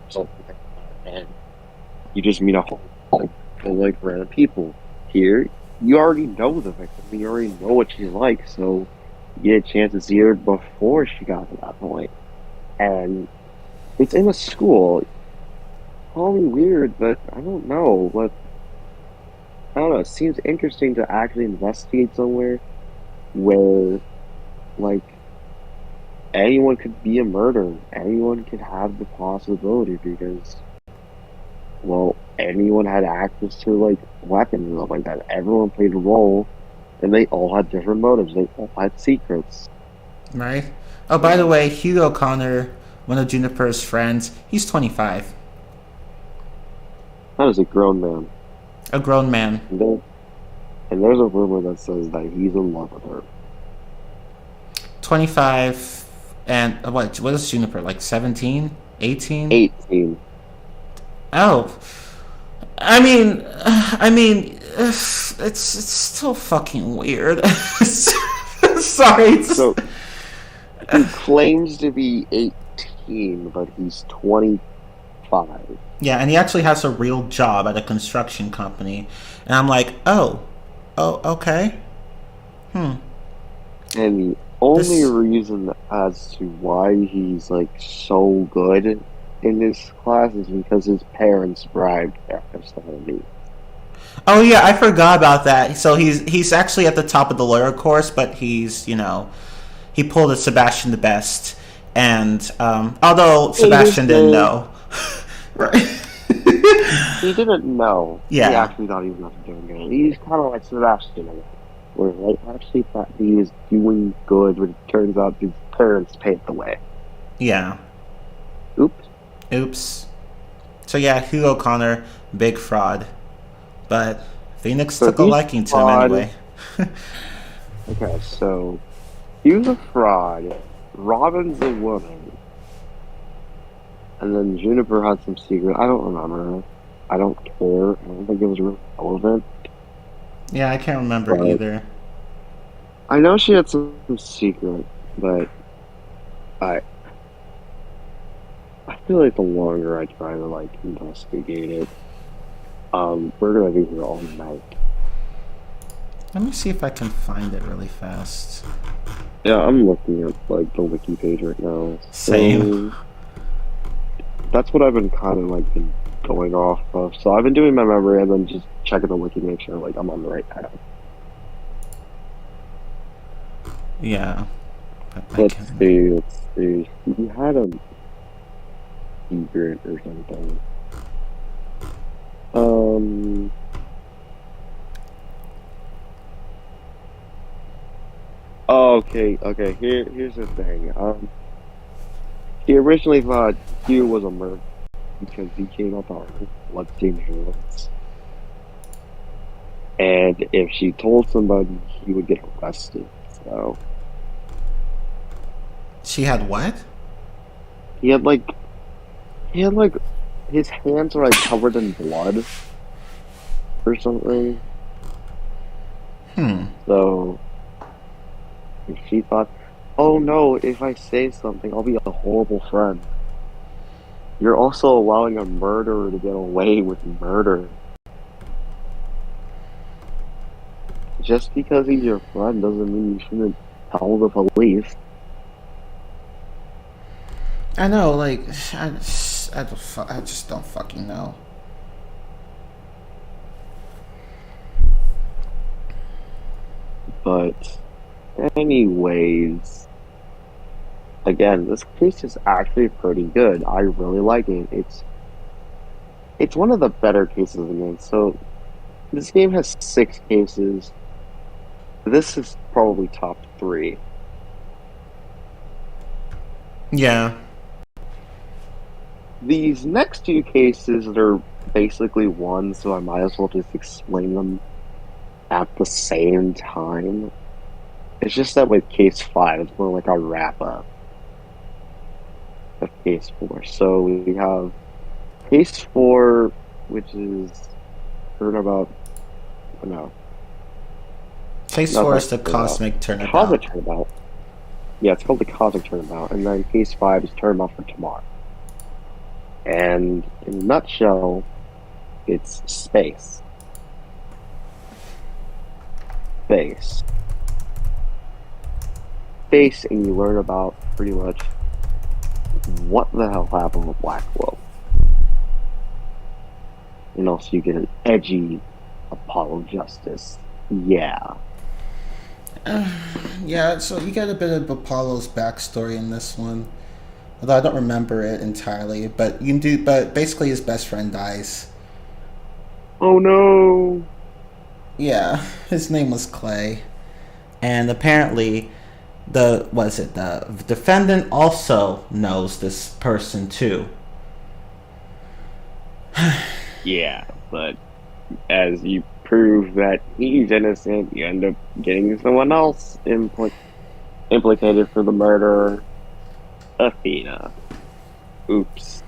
something like that, and you just meet a whole bunch of like random people. Here, you already know the victim. You already know what she's like, so you get a chance to see her before she got to that point. And it's in a school. Probably weird, but I don't know. But I don't know. It seems interesting to actually investigate somewhere where, like, anyone could be a murderer. Anyone could have the possibility because, well, anyone had access to, like, weapons and stuff like that. Everyone played a role, and they all had different motives. They all had secrets. Right? Oh, by the way, Hugo Connor, one of Juniper's friends, he's 25. That is a grown man. A grown man. And there's a rumor that says that he's in love with her. 25, and what is Juniper, like 17? 18? 18. Oh. I mean, it's still fucking weird. Sorry. So, he claims to be 18, but he's 25. Yeah, and he actually has a real job at a construction company. And I'm like, oh, okay. And the only reason as to why he's, like, so good in this class is because his parents bribed him. Oh yeah, I forgot about that. So he's actually at the top of the lawyer course, but he's, he pulled a Sebastian the Best. And although Sebastian didn't know. Right. He didn't know. Yeah. He actually thought he was not doing good. He's kind of like Sebastian, where I actually thought he was doing good, but it turns out his parents paved the way. Yeah. Oops. So yeah, Hugo Connor, big fraud. But Phoenix took a liking to him anyway. Okay, so he was a fraud. Robin's a woman. And then Juniper had some secret. I don't remember. I don't care. I don't think it was really relevant. Yeah, I can't remember either. I know she had some secret, but I feel like the longer I try to, like, investigate it, we're gonna be here all night. Let me see if I can find it really fast. Yeah, I'm looking at, like, the wiki page right now. Same. So, that's what I've been kind of, like, been going off of. So I've been doing my memory and then just checking the wiki to make sure, like, I'm on the right path. Yeah. Let's see. You had a secret or something. Okay. Here's the thing. He originally thought Hugh was a murderer because he came up on blood dangerous. And if she told somebody, he would get arrested. So She had what? he had like he had like his hands were like covered in blood or something. Hmm. So if she thought, oh no, if I say something, I'll be a horrible friend. You're also allowing a murderer to get away with murder. Just because he's your friend doesn't mean you shouldn't tell the police. I know, like, I just don't fucking know. But anyways, again, this case is actually pretty good. I really like it. It's one of the better cases in the game. So this game has 6 cases. This is probably top 3. Yeah. These next 2 cases are basically one, so I might as well just explain them at the same time. It's just that with case 5, it's more like a wrap up of case 4. So we have case 4, which is Turnabout. No. Case 4 is the Cosmic Turnabout. Cosmic Turnabout. Yeah, it's called the Cosmic Turnabout. And then case 5 is Turnabout for Tomorrow. And in a nutshell, it's space. Space. Space, and you learn about pretty much what the hell happened with Blackwell. And also you get an edgy Apollo Justice. Yeah. Yeah, so you get a bit of Apollo's backstory in this one. Although I don't remember it entirely, but you do. But basically, his best friend dies. Oh no! Yeah, his name was Clay, and apparently, the defendant also knows this person too. Yeah, but as you prove that he's innocent, you end up getting someone else implicated for the murder. Athena. Oops.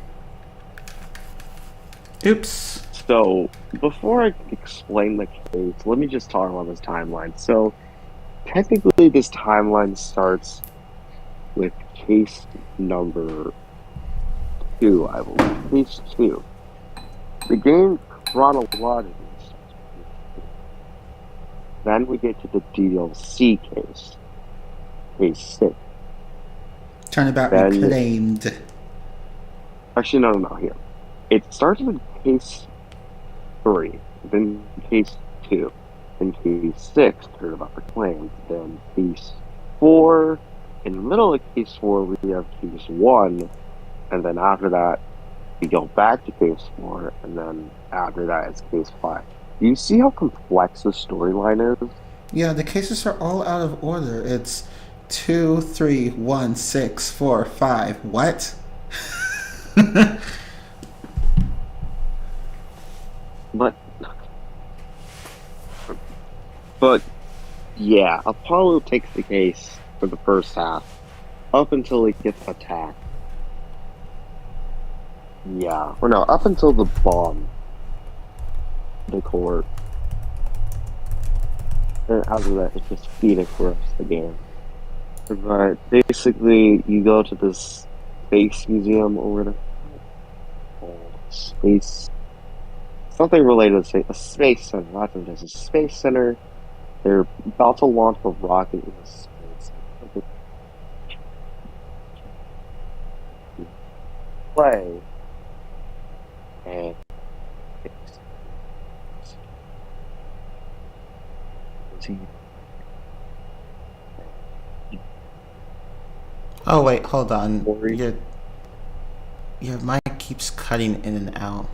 So, before I explain the case, let me just talk about this timeline. So, technically this timeline starts with case number 2, I believe. Case 2. The game chronologically starts with case 2. Then we get to the DLC case. Case 6. Turnabout reclaimed. Actually, no, here. It starts with case 3, then case 2, then case 6, Turnabout reclaimed, then case 4. In the middle of case 4, we have case 1, and then after that, we go back to case 4, and then after that, it's case 5. Do you see how complex the storyline is? Yeah, the cases are all out of order. It's 2, 3, 1, 6, 4, 5. What? But yeah, Apollo takes the case for the first half up until he gets attacked. Yeah, or no, up until the bomb, the court. And after that, it's just Phoenix for us the game. But basically, you go to this space museum or whatever. Space. Something related to a space center. Not just a space center. They're about to launch a rocket into space. Play. And Oh wait, hold on. Your mic keeps cutting in and out.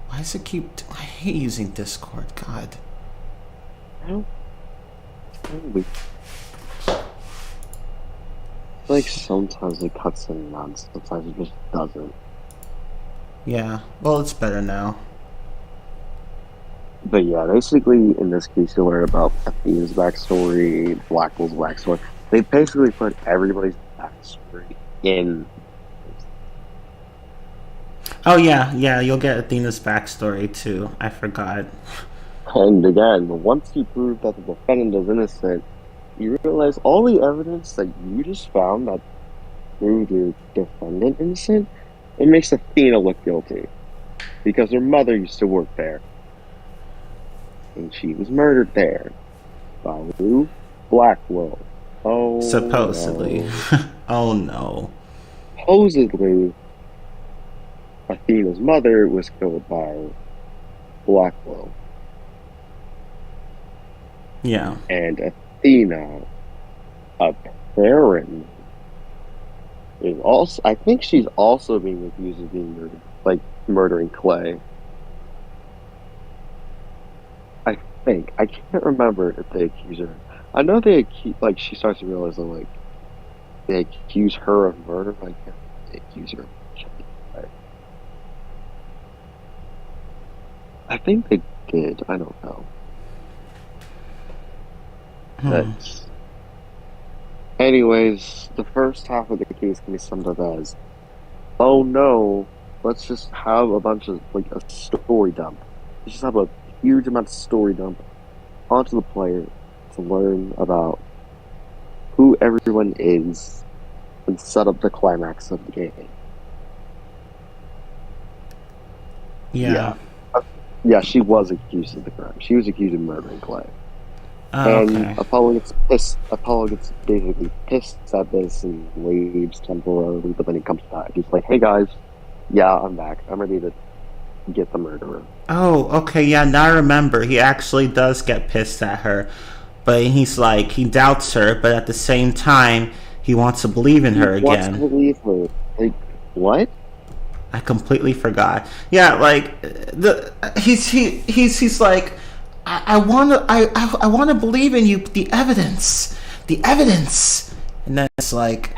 Why does it keep? I hate using Discord. God. Like sometimes it cuts in and sometimes it just doesn't. Yeah. Well, it's better now. But yeah, basically in this case you learn about Athena's backstory, Blackwell's backstory. They basically put everybody's backstory in. Oh yeah, you'll get Athena's backstory too. I forgot. And again, once you prove that the defendant is innocent, you realize all the evidence that you just found that proved the defendant innocent, it makes Athena look guilty. Because her mother used to work there. And she was murdered there. By who? Blackwell. Oh, Supposedly. no. Oh no. Supposedly, Athena's mother was killed by Blackwell. Yeah. And Athena, apparently, is also. I think she's also being accused of being murdered, like murdering Clay. I think. I can't remember if they accuse her. I know they accuse. Like she starts to realize that like they accuse her of murder. But I can't remember if they accuse her. I think they did. I don't know. But anyways, the first half of the case can be summed up as, oh no, let's just have a bunch of, like, a story dump. Let's just have a huge amount of story dump onto the player to learn about who everyone is and set up the climax of the game. Yeah. Yeah, she was accused of the crime. She was accused of murdering Clay. Oh, And okay. Apollo gets pissed. Apollo gets basically pissed at this and leaves temporarily, but then he comes back. He's like, hey guys, yeah, I'm back. I'm ready to get the murderer. Oh, okay, yeah, now I remember. He actually does get pissed at her. But he's like, he doubts her, but at the same time, he wants to believe in her He wants to again. believe her. Like, what? I completely forgot. Yeah, like he's like, I wanna believe in you. The evidence, and then it's like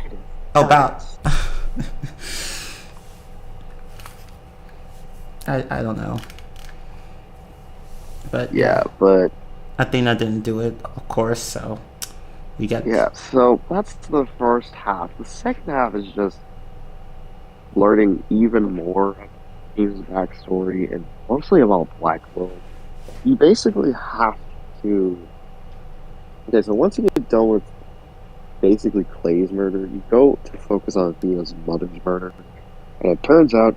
about. I don't know, but Yeah, but Athena didn't do it, of course. So we get so that's the first half. The second half is just learning even more of his backstory and mostly about Blackwell. You basically have to. Okay, so once you get done with basically Clay's murder, you go to focus on Athena's mother's murder. And it turns out,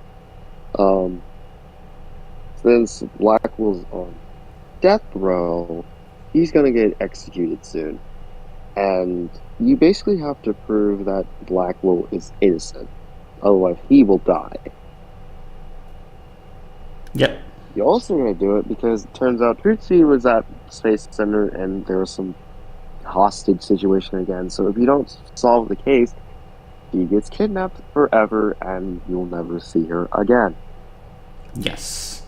since Blackwell's on death row, he's gonna get executed soon. And you basically have to prove that Blackwell is innocent. Otherwise, he will die. Yep. You're also going to do it because it turns out Trutzi was at Space Center and there was some hostage situation again. So if you don't solve the case, she gets kidnapped forever and you'll never see her again. Yes.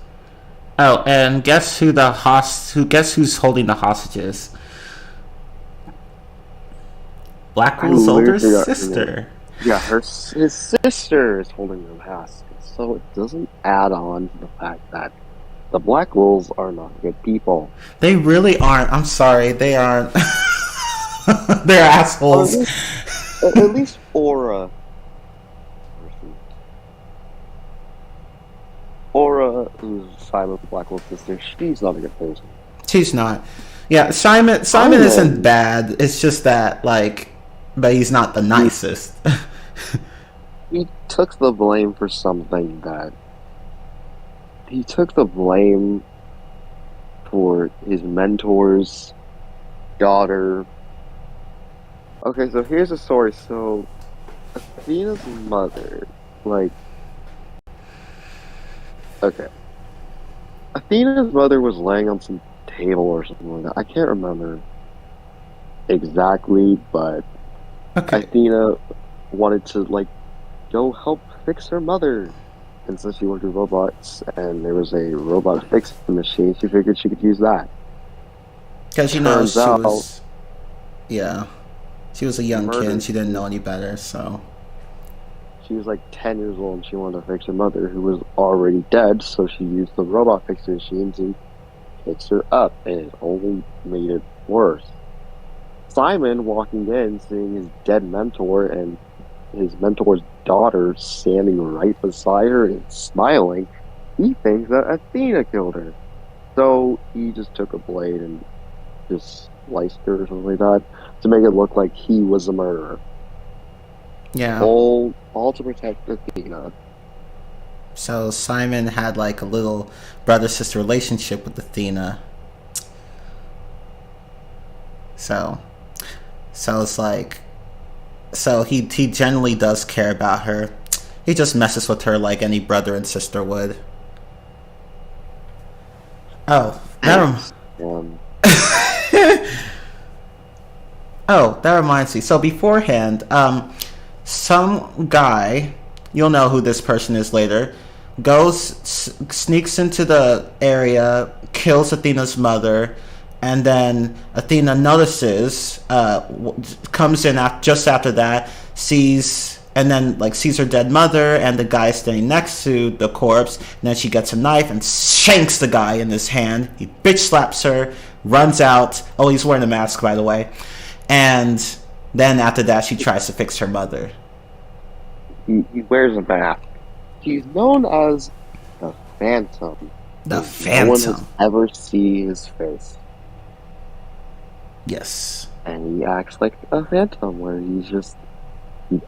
Oh, and guess who's holding the hostages? Blackwell's older sister. Yeah, his sister is holding them hostage. So it doesn't add on to the fact that the Blackwells are not good people. They really aren't. I'm sorry, they aren't. They're assholes. At least Aura. Aura, who's Simon Blackwell's sister, she's not a good person. She's not. Yeah, Simon isn't bad. It's just that, like, but he's not the nicest. He took the blame for something that... He took the blame for his mentor's daughter. Okay, so here's the story. So, Athena's mother, like... Okay. Athena's mother was laying on some table or something like that. I can't remember exactly, but Okay. Athena wanted to, like, go help fix her mother. And since she worked with robots and there was a robot fixing machine, she figured she could use that. Because she knows she was... Yeah. She was a young kid and she didn't know any better, so... She was like 10 years old and she wanted to fix her mother, who was already dead, so she used the robot fixing machine to picks her up, and it only made it worse. Simon, walking in, seeing his dead mentor and his mentor's daughter standing right beside her and smiling, he thinks that Athena killed her. So he just took a blade and just sliced her or something like that to make it look like he was the murderer. Yeah. All to protect Athena. So Simon had like a little brother-sister relationship with Athena. So it's like, so he generally does care about her. He just messes with her like any brother and sister would. Oh, that reminds me. So beforehand, some guy, you'll know who this person is later, sneaks into the area, kills Athena's mother, and then Athena notices, comes in just after that, sees her dead mother and the guy standing next to the corpse, and then she gets a knife and shanks the guy in his hand. He bitch slaps her, runs out. Oh, he's wearing a mask, by the way. And then after that, she tries to fix her mother. He wears a mask. He's known as the Phantom. The Phantom. No one has ever seen his face. Yes. And he acts like a phantom, where he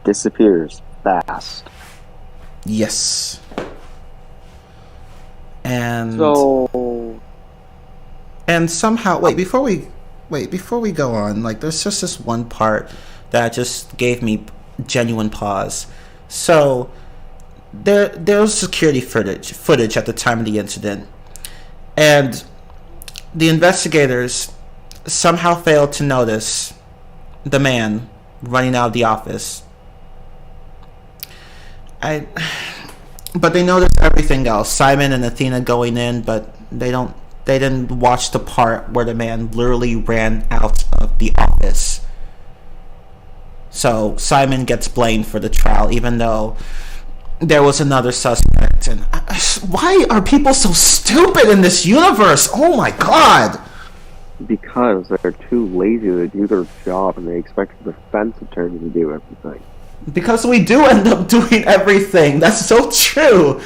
disappears fast. Yes. And somehow, before we go on, like, there's just this one part that just gave me genuine pause. So there was security footage at the time of the incident, and the investigators somehow failed to notice the man running out of the office. But they noticed everything else. Simon and Athena going in, but they didn't watch the part where the man literally ran out of the office. So Simon gets blamed for the trial, even though there was another suspect. And why are people so stupid in this universe? Oh my god! Because they're too lazy to do their job, and they expect the defense attorney to do everything. Because we do end up doing everything. That's so true.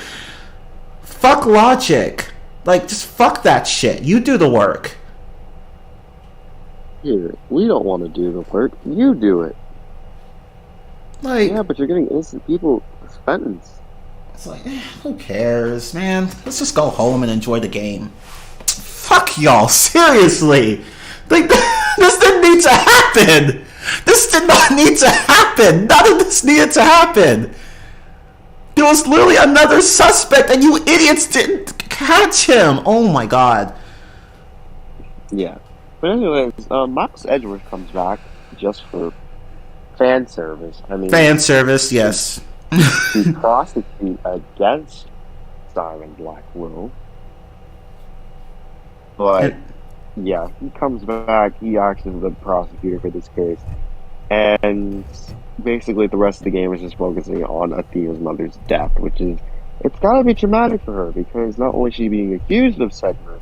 Fuck logic. Like, just fuck that shit. You do the work. Here, we don't want to do the work. You do it. Like, yeah, but you're getting innocent people sentenced. It's like, who cares, man? Let's just go home and enjoy the game. Fuck y'all, seriously. Like, this didn't need to happen. This did not need to happen. None of this needed to happen. There was literally another suspect, and you idiots didn't catch him. Oh my god. Yeah. But anyways, Miles Edgeworth comes back just for fan service. Fan service, yes. To prosecute against Simon Blackwell. But yeah, he comes back, he acts as the prosecutor for this case. And basically the rest of the game is just focusing on Athena's mother's death, which is, it's gotta be traumatic for her, because not only is she being accused of said murder,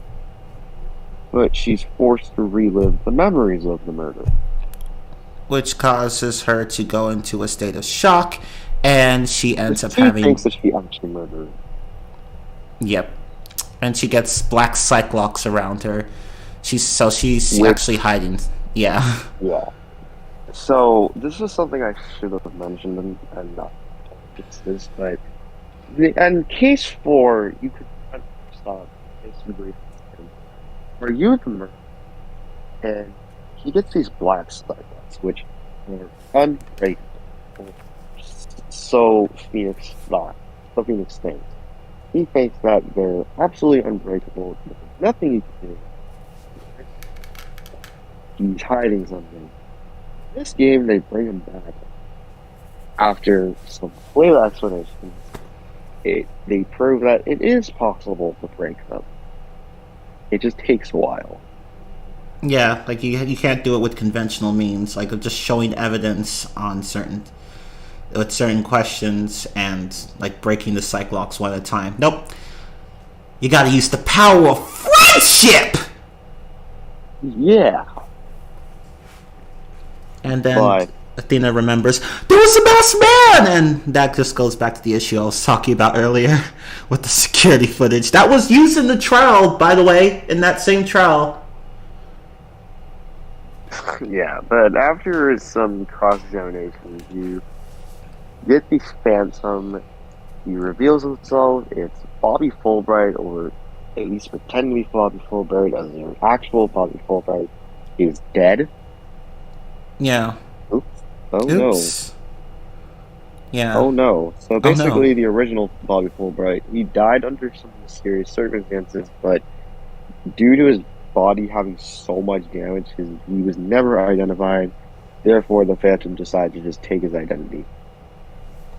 but she's forced to relive the memories of the murder. Which causes her to go into a state of shock, and she ends up having... having... She thinks that she actually murdered. Yep. And she gets black cyclops around her. She's actually hiding. Yeah. Yeah. So, this is something I should have mentioned and not fix this, but in case 4, you could stop where you the murder, and he gets these black cyclops, which are unbreakable. So Phoenix thought. So Phoenix thinks. He thinks that they're absolutely unbreakable. There's nothing he can do. He's hiding something. This game, they bring him back after some clear explanations. They prove that it is possible to break them. It just takes a while. Yeah, like you can't do it with conventional means, like just showing evidence on certain questions and like breaking the cyclops one at a time. Nope. You gotta use the power of friendship! Yeah. And then But Athena remembers, there was a masked man! And that just goes back to the issue I was talking about earlier with the security footage. That was used in the trial, by the way, in that same trial. yeah, but after some cross-examination, you get the Phantom. He reveals himself. It's Bobby Fulbright, or at least pretend to be Bobby Fulbright, as an actual Bobby Fulbright is dead. Yeah. Oops. Oh Oops. no. Yeah. Oh no. So basically, no. the original Bobby Fulbright, he died under some mysterious circumstances, but due to his body having so much damage, he was never identified. Therefore, the Phantom decided to just take his identity.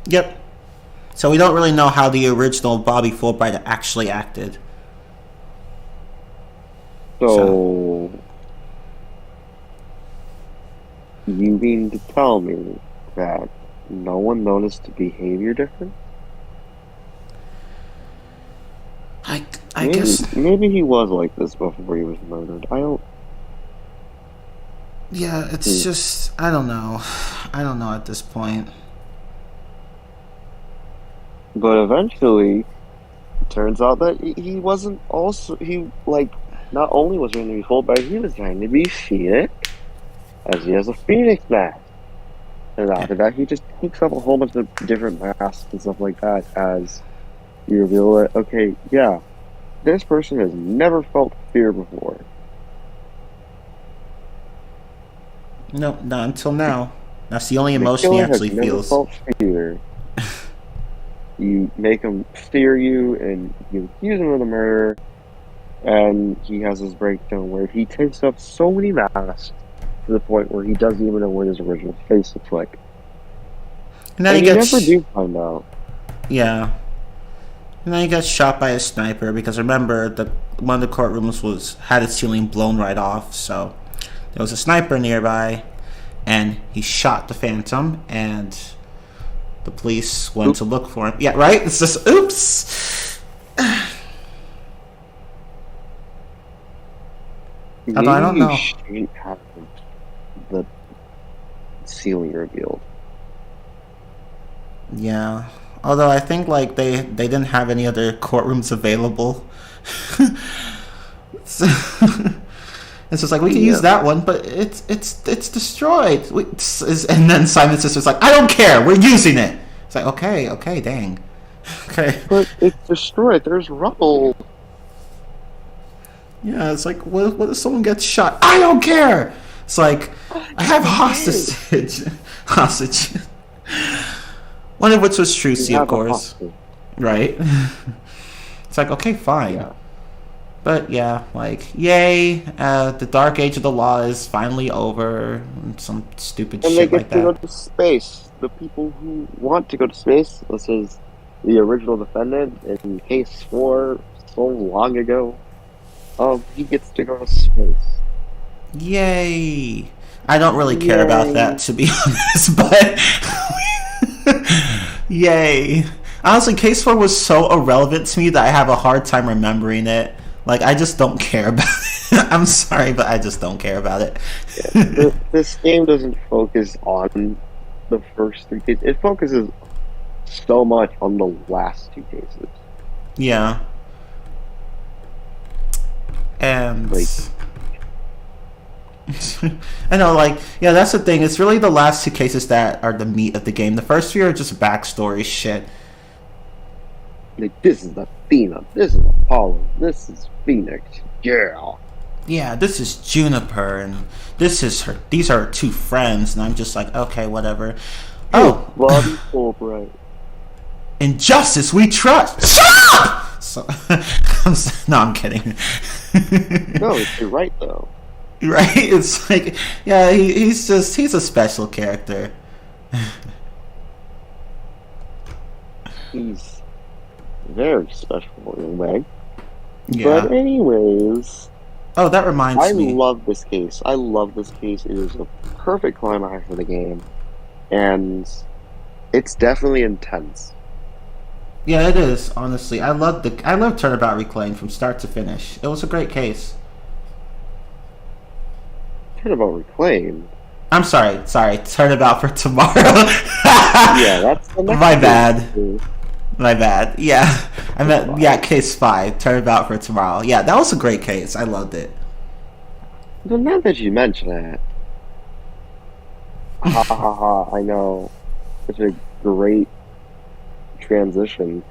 Yep. So we don't really know how the original Bobby Fulbright actually acted. So, you mean to tell me that no one noticed the behavior difference? I guess... Maybe he was like this before he was murdered. I don't... Yeah, it's just... I don't know. I don't know at this point. But eventually, it turns out that he wasn't also... He, like, not only was trying to be Fulbright, he was trying to be Phoenix, as he has a Phoenix mask. And after that, he just takes up a whole bunch of different masks and stuff like that as you reveal that, okay, yeah, this person has never felt fear before. No, not until now. That's the only The emotion he killer has actually never feels. felt fear. You make him fear you, and you accuse him of the murder, and he has this breakdown where he takes up so many masks to the point where he doesn't even know what his original face looks like. And then And he you gets... never do find out. Yeah. And then he gets shot by a sniper, because remember, one of the courtrooms had its ceiling blown right off, so there was a sniper nearby, and he shot the Phantom, and the police went to look for him. Yeah, right? It's just, oops! Although I don't know. You shouldn't have the ceiling revealed. Yeah. Although I think, like, they didn't have any other courtrooms available. So, it's just like, we can use that one, but it's destroyed. And then Simon's sister's like, I don't care, we're using it. It's like, okay, dang. Okay. But it's destroyed. There's rubble. Yeah, it's like, what if someone gets shot? I don't care! It's like, I have hostage. One of which was Trucy, of course. Right? It's like, okay, fine. Yeah. But yeah, like, yay, the dark age of the law is finally over. And some stupid And shit they like get to go that. to space. The people who want to go to space, this is the original defendant in case 4 so long ago. He gets to go to space. Yay! I don't really care about that, to be honest, but... Yay. Honestly, Case 4 was so irrelevant to me that I have a hard time remembering it. Like, I just don't care about it. I'm sorry, but I just don't care about it. This game doesn't focus on the first 3 cases. It focuses so much on the last 2 cases. Yeah. And... Like... I know, like, yeah, that's the thing. It's really the last 2 cases that are the meat of the game. The first 3 are just backstory shit. Like, this is Athena, this is Apollo, this is Phoenix, yeah. Yeah, this is Juniper, and this is her. These are her 2 friends, and I'm just like, okay, whatever. Oh, Bobby Fulbright. Injustice we trust. Shut up! So, no, I'm kidding. No, you're right though. Right? It's like, yeah, he's a special character. He's very special in a way. Yeah. But anyways, Oh, that reminds me. I love this case. It is a perfect climax for the game, and it's definitely intense. Yeah, it is. Honestly, I love Turnabout Reclaim from start to finish. It was a great case. Turnabout Reclaim. I'm sorry. Turnabout for tomorrow. Yeah, that's the next My case. bad. My bad. Yeah, I meant case 5. Turnabout for tomorrow. Yeah, that was a great case. I loved it. Well, now that you mention it, ha ha ha! I know, such a great transition.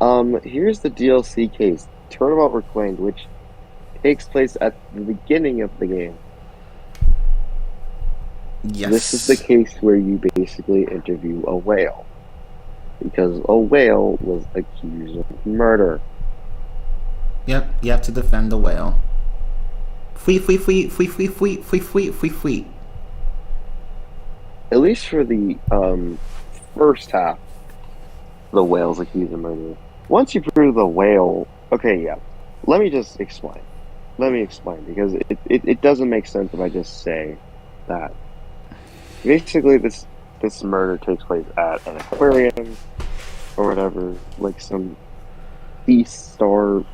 Here's the DLC case, Turnabout Reclaimed, which takes place at the beginning of the game. Yes. This is the case where you basically interview a whale, because a whale was accused of murder. Yep, you have to defend the whale. Fwee. At least for the first half, the whale's accused of murder. Once you prove the whale, okay, yeah. Let me just explain. Let me explain, because it doesn't make sense if I just say that. Basically, this murder takes place at an aquarium or whatever, like some seaside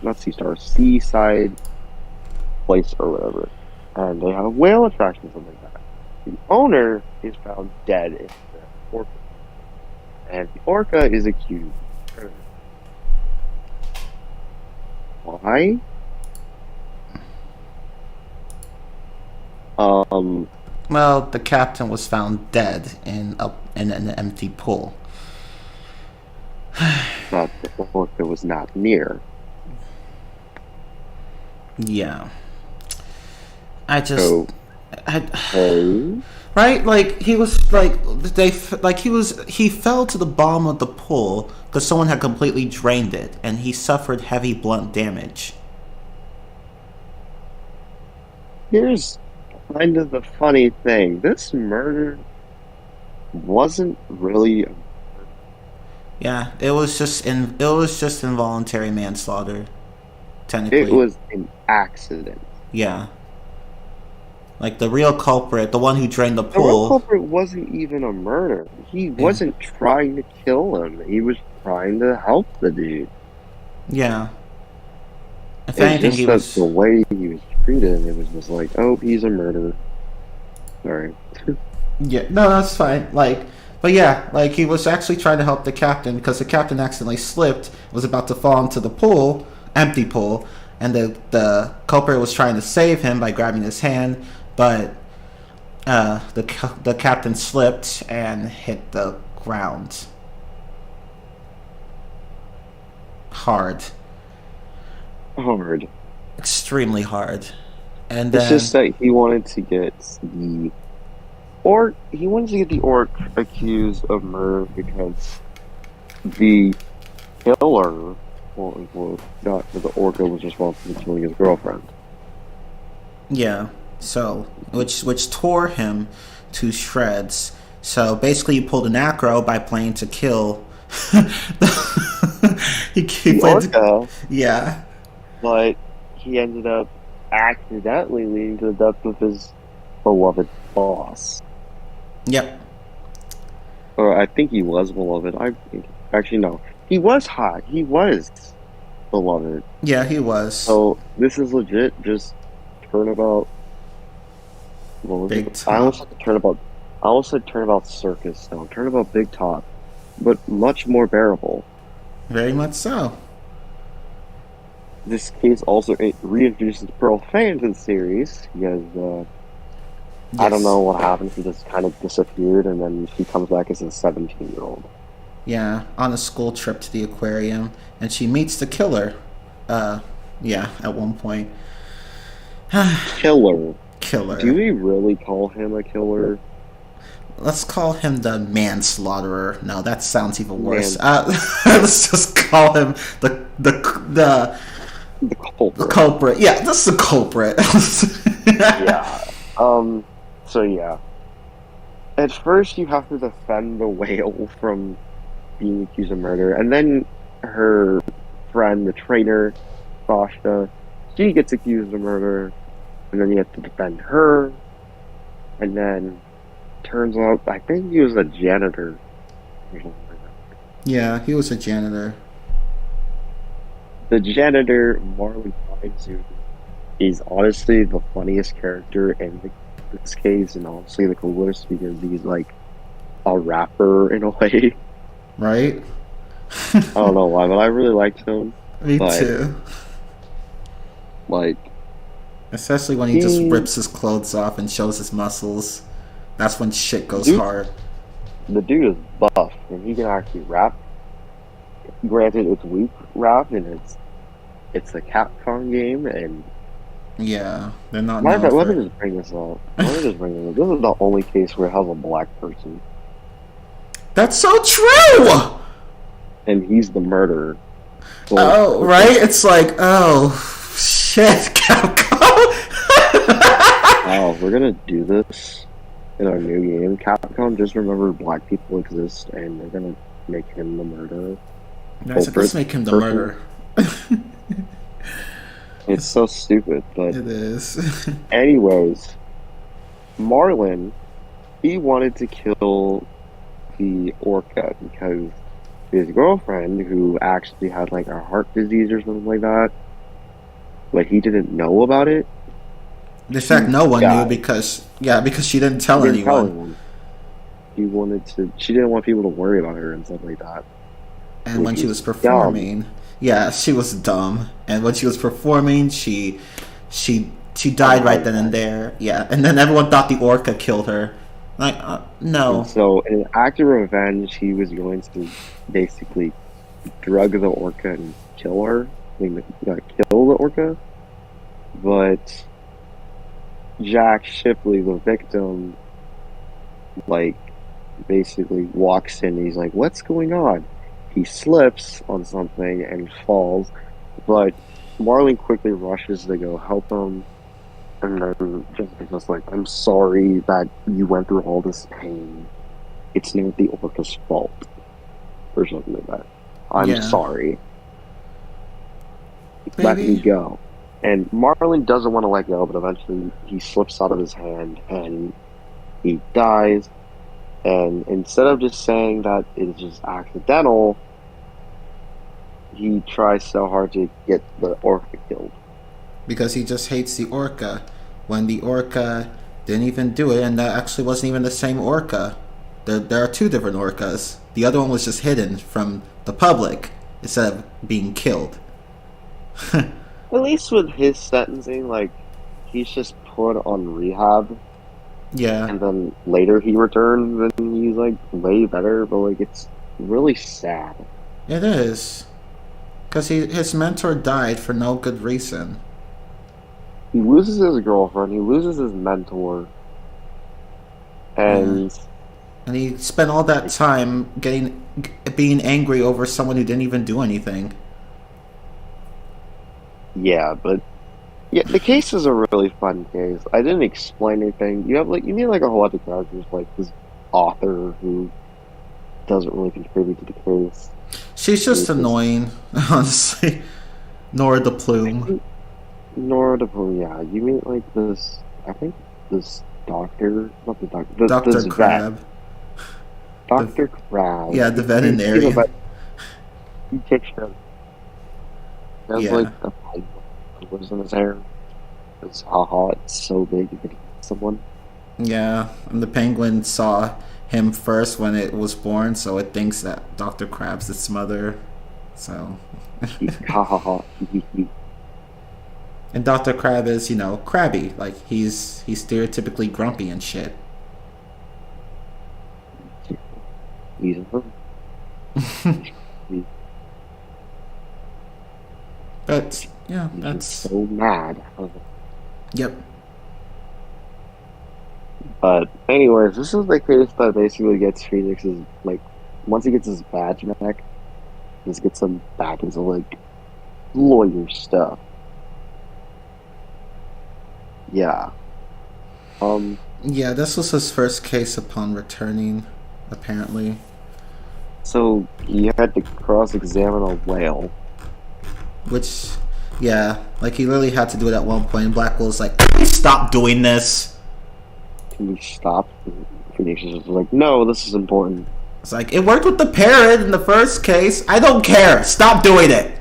place or whatever, and they have a whale attraction or something like that. The owner is found dead in the orca, and the orca is accused of murder. Why? Well, the captain was found dead in an empty pool. But the orca was not near. Yeah. I just So, right, like he was like he fell to the bottom of the pool because someone had completely drained it, and he suffered heavy blunt damage. here's kind of the funny thing. This murder wasn't really. Yeah, it was just involuntary manslaughter, technically. It was an accident. Yeah. Like the real culprit, the one who drained the The real pool. culprit wasn't even a murder. He wasn't trying to kill him. He was trying to help the dude. Yeah. If It's anything, just he that was. the way he was treated, it was just like, oh, he's a murderer. Sorry. Yeah, no, that's fine. But yeah, he was actually trying to help the captain because the captain accidentally slipped, was about to fall into the pool, empty pool, and the culprit was trying to save him by grabbing his hand, but the captain slipped and hit the ground hard, extremely hard, and It's then just that he wanted to get the orc accused of murder because the killer, quote unquote, not that the orca was responsible for killing his girlfriend. yeah, so which tore him to shreds. So basically, he pulled an acro by playing to kill. he The played orca, yeah. but he ended up accidentally leading to the death of his beloved boss. Yep. Or I think he was beloved. Actually no. He was hot. He was beloved. Yeah, he was. So this is legit just Turnabout. What was Big it? Top. I almost said Turnabout Circus. No, Turnabout Big Top, but much more bearable. Very much so. This case also reintroduces Pearl Fay into the series because I don't Yes. know what happened. He just kind of disappeared, and then she comes back as a 17-year-old. Yeah, on a school trip to the aquarium, and she meets the killer. Yeah, at one point. Killer. Killer. Do we really call him a killer? Let's call him the manslaughterer. No, that sounds even worse. Let's just call him the culprit. culprit. Yeah, that's the culprit. Yeah. So yeah. At first, you have to defend the whale from being accused of murder, and then her friend, the trainer, Sasha, she gets accused of murder, and then you have to defend her, and then turns out I think he was a janitor or something like that. Yeah, he was a janitor. the janitor, Marlon Hines, who is honestly the funniest character in this case, and honestly the coolest because he's like a rapper in a way. Right? I don't know why, but I really liked him. Me But too. like, Especially when he just rips his clothes off and shows his muscles. That's when shit goes Dude. hard. the dude is buff and he can actually rap. Granted, it's weak rap and it's a Capcom game, and Yeah, they're not let known me for... just bring this up. Let me just bring this up. This is the only case where it has a black person, That's so true! and he's the murderer. So, Oh, right? It's like, oh, shit, Capcom! wow, we're gonna do this in our new game. Capcom, just remember black people exist, and we're gonna make him the murderer. Nice, let's make him the murderer. It's so stupid, but It is. anyways, Marlin, he wanted to kill the orca because his girlfriend, who actually had like a heart disease or something like that, but he didn't know about it. In fact, no one Yeah. knew because she didn't tell He didn't tell anyone. anyone. She didn't want people to worry about her and stuff like that. And when Which she is was performing, yeah, she was dumb. And when she was performing, she died right then and there. Yeah, and then everyone thought the orca killed her. Like, no. And so, in an act of revenge, he was going to basically drug the orca and kill her. I mean, kill the orca. But Jack Shipley, the victim, like, basically walks in and he's like, "What's going on?" He slips on something and falls, but Marlon quickly rushes to go help him. And then just like, "I'm sorry that you went through all this pain. It's not the orca's fault," or something like that. "I'm sorry. Let me go." And Marlon doesn't want to let go, but eventually he slips out of his hand and he dies. And instead of just saying that it's just accidental, he tries so hard to get the orca killed. Because he just hates the orca. When the orca didn't even do it, and that actually wasn't even the same orca. There are two different orcas. The other one was just hidden from the public instead of being killed. At least with his sentencing, like, he's just put on rehab. Yeah. And then later he returns and he's like way better, but like it's really sad. It is. Because his mentor died for no good reason. He loses his girlfriend, he loses his mentor, and And he spent all that time being angry over someone who didn't even do anything. yeah, but yeah, the case is a really fun case. I didn't explain anything. You meet like a whole lot of characters, like this author who doesn't really contribute to the case. She's just annoying, honestly. Nora the Plume. Yeah. You meet like this, I think this doctor, not the doctor, Dr. Crab. Dr. Crab. Yeah, the veterinarian. He takes care of it. He has like a pipe that lives in his hair. It's haha, it's so big you could hit someone. Yeah, and the penguin saw him first when it was born, so it thinks that Dr. Crab's its mother. So. Ha ha ha. And Dr. Crab is, crabby. Like, he's stereotypically grumpy and shit. He's But, yeah, that's... so mad. Yep. But anyways, this is the case that basically gets Phoenix's, like, once he gets his badge back, this gets him back into, like, lawyer stuff. Yeah. Yeah, this was his first case upon returning, apparently. So he had to cross-examine a whale. Which, yeah, like he literally had to do it at one point, and Blackwell's like, "Can we stop doing this? Can we stop?" Phoenix is just like, "No, this is important." It's like, it worked with the parrot in the first case. I don't care. Stop doing it.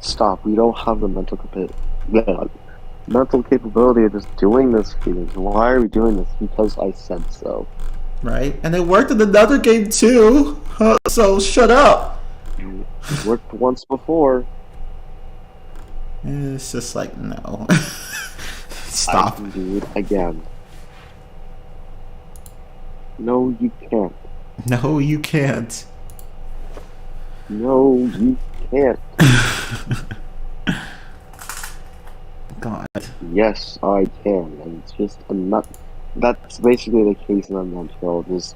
stop. We don't have the mental capability of just doing this, Phoenix. Why are we doing this? Because I said so. Right? And it worked in another game too. So shut up. It worked once before. It's just like, no. I Stop. can do it again. No, you can't. No, you can't. No, you can't. God. Yes, I can. And it's just a nut. That's basically the case in a nutshell. Just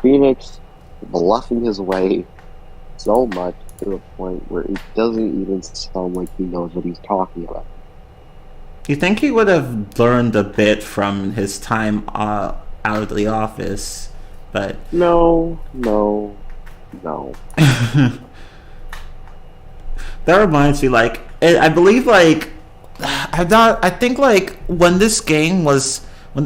Phoenix bluffing his way so much to the point where it doesn't even sound like he knows what he's talking about. You think he would have learned a bit from his time out of the office, but No. that reminds me, like, I believe, like, I think, like, when this game was,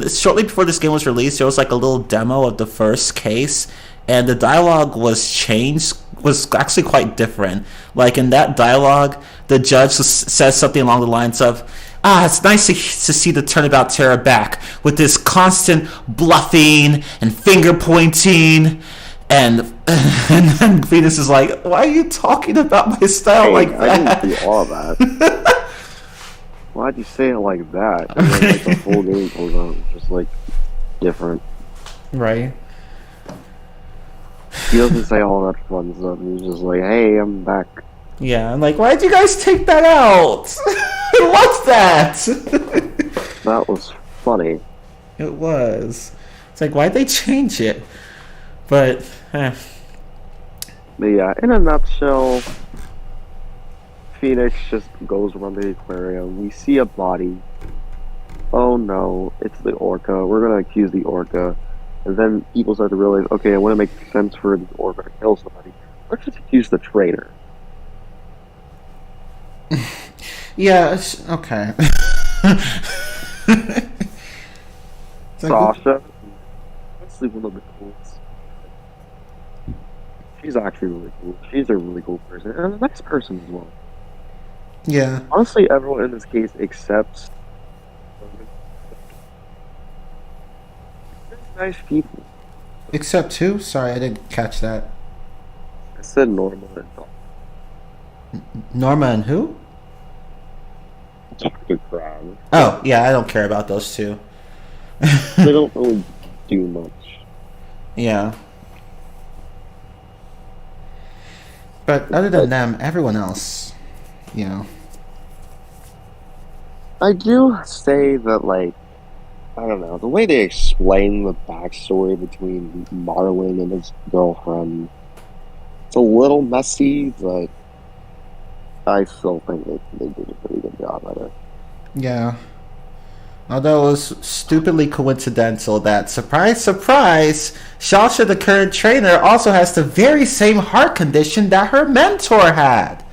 shortly before this game was released, there was, like, a little demo of the first case, and the dialogue was changed, was actually quite different. Like, in that dialogue, the judge says something along the lines of, it's nice to see the Turnabout Terror back with this constant bluffing and finger pointing, and then Venus is like, why are you talking about my style like that? I didn't do all of that. Why'd you say it like that? And then, like, the whole game goes on, just like different. Right. He doesn't say all that fun stuff. He's just like, "Hey, I'm back." Yeah, I'm like, why'd you guys take that out? What's that? That was funny. It was. It's like, why'd they change it? But But yeah, in a nutshell, Phoenix just goes around the aquarium. We see a body. Oh no, it's the orca. We're gonna accuse the orca. And then people start to realize, okay, I want to make sense for the orca to kill somebody. Let's just accuse the traitor. yeah, okay. Sasha, let's sleep a little bit cool. She's actually really cool. She's a really cool person. And a nice person as well. Yeah. Honestly, everyone in this case except nice people. Except who? Sorry, I didn't catch that. I said normal and all. Norma and who? Dr. Crab. Oh, yeah, I don't care about those two. They don't really do much. Yeah. But other than them, everyone else, you know. I do say that, like, I don't know, the way they explain the backstory between Marlon and his girlfriend, it's a little messy, but I still think they did a pretty good job at it. Yeah. Although it was stupidly coincidental that, surprise, surprise, Sasha, the current trainer, also has the very same heart condition that her mentor had.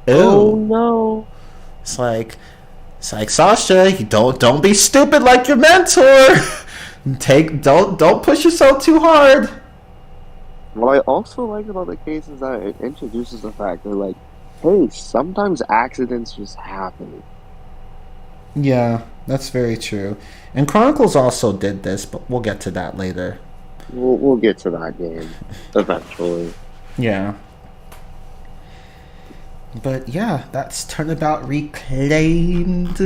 Ew. Oh no. It's like Sasha, you don't be stupid like your mentor. Don't push yourself too hard. What I also like about the case is that it introduces the fact that, like, hey, sometimes accidents just happen. Yeah, that's very true. And Chronicles also did this, but we'll get to that later. We'll get to that game eventually. Yeah. But yeah, that's Turnabout Reclaimed.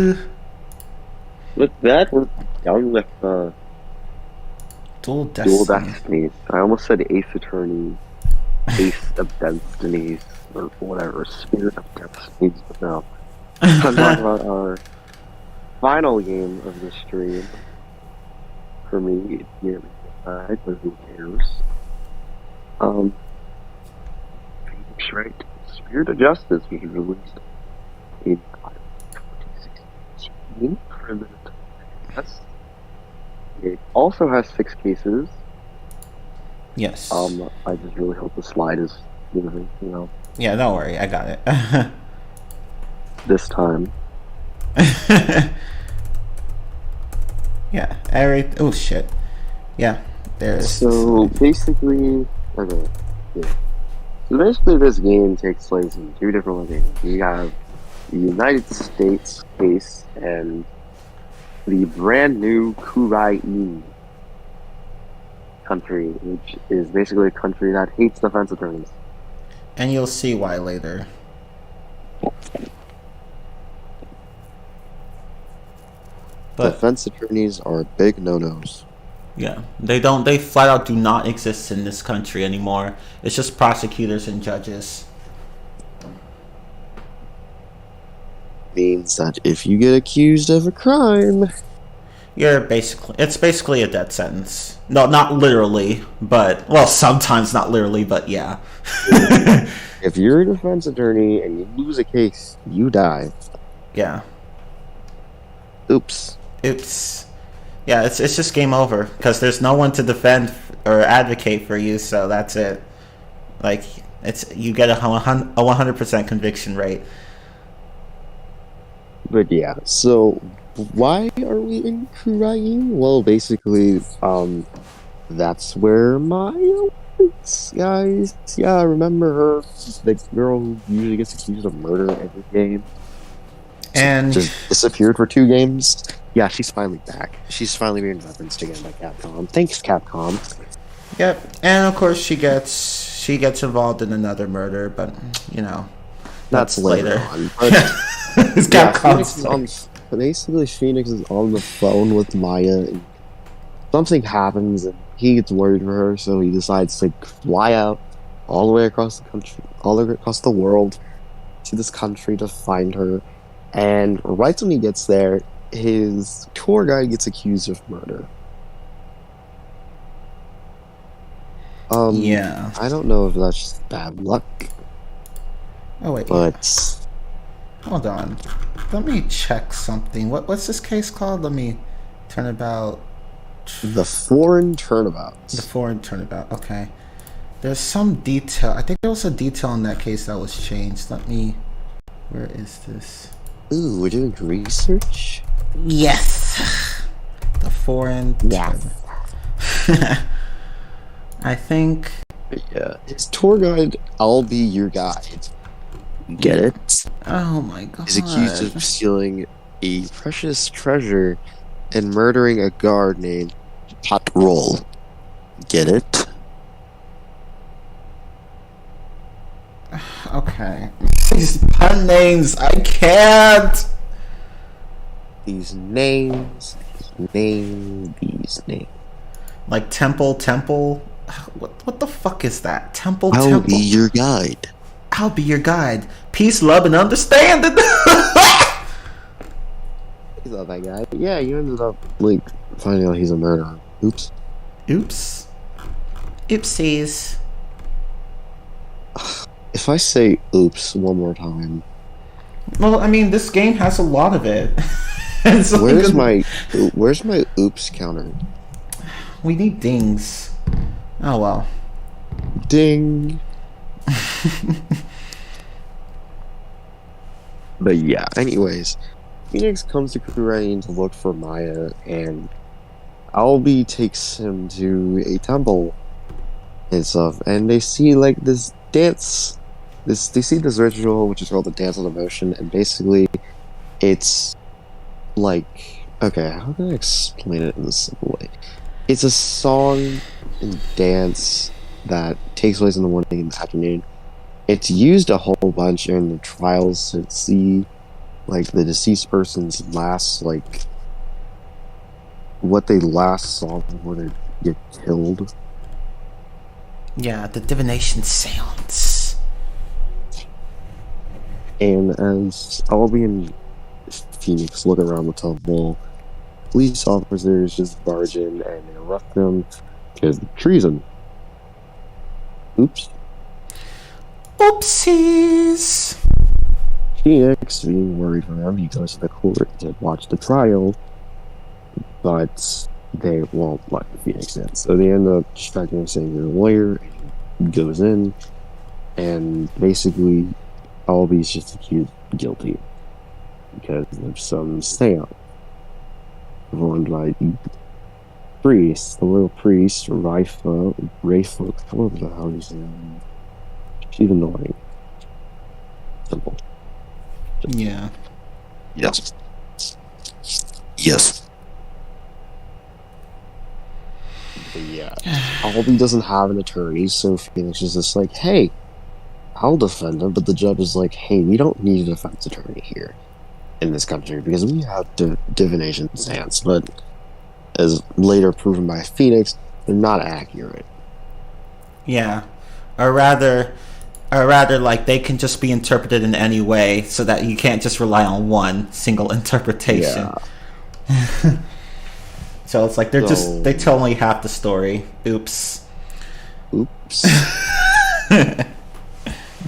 With that, we're done with Dual Dual Destiny. Destinies. I almost said Ace Attorney, Ace of Destinies, or whatever, Spirit of Destinies, but no. I'm talking about our final game of the stream. For me, it's nearly died, but who cares? Phoenix Wright, Spirit of Justice was released in 2016 for the DS. It also has 6 cases. Yes. I just really hope the slide is moving, you know. Yeah, don't worry, I got it. This time. Yeah, oh shit. Yeah, there's. So basically, okay, yeah. So basically, this game takes place in two different locations. You have the United States case and the brand new Kurai country, which is basically a country that hates defense attorneys. And you'll see why later. But Defense attorneys are big no-nos. yeah, they flat out do not exist in this country anymore. It's just prosecutors and judges. Means that if you get accused of a crime, It's basically a death sentence. No, not literally, but well, sometimes not literally, but yeah. if you're a defense attorney and you lose a case, you die. Yeah. Oops. Yeah, it's just game over because there's no one to defend or advocate for you, so that's it. Like you get a 100% conviction rate. But yeah, so why are we in Kurai? Well, basically, that's where Maya is, guys. Yeah, remember her? The girl who usually gets accused of murder every game. And just disappeared for 2 games. Yeah, she's finally back. She's finally being referenced again by Capcom. Thanks, Capcom. yep, and of course she gets involved in another murder, but you know, That's later on. But it's yeah, Capcom's basically, Phoenix is on the phone with Maya, and something happens, and he gets worried for her, so he decides to fly out all the way across the country, all the way across the world, to this country to find her. And right when he gets there, his tour guide gets accused of murder. Yeah. I don't know if that's just bad luck. Oh wait. But hold on. Let me check something. What's this case called? Let me turnabout. The Foreign Turnabout. The Foreign Turnabout. Okay. There's some detail. I think there was a detail in that case that was changed. Let me. Where is this? Ooh, we're doing research? Yes. The Foreign Turnabout. I think. Yeah. His tour guide, I'll be your guide. Get it? Oh my god. He's accused of stealing a precious treasure and murdering a guard named Pot Roll. Get it? Okay. These pun names, I can't. These names. Like temple. What the fuck is that? Temple. I'll be your guide. I'll be your guide. Peace, love, and understanding. He's not that guy. Yeah, you ended up like finding out he's a murderer. Oops. Oopsies. If I say oops one more time. Well, I mean, this game has a lot of it. So where's my oops counter? We need dings. Oh well. Ding. But yeah, anyways, Phoenix comes to Kurain to look for Maya, and Albie takes him to a temple and stuff, and they see like this dance. They see this ritual, which is called the Dance of Devotion, and basically, it's like, okay, how can I explain it in a simple way? It's a song and dance that takes place in the morning and the afternoon. It's used a whole bunch in the trials to see, like, the deceased person's last, like, what they last saw before they get killed. Yeah, the divination seance. And as Albie and Phoenix look around the temple, police officers just barge in and arrest them because of treason. Oops. Oopsies. Phoenix, being worried for him, he goes to the court to watch the trial, but they won't let Phoenix in. So they end up distracting him, saying they're a lawyer, and he goes in, and basically Albie's just accused guilty because of some seance performed by the priest, the little priest, Rafa, whatever the hell his name. She's annoying. Simple. Yeah. Yes. Yes. But yeah, Albie doesn't have an attorney, so Phoenix is just like, hey, I'll defend him, but the judge is like, hey, we don't need a defense attorney here in this country because we have divination sands, but as later proven by Phoenix, they're not accurate. Yeah. Or rather, like, they can just be interpreted in any way so that you can't just rely on one single interpretation. Yeah. So it's like they tell only half the story. Oops.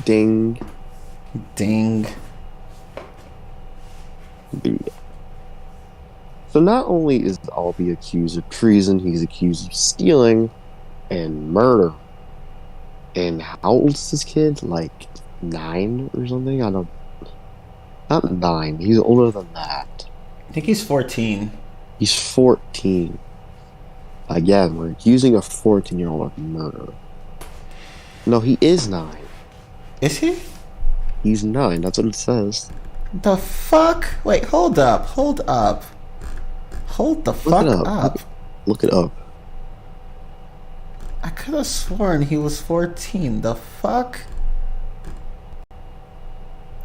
Ding. Ding. So not only is Albie accused of treason, he's accused of stealing and murder. And how old is this kid? Like 9 or something? Not 9. He's older than that. I think he's 14. He's 14. Again, we're accusing a 14-year-old of murder. No, he is 9. Is he? He's 9. That's what it says. The fuck? Wait, hold up. Hold the fuck up. Look it up. I could have sworn he was 14. The fuck?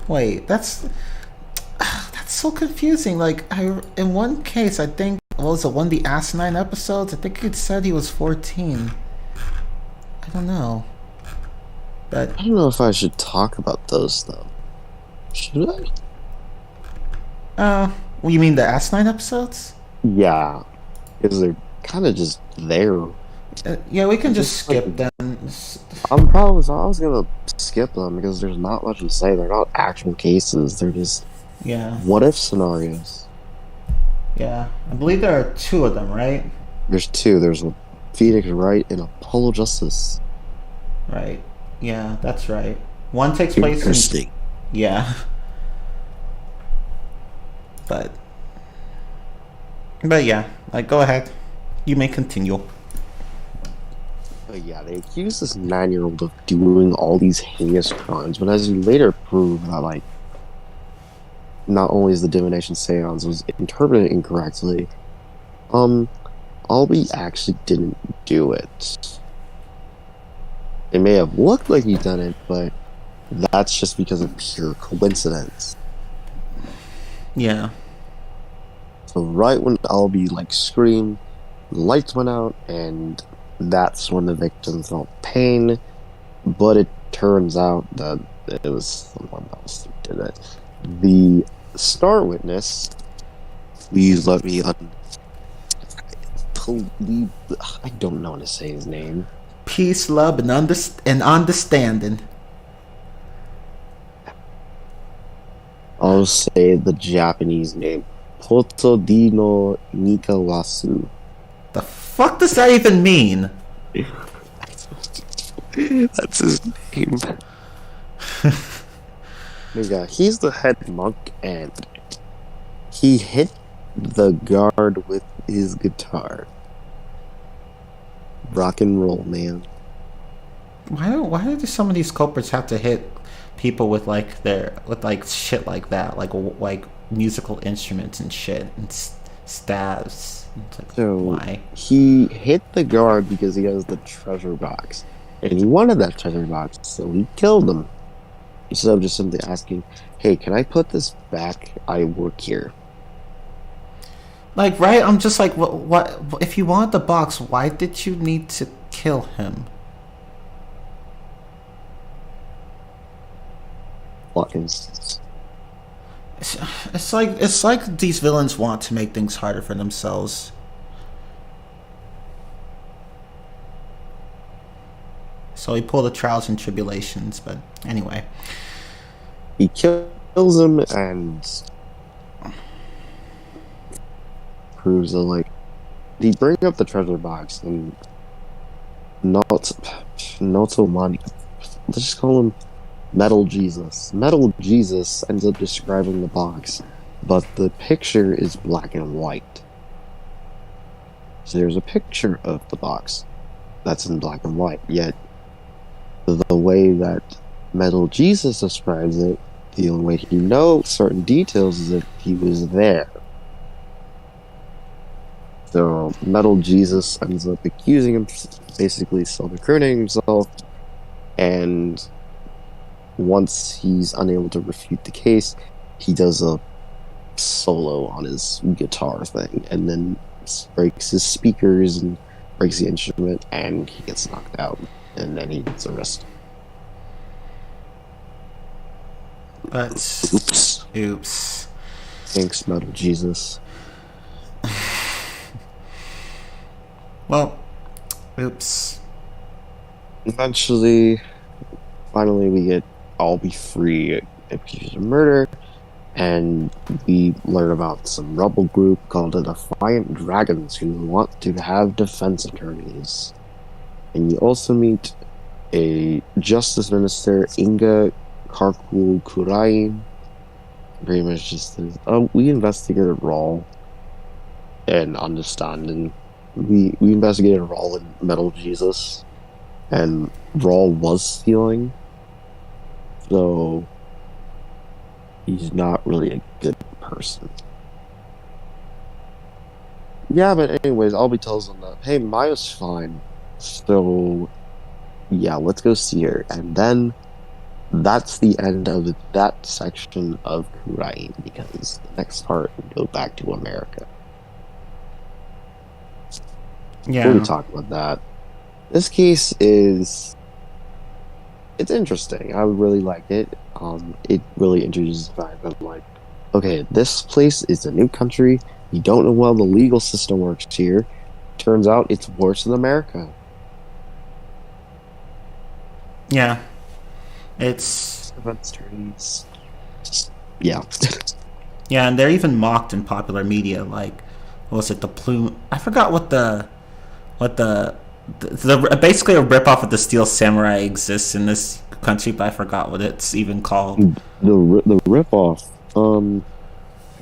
Wait, that's so confusing. Like, in one case, I think, what was it, one of the Asinine episodes? I think it said he was 14. I don't know. But I don't know if I should talk about those, though. Should I? Well, you mean the Asinine episodes? Yeah. Because they're kind of just there. Yeah, we can just skip them. I was gonna skip them because there's not much to say. They're not actual cases. They're just what if scenarios. Yeah, I believe there are 2 of them, right? There's 2. There's a Phoenix Wright and Apollo Justice. Right. Yeah, that's right. One takes place Interesting. Yeah. But yeah, like, go ahead. You may continue. But yeah, they accuse this 9-year-old of doing all these heinous crimes, but as you later prove that, like, not only is the divination seance was interpreted incorrectly, Albie actually didn't do it. It may have looked like he done it, but that's just because of pure coincidence. Yeah. So right when Albie, like, screamed, the lights went out, and that's when the victim felt pain, but it turns out that it was someone else who did it. The star witness, please let me I don't know how to say his name. Peace, love, and understanding. I'll say the Japanese name. Potodino Nikawasu. The fuck does that even mean? That's his name. Yeah, he's the head monk, and he hit the guard with his guitar. Rock and roll, man. Why do some of these culprits have to hit people with shit like that, like musical instruments and shit and stabs? It's like, So why? he hit the guard because he has the treasure box, and he wanted that treasure box, so he killed him. Instead of just simply asking, "Hey, can I put this back? I work here." Like, right? I'm just like, what? If you want the box, why did you need to kill him? What instance? It's like these villains want to make things harder for themselves. So he pulled the trials and tribulations, but anyway. He kills him and proves that, like, he brings up the treasure box and not so money. Let's just call him Metal Jesus. Metal Jesus ends up describing the box, but the picture is black and white. So there's a picture of the box that's in black and white, yet the way that Metal Jesus describes it, the only way he knows certain details is if he was there. So Metal Jesus ends up accusing him, basically self-incriminating himself, and once he's unable to refute the case, he does a solo on his guitar thing, and then breaks his speakers and breaks the instrument, and he gets knocked out, and then he gets arrested. But oops. Thanks, Metal Jesus. Well, oops. Eventually, finally, we get I'll be free accused of murder, and we learn about some rebel group called the Defiant Dragons who want to have defense attorneys. And you also meet a Justice Minister, Inga Karkul Kurain. Pretty much just says, we investigated Rawl and understanding. We investigated Rawl and Metal Jesus, and Rawl was stealing, so he's not really a good person. Yeah, but anyways, Albie tells them that, hey, Maya's fine, so yeah, let's go see her. And then that's the end of that section of Kurain, because the next part we go back to America. Yeah. Before we talk about that, this case it's interesting. I really like it. It really introduces the fact that, like, okay, this place is a new country. You don't know how the legal system works here. Turns out it's worse than America. Yeah. It's Defense attorneys. Yeah. yeah, and they're even mocked in popular media. Like, what was it, the plume? I forgot what the basically a ripoff of the Steel Samurai exists in this country, but I forgot what it's even called. The ripoff. I know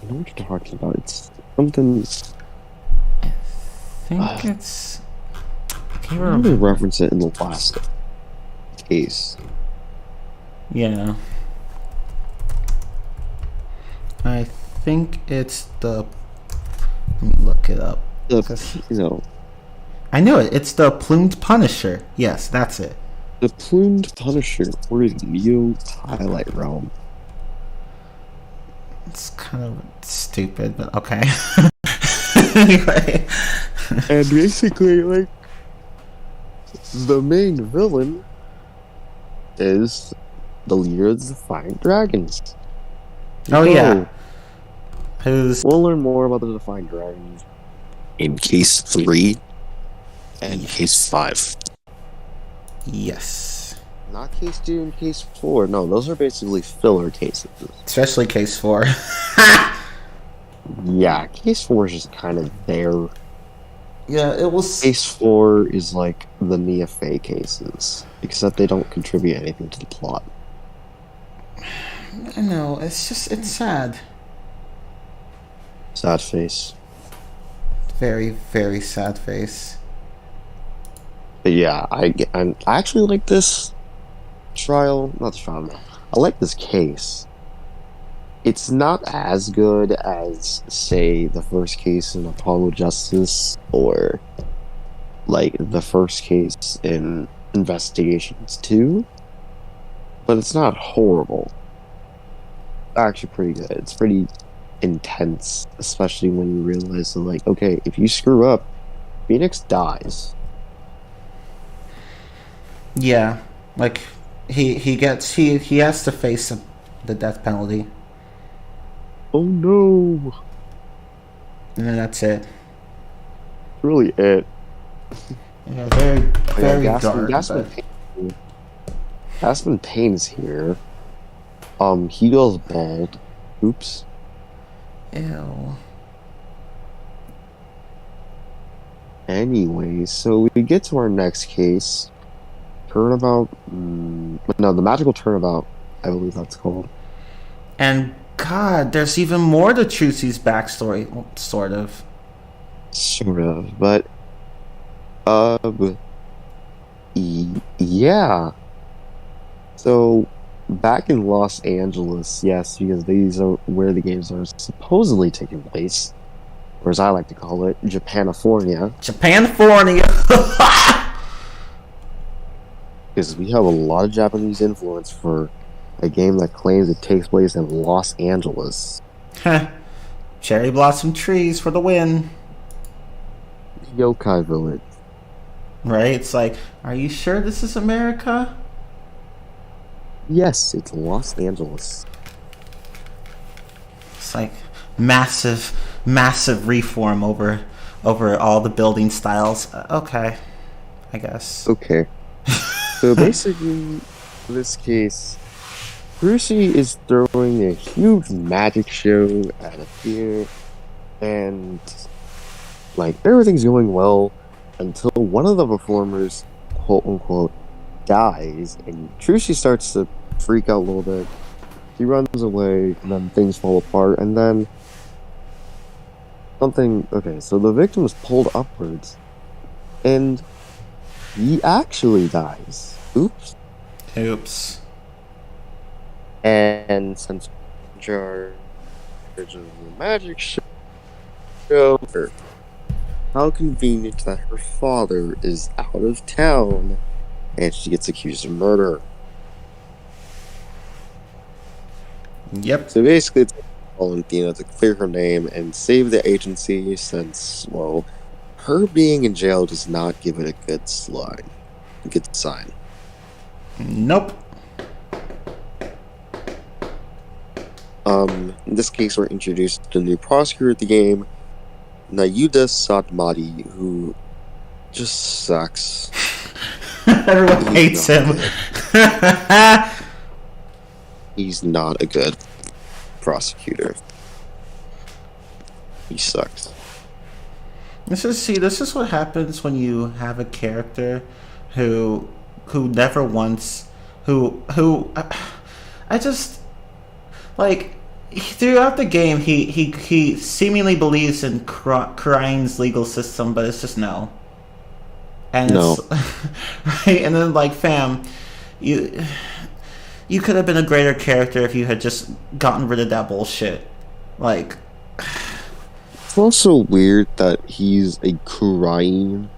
what you're talking about. It's something. I think it's. I can't I remember. remember reference it in the last case. Yeah. I think it's the. Let me look it up. I knew it. It's the Plumed Punisher. Yes, that's it. The Plumed Punisher, or Neo Twilight Realm. It's kind of stupid, but okay. Anyway. And basically, like, the main villain is the leader of the Defiant Dragons. Oh, yeah. Who's... We'll learn more about the Defiant Dragons in Case 3 and Case 5. Yes. Not Case 2 and Case 4. No, those are basically filler cases. Especially Case 4. Yeah, Case 4 is just kind of there. Yeah, it was... Case 4 is like the Nia Fey cases, except they don't contribute anything to the plot. I know, it's just, it's sad. Sad face. Very, very sad face. But yeah, I actually like this trial. Not the trial, no. I like this case. It's not as good as, say, the first case in Apollo Justice, or like the first case in Investigations 2, but it's not horrible. It's actually pretty good. It's pretty intense, especially when you realize that, like, okay, if you screw up, Phoenix dies. Yeah, like he has to face the death penalty. Oh no! And then that's it. Really it. Yeah, very dark. Gaspin Payne's here. He goes bald. Oops. Ew. Anyway, so we get to our next case. Turnabout. No, the Magical Turnabout, I believe that's called. And God, there's even more to Trucy's backstory, sort of. Sort of, but yeah. So back in Los Angeles, yes, because these are where the games are supposedly taking place, or as I like to call it, Japanifornia. Japanifornia. Because we have a lot of Japanese influence for a game that claims it takes place in Los Angeles. Cherry blossom trees for the win. Yokai Village. Right? It's like, are you sure this is America? Yes, it's Los Angeles. It's like massive reform over all the building styles. Okay, I guess. Okay. So basically, in this case, Brucey is throwing a huge magic show at a theater, and like everything's going well until one of the performers, quote unquote, dies, and Trucy starts to freak out a little bit. He runs away, and then things fall apart, and then something. Okay, so the victim is pulled upwards, and he actually dies. Oops. And since charge of the magic show, how convenient that her father is out of town and she gets accused of murder. Yep. So basically, it's calling Athena to clear her name and save the agency since, well, her being in jail does not give it a good sign. Nope. In this case, we're introduced to the new prosecutor of the game, Nayuda Satmati, who just sucks. Everyone hates him. He's not a good prosecutor. He sucks. This is what happens when you have a character who never once I just like throughout the game he seemingly believes in Krine's legal system, but it's just no. And no. It's right, and then like fam, you could have been a greater character if you had just gotten rid of that bullshit. Like, it's also weird that he's a Krine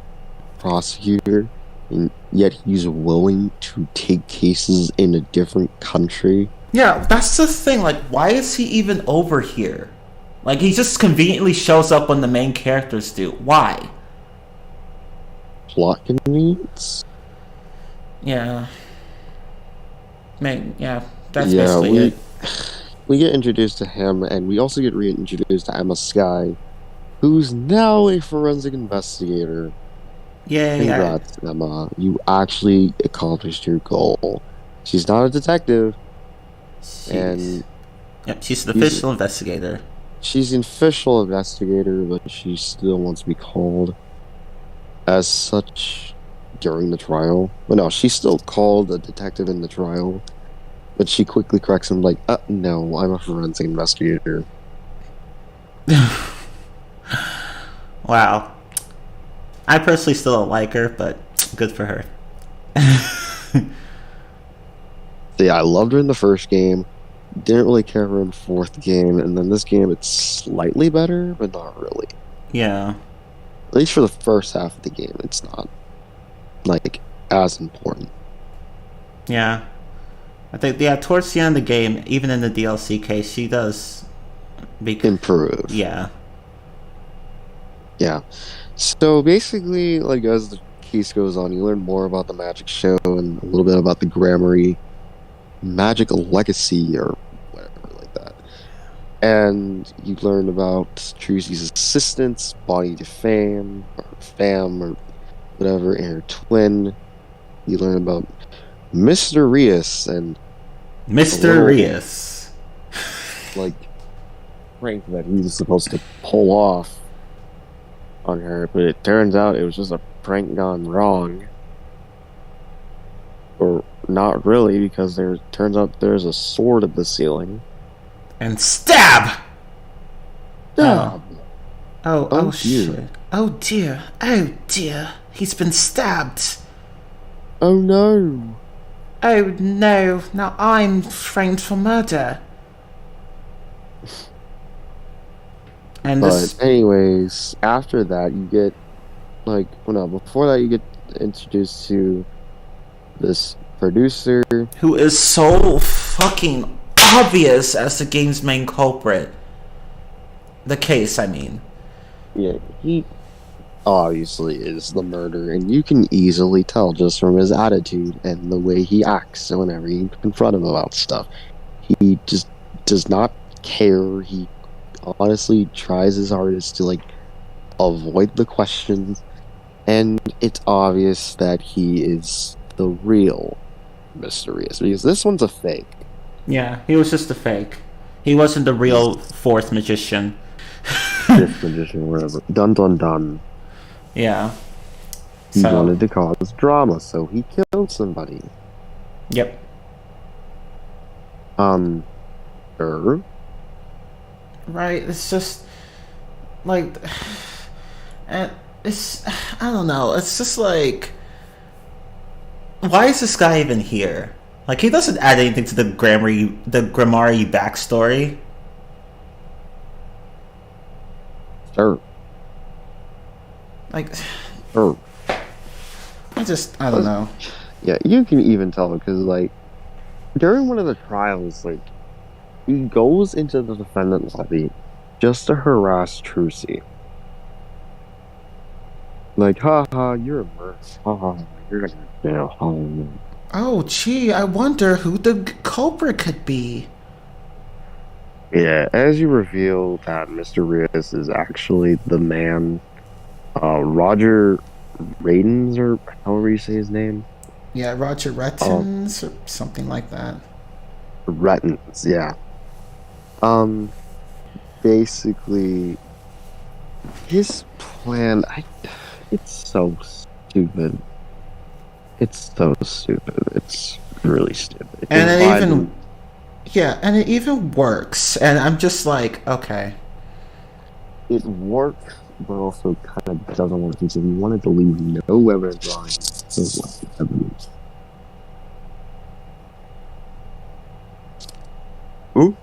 prosecutor, and yet he's willing to take cases in a different country. Yeah, that's the thing. Like, why is he even over here? Like, he just conveniently shows up when the main characters do. Why? Plot convenience? Yeah. Yeah, that's basically it. We get introduced to him, and we also get reintroduced to Emma Skye, who's now a forensic investigator. Yeah. Congrats, Emma. You actually accomplished your goal. She's not a detective. She's an official investigator. She's an official investigator, but she still wants to be called as such during the trial. But no, she's still called a detective in the trial. But she quickly corrects him, like, no, I'm a forensic investigator. Wow. I personally still don't like her, but good for her. So yeah, I loved her in the first game. Didn't really care for her in the fourth game. And then this game, it's slightly better, but not really. Yeah. At least for the first half of the game, it's not, like, as important. Yeah. I think, towards the end of the game, even in the DLC case, she does improve. Yeah. Yeah. So basically, like, as the case goes on, you learn more about the magic show and a little bit about the Grammary magic legacy or whatever like that. And you learn about Trucy's assistants, Bonnie DeFam, or Fam, or whatever, and her twin. You learn about Mr. Rios and Mr. Rios. Like, prank that he was supposed to pull off on her, but it turns out it was just a prank gone wrong. Or not really, because turns out there's a sword at the ceiling. And stab! Stab! Oh shit. Oh dear. He's been stabbed. Oh no. Oh no, now I'm framed for murder. And But anyways, after that, you get before that, you get introduced to this producer who is so fucking obvious as the game's main culprit. The case, I mean. Yeah, he obviously is the murderer, and you can easily tell just from his attitude and the way he acts whenever you confront him about stuff. He just does not care. He honestly tries his hardest to avoid the questions, and it's obvious that he is the real Mysterious, because this one's a fake. Yeah, he was just a fake. He wasn't the real fourth magician. Fifth magician, whatever. Dun dun dun. Yeah. He wanted to cause drama, so he killed somebody. Yep. Right, it's just like, and it's, I don't know, it's just like, why is this guy even here? Like, he doesn't add anything to the Grimari backstory. Sure. Like, Sure. I don't know. Yeah, you can even tell because, during one of the trials, he goes into the defendant lobby just to harass Trucy. Haha, you're a murderer. Haha, you're gonna jail. Oh, gee, I wonder who the culprit could be. Yeah, as you reveal that Mr. Rios is actually the man, Roger Radens, or however you say his name. Yeah, Roger Rettins, or something like that. Rettins, yeah. Basically, his plan, it's so stupid. It's so stupid. It's really stupid. And it even works. And I'm just like, okay. It works, but also kind of doesn't work because he wanted to leave no evidence behind. Evidence. Ooh.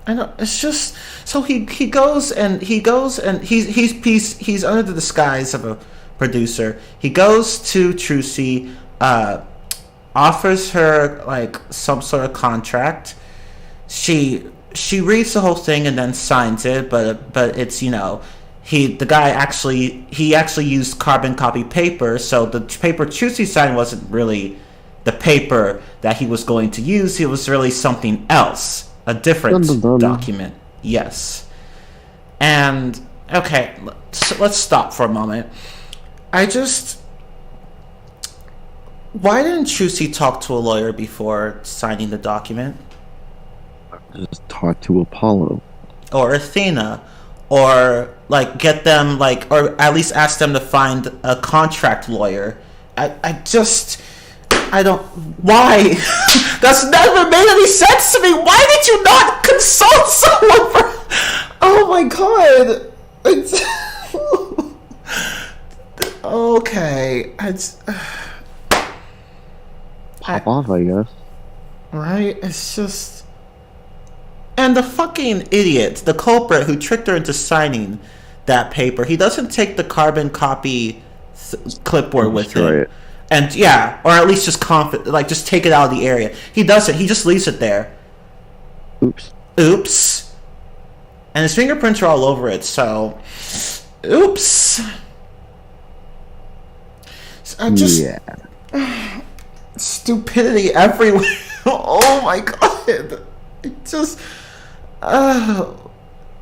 I know, it's just so he goes and he's under the disguise of a producer. He goes to Trucy, offers her some sort of contract. She reads the whole thing and then signs it, but it's the guy actually used carbon copy paper, so the paper Trucy signed wasn't really the paper that he was going to use. It was really something else. A different document. Yes. And, okay, let's stop for a moment. Why didn't Trucy talk to a lawyer before signing the document? Just talk to Apollo. Or Athena. Or, get them, or at least ask them to find a contract lawyer. I don't. Why? That's never made any sense to me. Why did you not consult someone for? Oh my god. Okay. Pop off, I guess. Right? It's just. And the fucking idiot, the culprit who tricked her into signing that paper, he doesn't take the carbon copy clipboard with him. And yeah, or at least just just take it out of the area. He doesn't. He just leaves it there. Oops. And his fingerprints are all over it. So, oops. Stupidity everywhere. Oh my god. It just.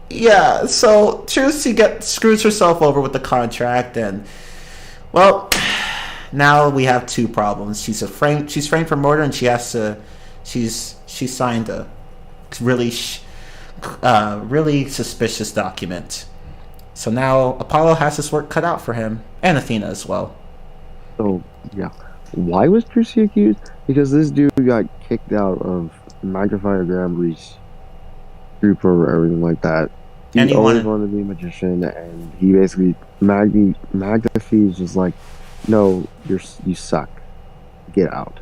Yeah. So Trucy screws herself over with the contract, and well. Now we have two problems. She's framed for murder, and she signed a really suspicious document. So now Apollo has his work cut out for him, and Athena as well. So yeah, why was Trucy accused? Because this dude got kicked out of Magnifier Grambly's group or everything like that. He always wanted to be a magician, and he basically Magnifi's just like, no, you suck. get out.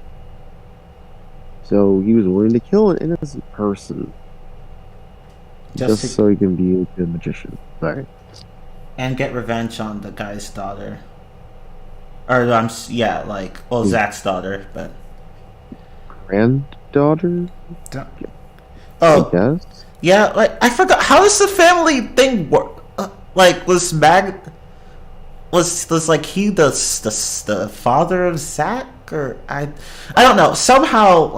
So he was willing to kill an innocent person just so he can be a good magician. Sorry. And get revenge on the guy's daughter. Or, Zach's daughter, but... Granddaughter? Oh. I guess? Yeah, I forgot. How does the family thing work? Was he the father of Zach? Or, I don't know. Somehow,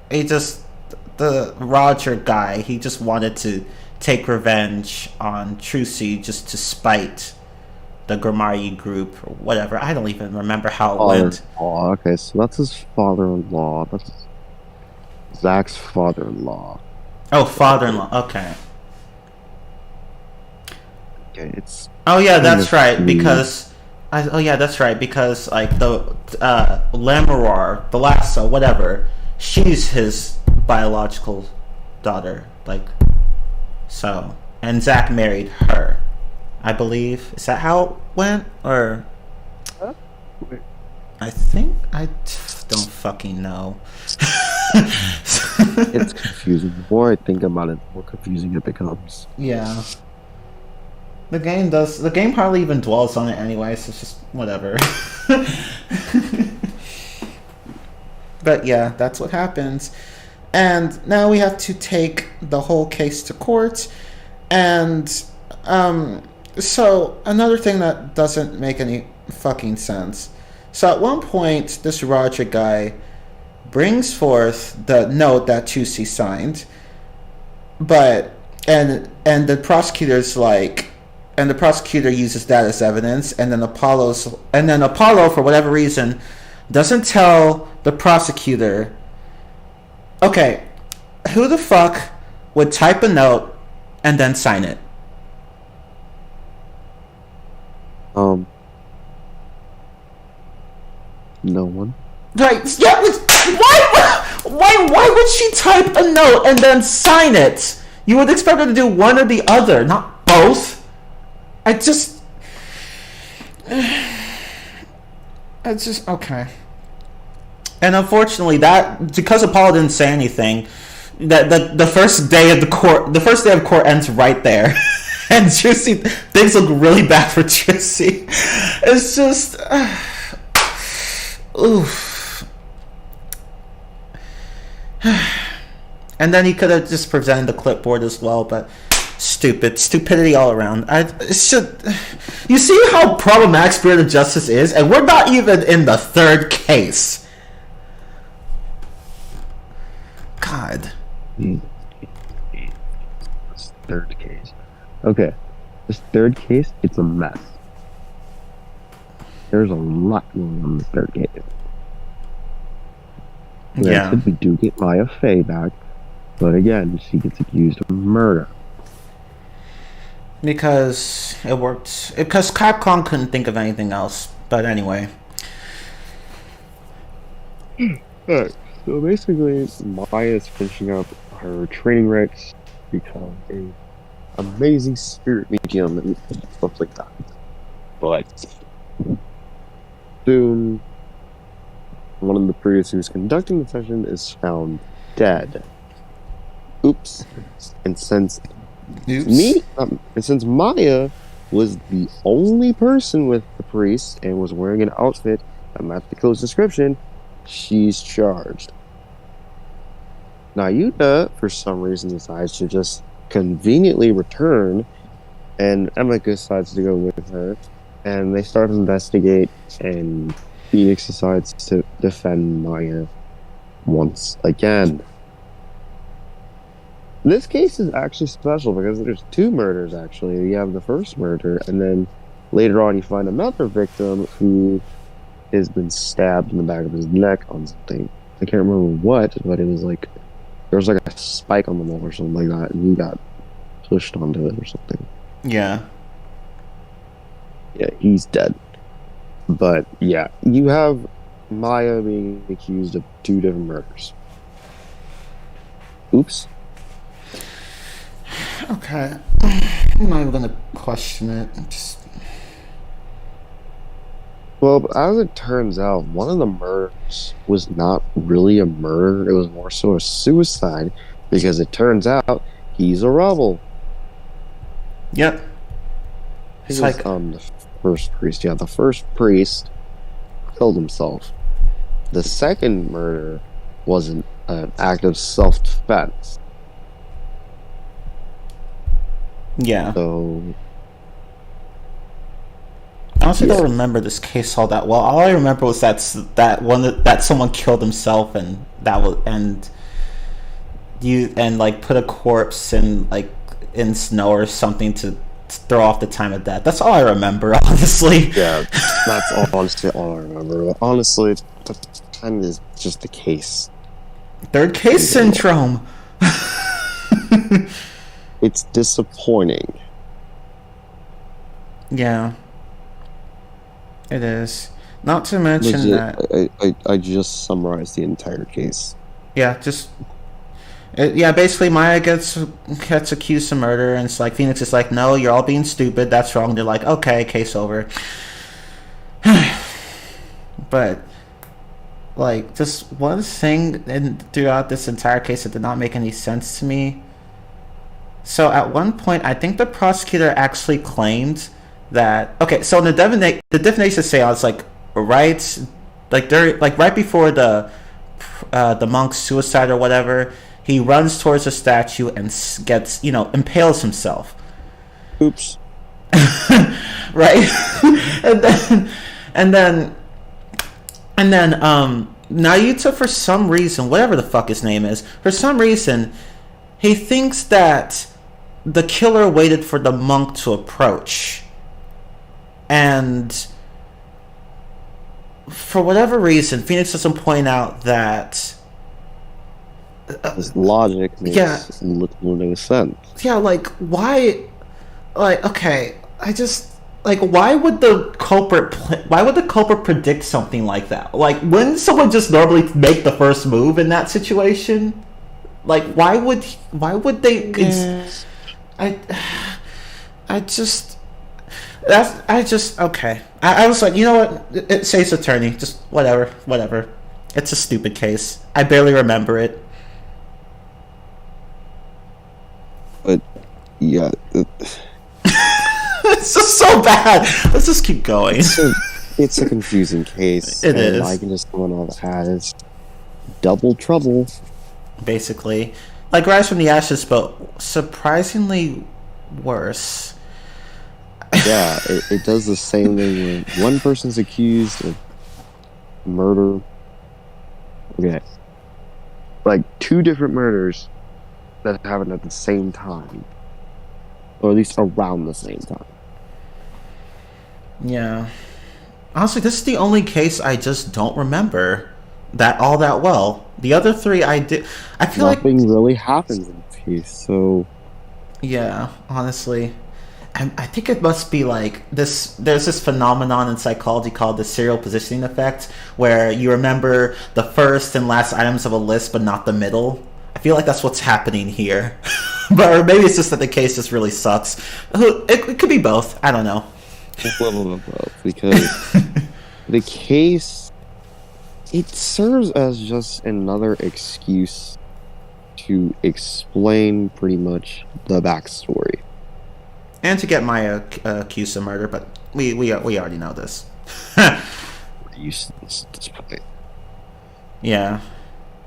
the Roger guy, he just wanted to take revenge on Trucy just to spite the Grimari group or whatever. I don't even remember how it went. Oh, okay, so that's his father-in-law. That's Zach's father-in-law. Oh, father-in-law. Okay. Okay, it's... Oh yeah, that's right. Because the Lamorar, the Lasso, whatever, she's his biological daughter. So, and Zach married her, I believe. Is that how it went? Or I think I don't fucking know. It's confusing. The more I think about it, the more confusing it becomes. Yeah. The game hardly even dwells on it anyway, so it's just whatever. But yeah, that's what happens. And now we have to take the whole case to court. And so another thing that doesn't make any fucking sense. So at one point, this Roger guy brings forth the note that Trucy signed, and the prosecutor's and the prosecutor uses that as evidence, and then Apollo, for whatever reason, doesn't tell the prosecutor. Okay, who the fuck would type a note and then sign it? No one. Right? Yeah. Why would she type a note and then sign it? You would expect her to do one or the other, not both. It's just okay. And unfortunately, because Apollo didn't say anything, that the first day of court ends right there, and Trucy, things look really bad for Trucy. It's just, oof. And then he could have just presented the clipboard as well, but stupidity all around. You see how problematic Spirit of Justice is, and we're not even in the third case. God. This third case. Okay. This third case, it's a mess. There's a lot going on in the third case. Yeah. We do get Maya Fey back, but again, she gets accused of murder. Because it worked. Because Capcom couldn't think of anything else. But anyway. Alright, so basically, Maya is finishing up her training rites to become an amazing spirit medium and stuff like that. But soon, one of the priests who's conducting the session is found dead. Oops. And since Maya was the only person with the priest and was wearing an outfit that matched the code's description, she's charged. Nayuta, for some reason, decides to just conveniently return, and Emeka decides to go with her, and they start to investigate, and Phoenix decides to defend Maya once again. This case is actually special because there's two murders, actually. You have the first murder, and then later on you find another victim who has been stabbed in the back of his neck on something. I can't remember what, but it was there was a spike on the wall or something like that, and he got pushed onto it or something. Yeah. Yeah, he's dead. But yeah, you have Maya being accused of two different murders. Oops. Okay. I'm not even gonna question it. Well, as it turns out, one of the murders was not really a murder. It was more so a suicide because it turns out he's a rebel. Yep. It's like the first priest. Yeah, the first priest killed himself. The second murder was an act of self-defense. yeah. So I honestly don't remember this case all that well. All I remember was that someone killed himself and like put a corpse in snow or something to throw off the time of death. That's all I remember, honestly. yeah, that's honestly all I remember. But honestly, that kind of is just the case. Third case syndrome. It's disappointing. Yeah. It is. Not to mention that. I just summarized the entire case. Yeah, basically Maya gets accused of murder, and it's like Phoenix is like, no, you're all being stupid, that's wrong. They're like, okay, case over. But like, just one thing throughout this entire case that did not make any sense to me. So at one point, I think the prosecutor actually claimed that, okay, so the divination seance, like right before the monk's suicide or whatever, he runs towards a statue and gets, impales himself. Oops. Right. and then Naruto, for some reason, whatever the fuck his name is, for some reason he thinks that the killer waited for the monk to approach, and for whatever reason Phoenix doesn't point out that this logic makes little no sense. Yeah, like, why? Like, okay, why would the culprit predict something like that? Like, wouldn't someone just normally make the first move in that situation? Like, why would they? Okay. I was like, you know what? It says attorney. Just whatever. It's a stupid case. I barely remember it. But yeah, it's just so bad. Let's just keep going. It's a confusing case. It is. I can just go on all that has double trouble. Basically, like Rise from the Ashes, but surprisingly worse. Yeah, it does the same thing when one person's accused of murder. Okay, like two different murders that happened at the same time, or at least around the same time. Yeah. Honestly, this is the only case I just don't remember that well. The other three I did. I feel nothing really happens in this case, so. Yeah, honestly. I think it must be like this. There's this phenomenon in psychology called the serial positioning effect, where you remember the first and last items of a list, but not the middle. I feel like that's what's happening here. Or maybe it's just that the case just really sucks. It could be both. I don't know. A little bit both, because the case, it serves as just another excuse to explain pretty much the backstory. And to get Maya accused of murder, but we already know this. We're used to this at this point. Yeah.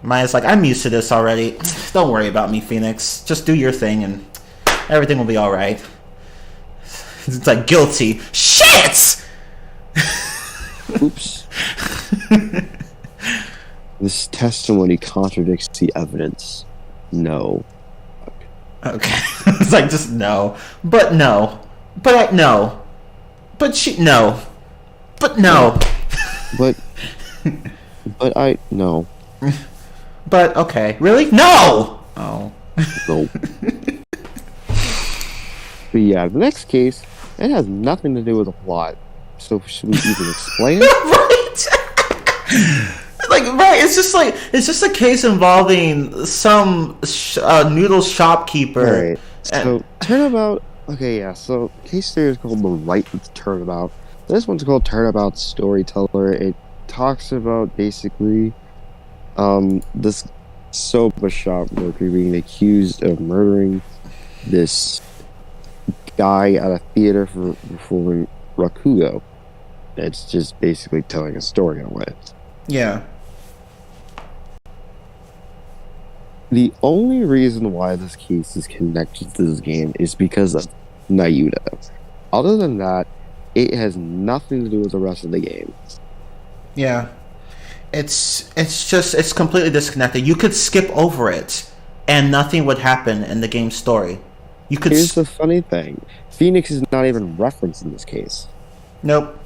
Maya's like, I'm used to this already. Don't worry about me, Phoenix. Just do your thing and everything will be alright. It's like, guilty. Shit! Oops. This testimony contradicts the evidence. No. Okay. It's like, just no. But no. But no. But no. But no. But no. But okay. Really? No! Oh. Nope. But yeah, the next case, it has nothing to do with the plot. So should we even explain it? Right! Right, it's just a case involving some noodle shopkeeper. Right. So turnabout. Okay, yeah. So case theory is called the Turnabout. This one's called Turnabout Storyteller. It talks about basically this soba shop worker being accused of murdering this guy at a theater for performing Rakugo. It's just basically telling a story in a way. Yeah. The only reason why this case is connected to this game is because of Nayuta. Other than that, it has nothing to do with the rest of the game. Yeah. It's completely disconnected. You could skip over it and nothing would happen in the game's story. You could Here's the funny thing. Phoenix is not even referenced in this case. Nope.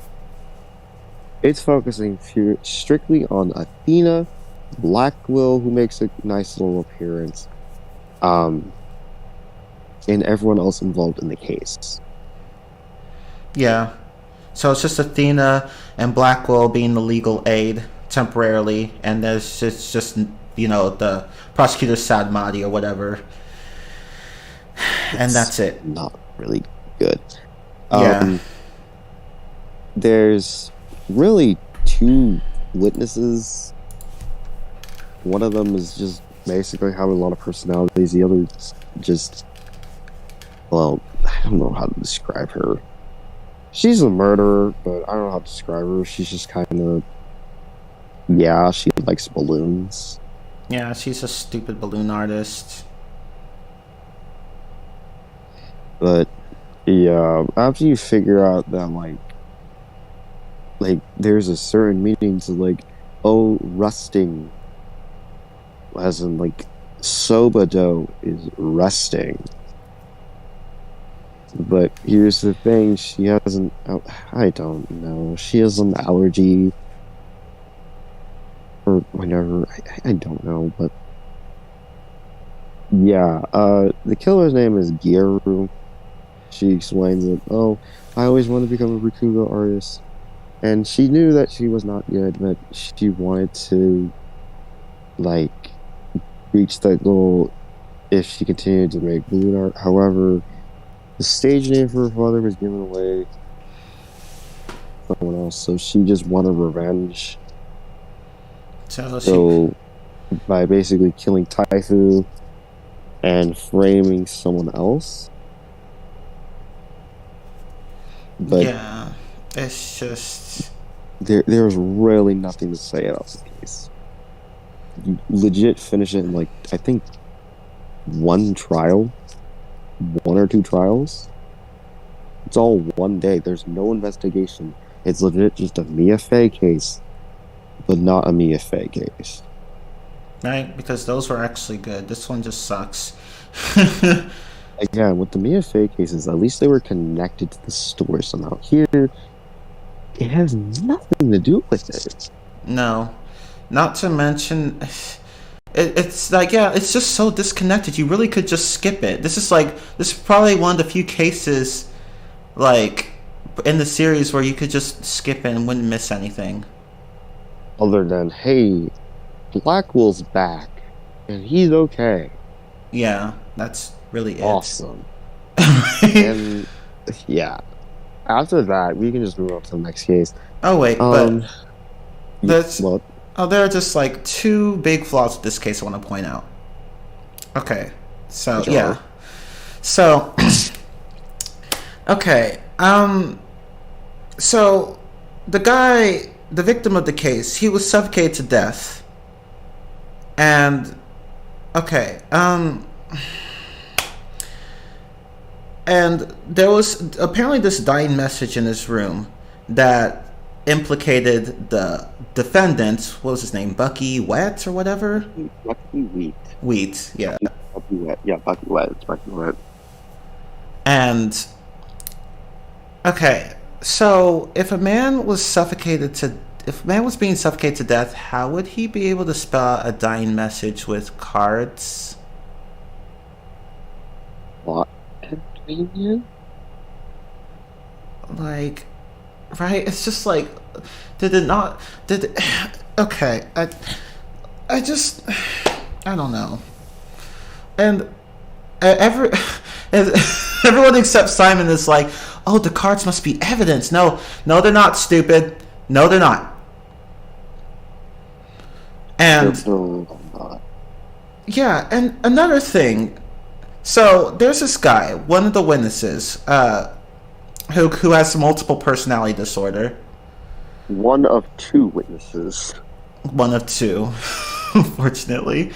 It's focusing strictly on Athena, Blackwell, who makes a nice little appearance, and everyone else involved in the case. Yeah. So it's just Athena and Blackwell being the legal aid temporarily, and there's just the prosecutor Sadmati or whatever, and that's it. Not really good. Yeah. There's really two witnesses. One of them is just basically having a lot of personalities. The other just, well, I don't know how to describe her. She's a murderer, but I don't know how to describe her. She's just kind of, yeah, she likes balloons. Yeah, she's a stupid balloon artist. But yeah, after you figure out that like there's a certain meaning to rusting, as in soba dough is resting. But here's the thing, she has I don't know, she has an allergy or whatever, I don't know, but yeah, the killer's name is Gyaru. She explains that, I always wanted to become a Rakugo artist, and she knew that she was not good, but she wanted to reach that goal if she continued to make balloon art. However, the stage name for her father was given away to someone else, so she just wanted revenge. So by basically killing Taifu and framing someone else. But yeah, it's just there's really nothing to say about the case. You legit finish it in I think one or two trials. It's all one day. There's no investigation. It's legit just a Mia Fey case, but not a Mia Fey case. Right, because those were actually good. This one just sucks. Again, with the Mia Fey cases, at least they were connected to the story somehow. Here, it has nothing to do with it. No. Not to mention, it's it's just so disconnected. You really could just skip it. This is probably one of the few cases, in the series where you could just skip it and wouldn't miss anything. Other than, hey, Blackwell's back, and he's okay. Yeah, that's really it. Awesome. And, yeah. After that, we can just move on to the next case. Oh, wait, but what? there are just two big flaws with this case I want to point out. Okay, so Sure. yeah, so okay, so the victim of the case, he was suffocated to death, and and there was apparently this dying message in his room that implicated the defendant. What was his name? Bucky Wet or whatever? Bucky Wheat. Wheat, yeah. Bucky Wet. Yeah, Bucky Wet. It's Bucky Wet. And okay, so if a man was being suffocated to death, how would he be able to spell out a dying message with cards? What? Right? It's just okay, I don't know. And everyone except Simon is Oh, the cards must be evidence. No, no, they're not, stupid. No, they're not. And yeah, and another thing. So there's this guy, one of the witnesses, who has multiple personality disorder. One of two witnesses. One of two, unfortunately.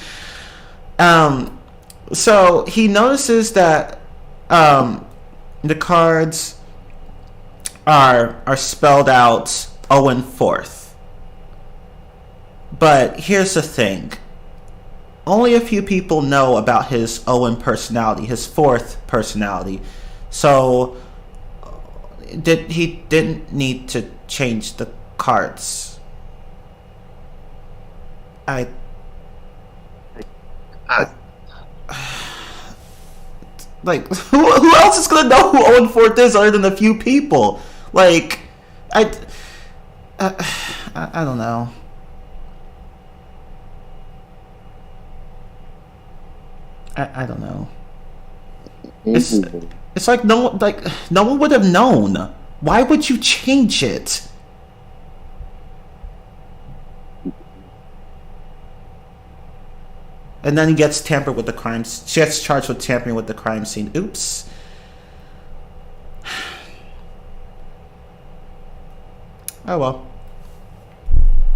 So he notices that the cards are spelled out Owen Fourth. But here's the thing. Only a few people know about his Owen personality, his fourth personality. So he didn't need to change the cards. Like, who else is gonna know who Owen Fourth is other than a few people? Like, I don't know. I don't know. It's like no one would have known. Why would you change it? And then he gets tampered with the crimes. She gets charged with tampering with the crime scene. Oops. Oh well.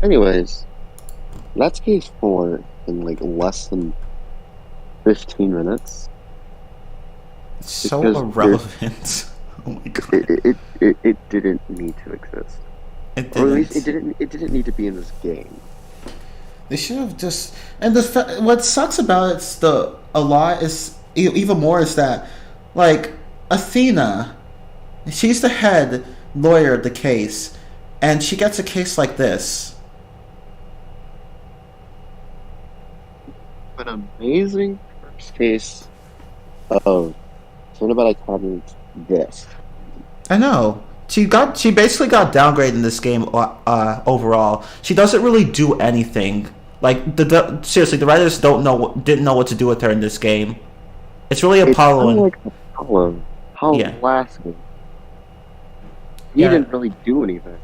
Anyways, that's case 4 in like less than 15 minutes. So irrelevant. Oh my god. It didn't need to exist. It didn't. Or at least it didn't need to be in this game. They should have just. And what sucks about it's a lot is even more is that, like, Athena, she's the head lawyer of the case, and she gets a case like this. An amazing first case of Turnabout Iconic this. I know. She basically got downgraded in this game overall. She doesn't really do anything. Like seriously, the writers didn't know what to do with her in this game. It's really Apollo and like Apollo. Last game. He didn't really do anything.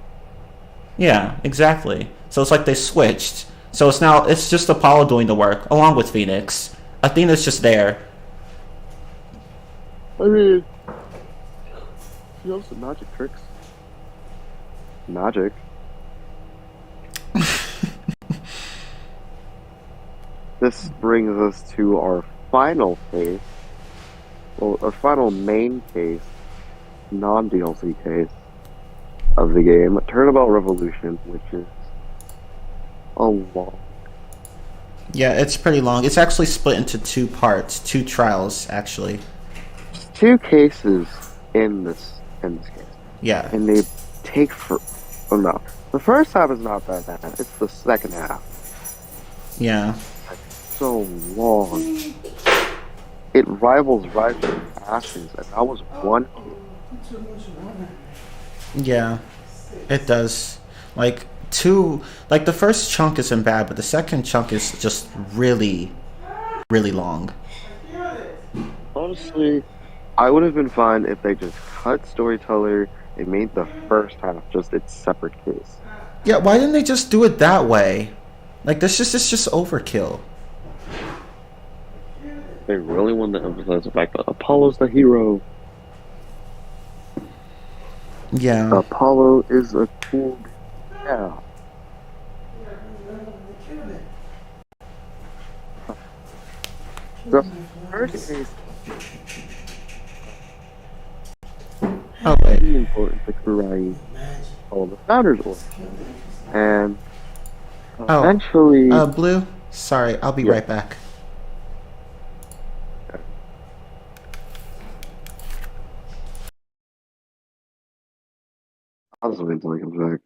Yeah, exactly. So it's like they switched. So it's just Apollo doing the work along with Phoenix. Athena's just there. I mean, she knows some magic tricks. Magic. This brings us to our final case. Well, our final main case, non-DLC case of the game, Turnabout Revolution, which is a long. Yeah, it's pretty long. It's actually split into 2 parts, 2 trials actually. 2 cases in this case. Yeah. And they take oh no. The first half is not that bad. It's the second half. Yeah. So long. It rivals Rise of Ashes, and that was one. Yeah, it does. Like the first chunk isn't bad, but the second chunk is just really, really long. Honestly, I would have been fine if they just cut Storyteller and made the first half just its separate case. Yeah, why didn't they just do it that way? Like it's just overkill. They really want to emphasize the fact that Apollo's the hero. Yeah. Apollo is a cool guy. The first case Oh wait. really important to Kurai all the founders order. And eventually Blue? Sorry, I'll be right back. I'll just wait until he comes back.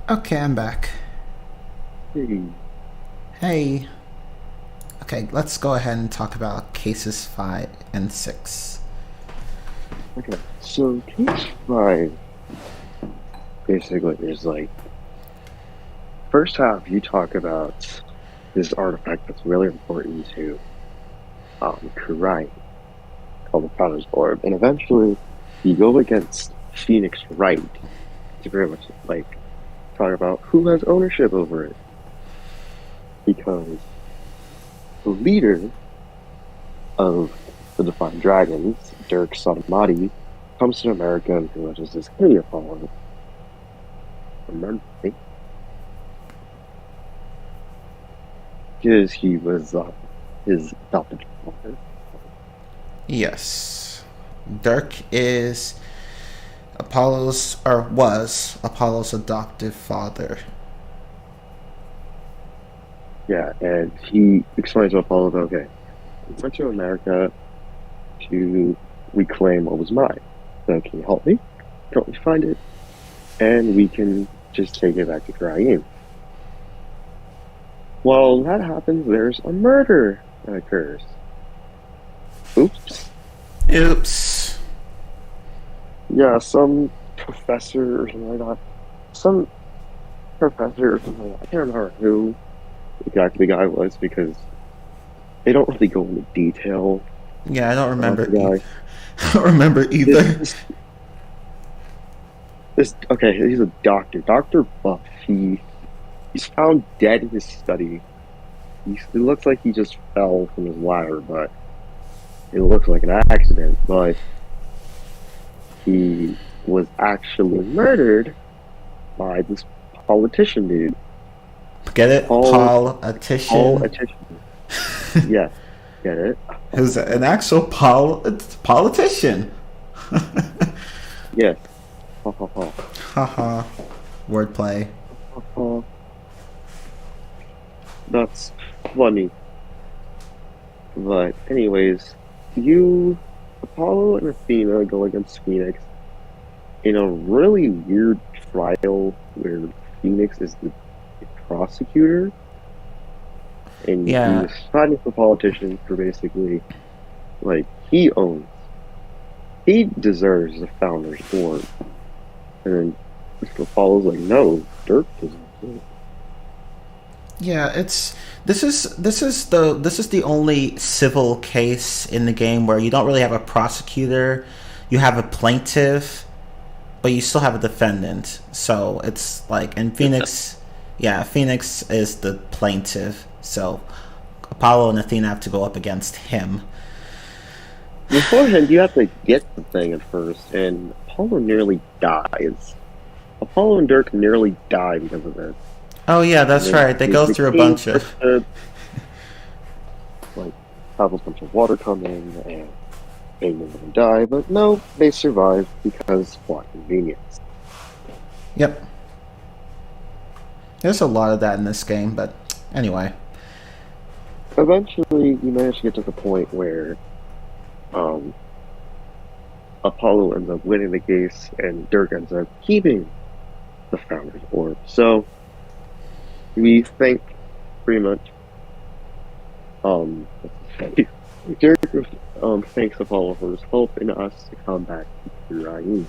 Okay, I'm back. Hey. Hey. Okay, let's go ahead and talk about cases 5 and 6. Okay, so case 5 basically is like, first half you talk about this artifact that's really important to Kurai, called the Founder's Orb, and eventually you go against Phoenix Wright to very much like talk about who has ownership over it. Because the leader of the Defiant Dragons, Dirk Sotomati, comes to America and pretty much is this, hey, Apollo, remember me? Because he was his adopted father. Yes. Dirk is was Apollo's adoptive father. Yeah, and he explains to Apollo, okay, we went to America to reclaim what was mine. So can you help me? Help me find it? And we can just take it back to Kraim. While that happens, there's a murder that occurs. Oops. Oops. Yeah, some professor or something like that. Some professor or something like that. I can't remember who exactly the guy was because they don't really go into detail Yeah, I don't remember. The guy. I don't remember either. Okay, he's a doctor. Dr. Buff. He's found dead in his study. It looks like he just fell from his ladder, but it looks like an accident. But he was actually murdered by this politician dude. Get it? Politician. Politician. Yes, get it? Who's an actual politician. Yes. Ha ha ha. Haha. Wordplay. Ha ha. That's funny. But anyways, Apollo and Athena go against Phoenix in a really weird trial where Phoenix is the prosecutor, and he was fighting for politicians for basically, like, he deserves the founder's award, and then Apollo's like, no, Dirk doesn't. Yeah, this is the only civil case in the game where you don't really have a prosecutor, you have a plaintiff, but you still have a defendant. So it's like in Phoenix, Phoenix is the plaintiff. So Apollo and Athena have to go up against him. Beforehand, you have to get the thing at first, and Apollo nearly dies. Apollo and Dirk nearly die because of it. Oh yeah, that's right. They go through a bunch of like have a bunch of water come in and they will die, but no, they survive because what convenience. Yep. There's a lot of that in this game, but anyway. Eventually, you manage to get to the point where Apollo ends up winning the case, and Dirk ends up keeping the Founder's Orb. So we think pretty much Dirk thanks Apollo for his help in us to combat Uriah.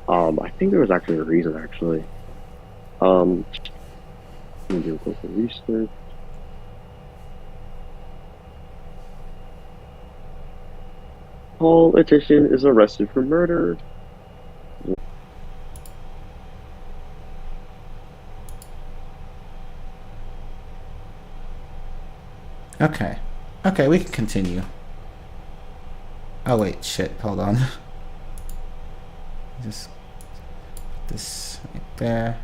I think there was actually a reason actually. Let me do a quick research. Politician is arrested for murder. Okay, we can continue. Oh wait, shit, hold on. Just put this right there.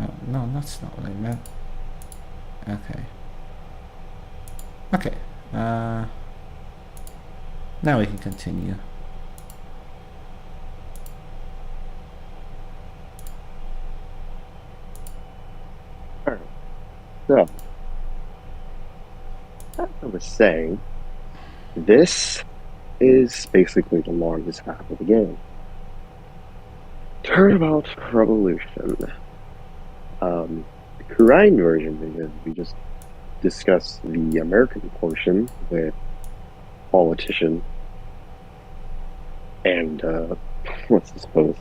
Oh, no, that's not what I meant. Okay, now we can continue. So, as I was saying, this is basically the longest half of the game. Turnabout Revolution. The Korean version, because we just discussed the American portion with Politician and what's this supposed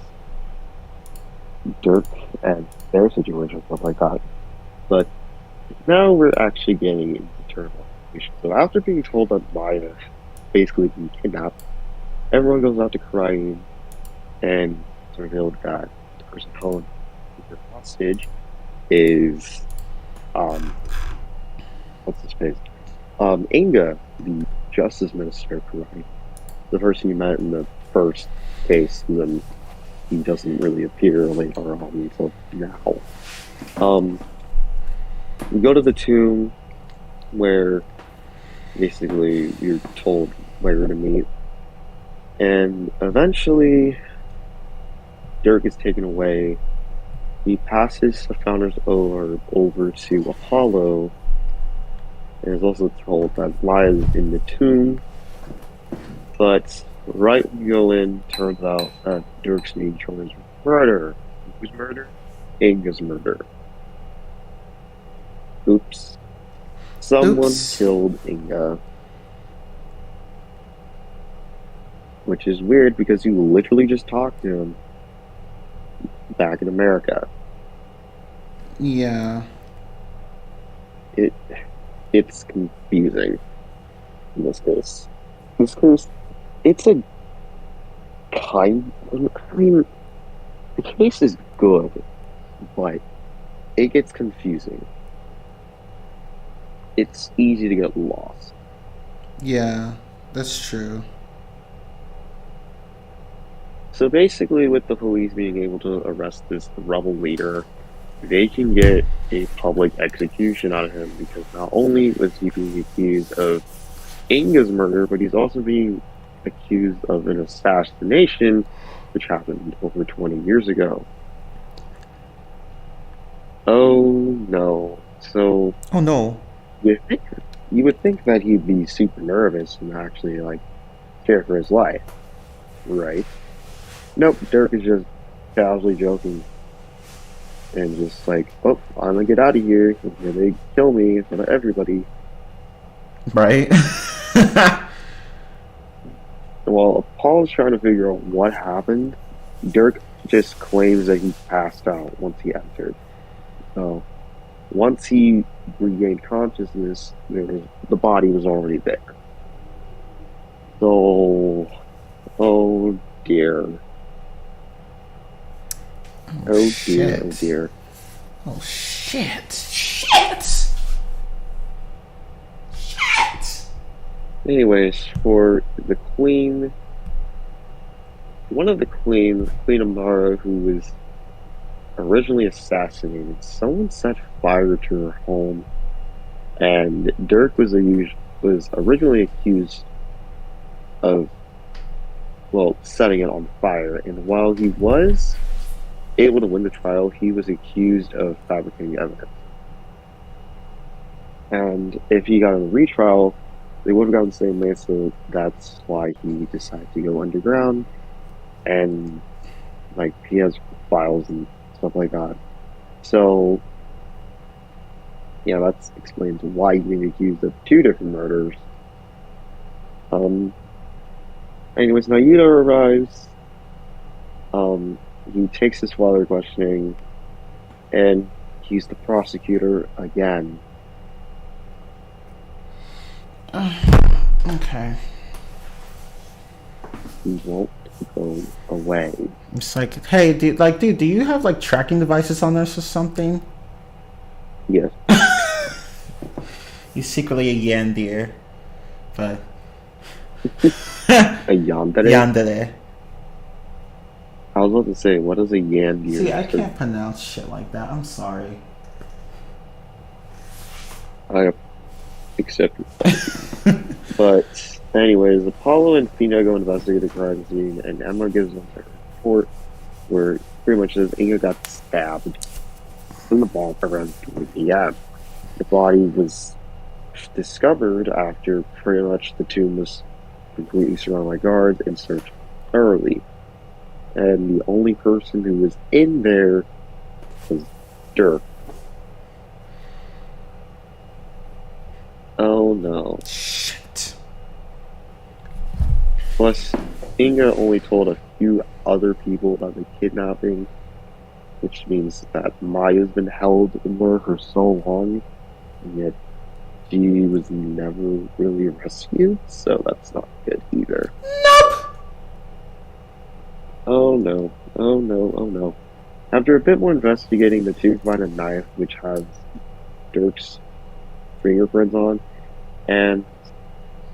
Dirk and their situation, stuff like that. But now we're actually getting into Turnabout Revolution. So after being told that Maya basically being kidnapped, everyone goes out to Korean, and it's revealed that the person held the hostage is what's his face? Inga, the Justice Minister of Korea, the person you met in the first case, and then he doesn't really appear later on until now. We go to the tomb where basically you're told where to meet, and eventually Dirk is taken away. He passes the Founder's Orb over to Apollo, and is also told that Maya is in the tomb. But right when you go in, turns out that Dirk's main choice was murder. Whose murder? Inga's murder. Oops. Someone killed Inga. Which is weird because you literally just talked to him back in America. Yeah. it it's confusing in this case. This case, it's a kind. I mean, the case is good, but it gets confusing. It's easy to get lost. Yeah, that's true. So basically, with the police being able to arrest this rebel leader, they can get a public execution out of him because not only was he being accused of Inga's murder, but he's also being accused of an assassination, which happened over 20 years ago. Oh no. So Oh no. you think you would think that he'd be super nervous and actually like fear for his life, right? Nope, Dirk is just casually joking and just like, oh, I'm gonna get out of here before they kill me in front of everybody. Right? While Paul's trying to figure out what happened, Dirk just claims that he passed out once he entered. So once he regained consciousness, the body was already there. So, oh dear. Oh dear, oh dear. Oh shit. Shit! Shit! Anyways, for the queen, one of the queens, Queen Amara, who was originally assassinated, someone set fire to her home, and Dirk was originally accused of, well, setting it on fire, and while he was able to win the trial, he was accused of fabricating evidence. And if he got on a retrial, they would have gotten the same way, so that's why he decided to go underground, and like he has files and stuff like that. So yeah, that explains why he's being accused of 2 different murders. Anyways, Nayuda arrives. He takes his father questioning, and he's the prosecutor again. Okay. He won't go away. It's like, hey, dude, do you have like tracking devices on this or something? Yes. He's secretly a Yandir, but A yandere? Yandere. I was about to say, what is a yandir? See, I can't pronounce shit like that. I'm sorry. I accept it. But anyways, Apollo and Athena go investigate the crime scene, and Emma gives them their report, where pretty much says Inga got stabbed in the ball around 3 p.m. The body was discovered after pretty much the tomb was completely surrounded by guards and searched thoroughly. And the only person who was in there was Dirk. Oh no. Shit. Plus, Inga only told a few other people about the kidnapping, which means that Maya's been held in there for so long, and yet she was never really rescued, so that's not good either. Nope. Oh no, oh no, oh no. After a bit more investigating, the 2 find a knife which has Dirk's fingerprints on, and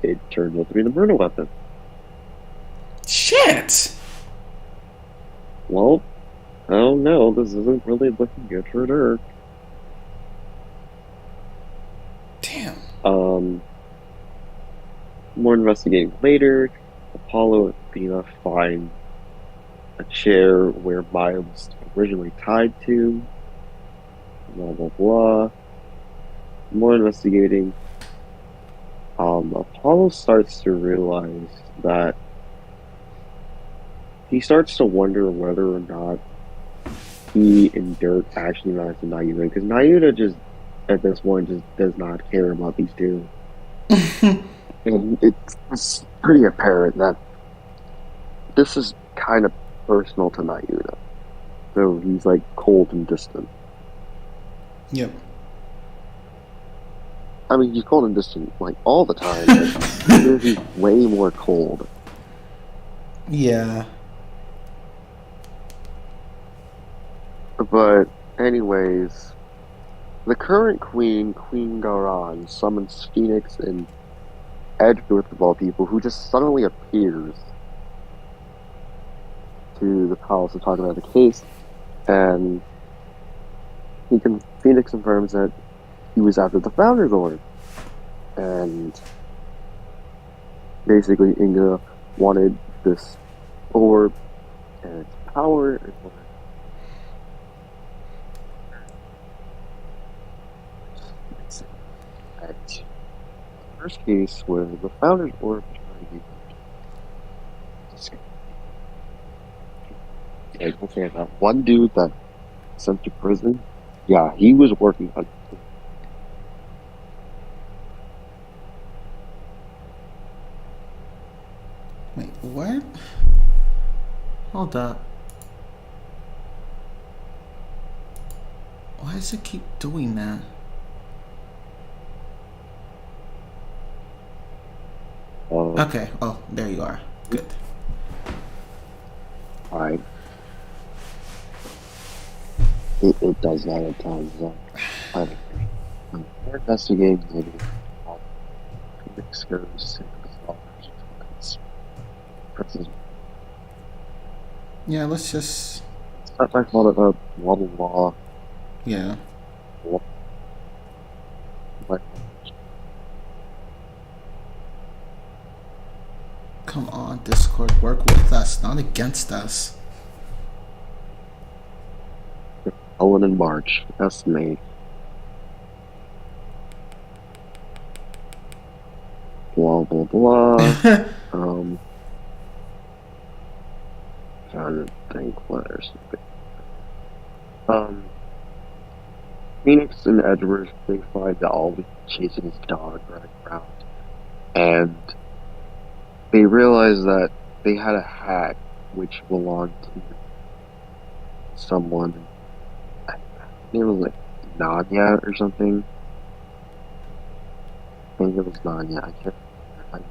it turns out to be the murder weapon. Shit. Well, oh no, this isn't really looking good for Dirk. Damn. More investigating later, Apollo and Athena find a chair where Maya was originally tied to. Blah blah blah. More investigating. Apollo starts to realize that he starts to wonder whether or not he and Dirk actually managed to Nayuda, because Nayuda just at this point just does not care about these 2. And it's pretty apparent that this is kind of personal to Nayuda. So he's like cold and distant. Yep. I mean, he's cold and distant like all the time, but here he's way more cold. Yeah. But anyways, the current queen, Queen Garan, summons Phoenix and Edgeworth of all people, who just suddenly appears to the palace to talk about the case, and Phoenix confirms that he was after the Founder's Orb, and basically Inga wanted this orb and its power in order. At the first case where the Founder's Orb was trying to be okay, that one dude that sent to prison, yeah, he was working on. Wait, what? Hold up. Why does it keep doing that? Okay. Oh, there you are. Good. Alright. It does that at times. We're investigating maybe Phoenix goes to Yeah, let's just... I called it up, blah blah blah. Yeah. Like, Come on, Discord, work with us, not against us. Ellen in March, that's me. Blah blah blah. Trying to think what there's Phoenix and Edgeworth, they find Alvin chasing his dog running around, and they realize that they had a hat which belonged to someone. I think it was like Nanya or something. I think it was Nanya. I can't remember.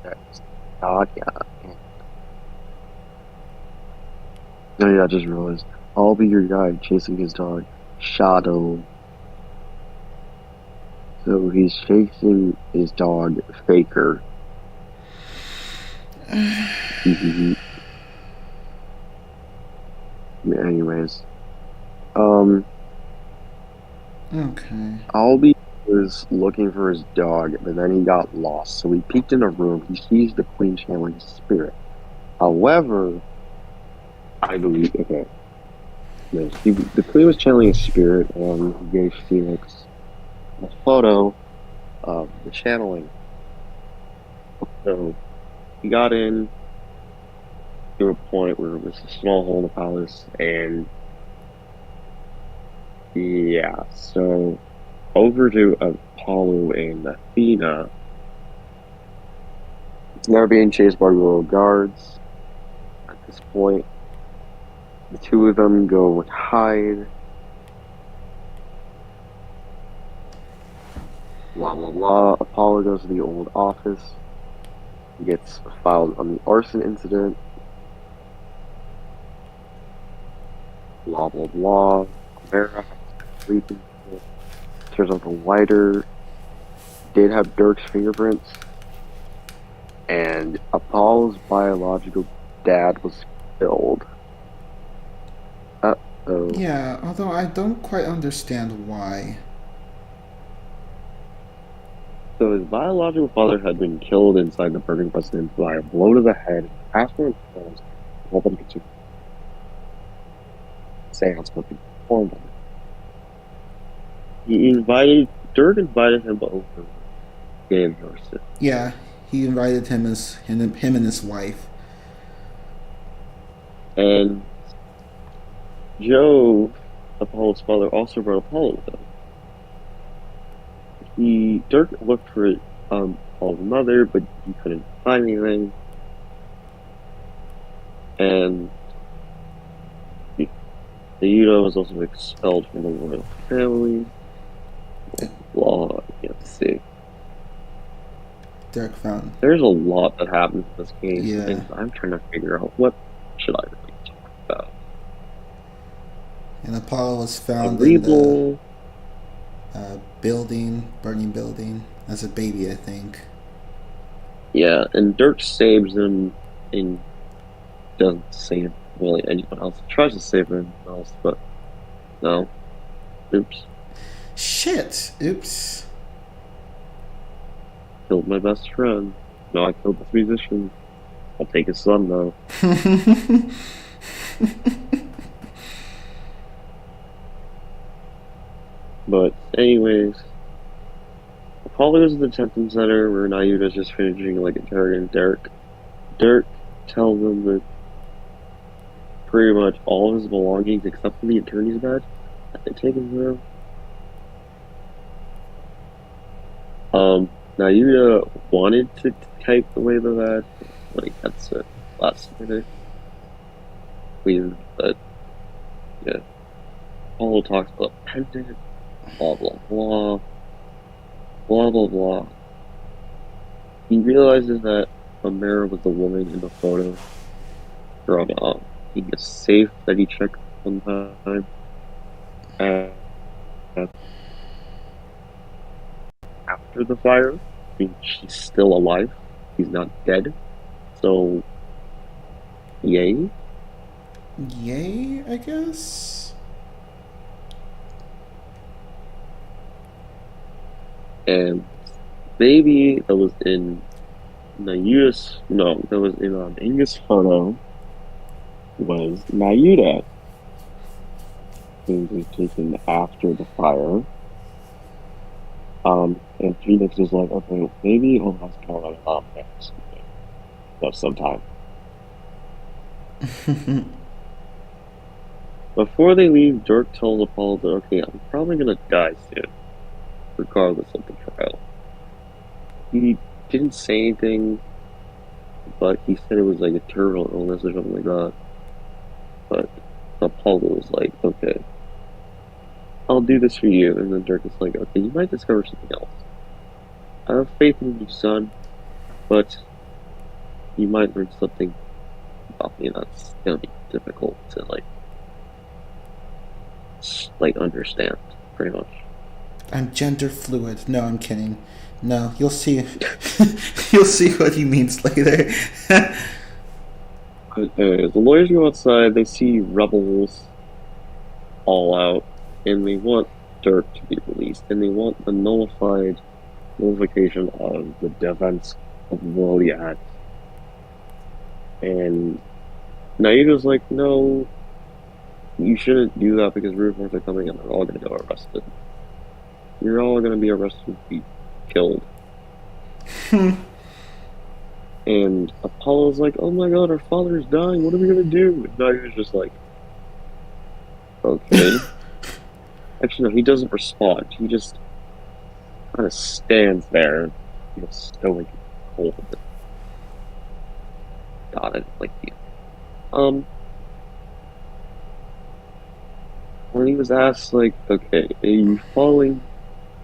That's Nanya. Oh yeah, I just realized. I'll be your guide chasing his dog, Shadow. So he's chasing his dog, Faker. Anyways. Okay. Albie was looking for his dog, but then he got lost. So he peeked in a room. He sees the queen channeling his spirit. However, I believe, okay. Yes, the queen was channeling his spirit, and he gave Phoenix a photo of the channeling. So he got in to a point where it was a small hole in the palace, and yeah, so over to Apollo and Athena. They're being chased by royal guards. At this point, the two of them go and hide. Blah blah blah. Apollo goes to the old office. He gets filed on the arson incident. Blah blah blah. Vera sleeping. Turns out the lighter did have Dirk's fingerprints, and Apollo's biological dad was killed. Uh-oh. Yeah, although I don't quite understand why. So his biological father had been killed inside the burning president by a blow to the head, after his parents told them to seance would be performed on him. Dirk invited him over, gave Yorson. Yeah, he invited him and his wife. And Joe, Apollo's father, also brought Apollo with him. Dirk looked for Apollo's mother, but he couldn't find anything. And the Yuta was also expelled from the royal family. Law. Let's see. Dirk found. There's a lot that happens in this case, Yeah. and I'm trying to figure out what should I really talk about. And Apollo was found in Rebel. the burning building, as a baby, I think. Yeah, and Dirk saves him and doesn't save really anyone else. He tries to save anyone else, but no. Oops. Shit! Oops. Killed my best friend. No, I killed this musician. I'll take his son, though. But, anyways. Apollo goes to the detention center where Nayuta's just finishing, interrogating Dirk. Dirk tells him that pretty much all of his belongings, except for the attorney's badge, have been taken from him. Nayuta wanted to type away the badge, that's it, last minute. But, yeah. Apollo talks about pendant, blah blah blah, blah blah blah. He realizes that Amara was the woman in the photo from the safe that he checked one time. And after the fire, I mean, she's still alive. She's not dead. So, yay. Yay, I guess? And baby that was in Nayuta's, no, that was in Inga's photo was Nayuta. It was taken after the fire. And Phoenix was like, okay, maybe it'll have to come out of next. Of some time. Before they leave, Dirk tells Apollo that, okay, I'm probably gonna die soon, regardless of the trial. He didn't say anything, but he said it was like a terminal illness or something like that. But Apollo was like, okay, I'll do this for you. And then Dirk is like, okay, you might discover something else. I have faith in you, son, but you might learn something about me that's gonna be difficult to understand, pretty much. I'm gender fluid. No, I'm kidding. No, you'll see. You'll see what he means later. Anyways, the lawyers go outside, they see rebels all out, and they want Dirk to be released, and they want the nullification of the defense of Liliad. And Nayuta's like, no, you shouldn't do that because reinforcements are coming and they're all going to go arrested. You're all going to be arrested and be killed. And Apollo's like, oh my god, our father is dying, what are we going to do? And Nayuta's just like, okay. Actually, no, he doesn't respond. He just kind of stands there, stoic and cold. God, I don't like you. When he was asked, okay, are you following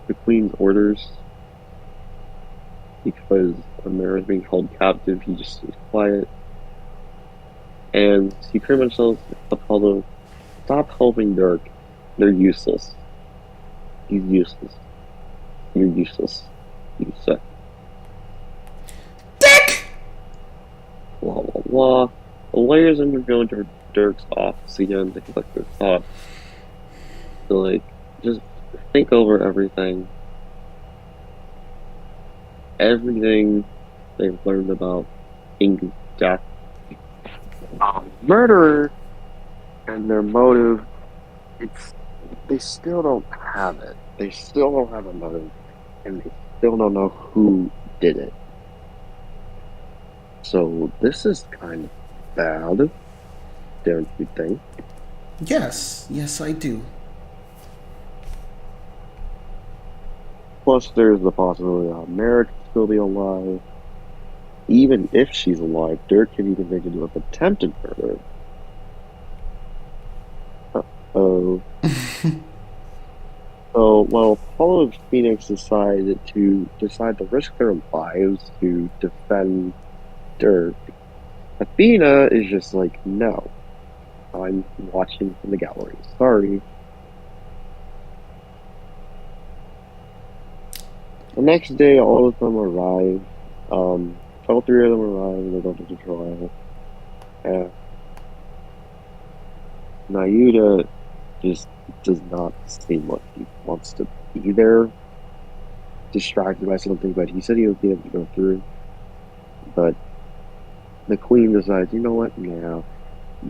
the Queen's orders? Because Amara's being held captive, he just stays quiet. And he pretty much tells Apollo, stop helping Dirk. They're useless. He's useless. You're useless. You suck. Dick! Blah, blah, blah. The lawyers end up going to Dirk's office again to collect their thoughts. So, just think over everything. Everything they've learned about Inga's death. Murderer and their motive, they still don't have it. They still don't have a motive, and they still don't know who did it. So this is kind of bad, don't you think? Yes, I do. Plus, there's the possibility that Mara could still be alive. Even if she's alive, Dirk can be convicted of attempted murder. Uh-oh. So, well, Apollo and Phoenix decide to risk their lives to defend Earth. Athena is just like, no, I'm watching from the gallery. Sorry. The next day, all of them arrive. All three of them arrive and they go to the trial. And Nayuda just does not seem like he wants to be there. Distracted by something, but he said he would be able to go through. But the queen decides, you know what? No,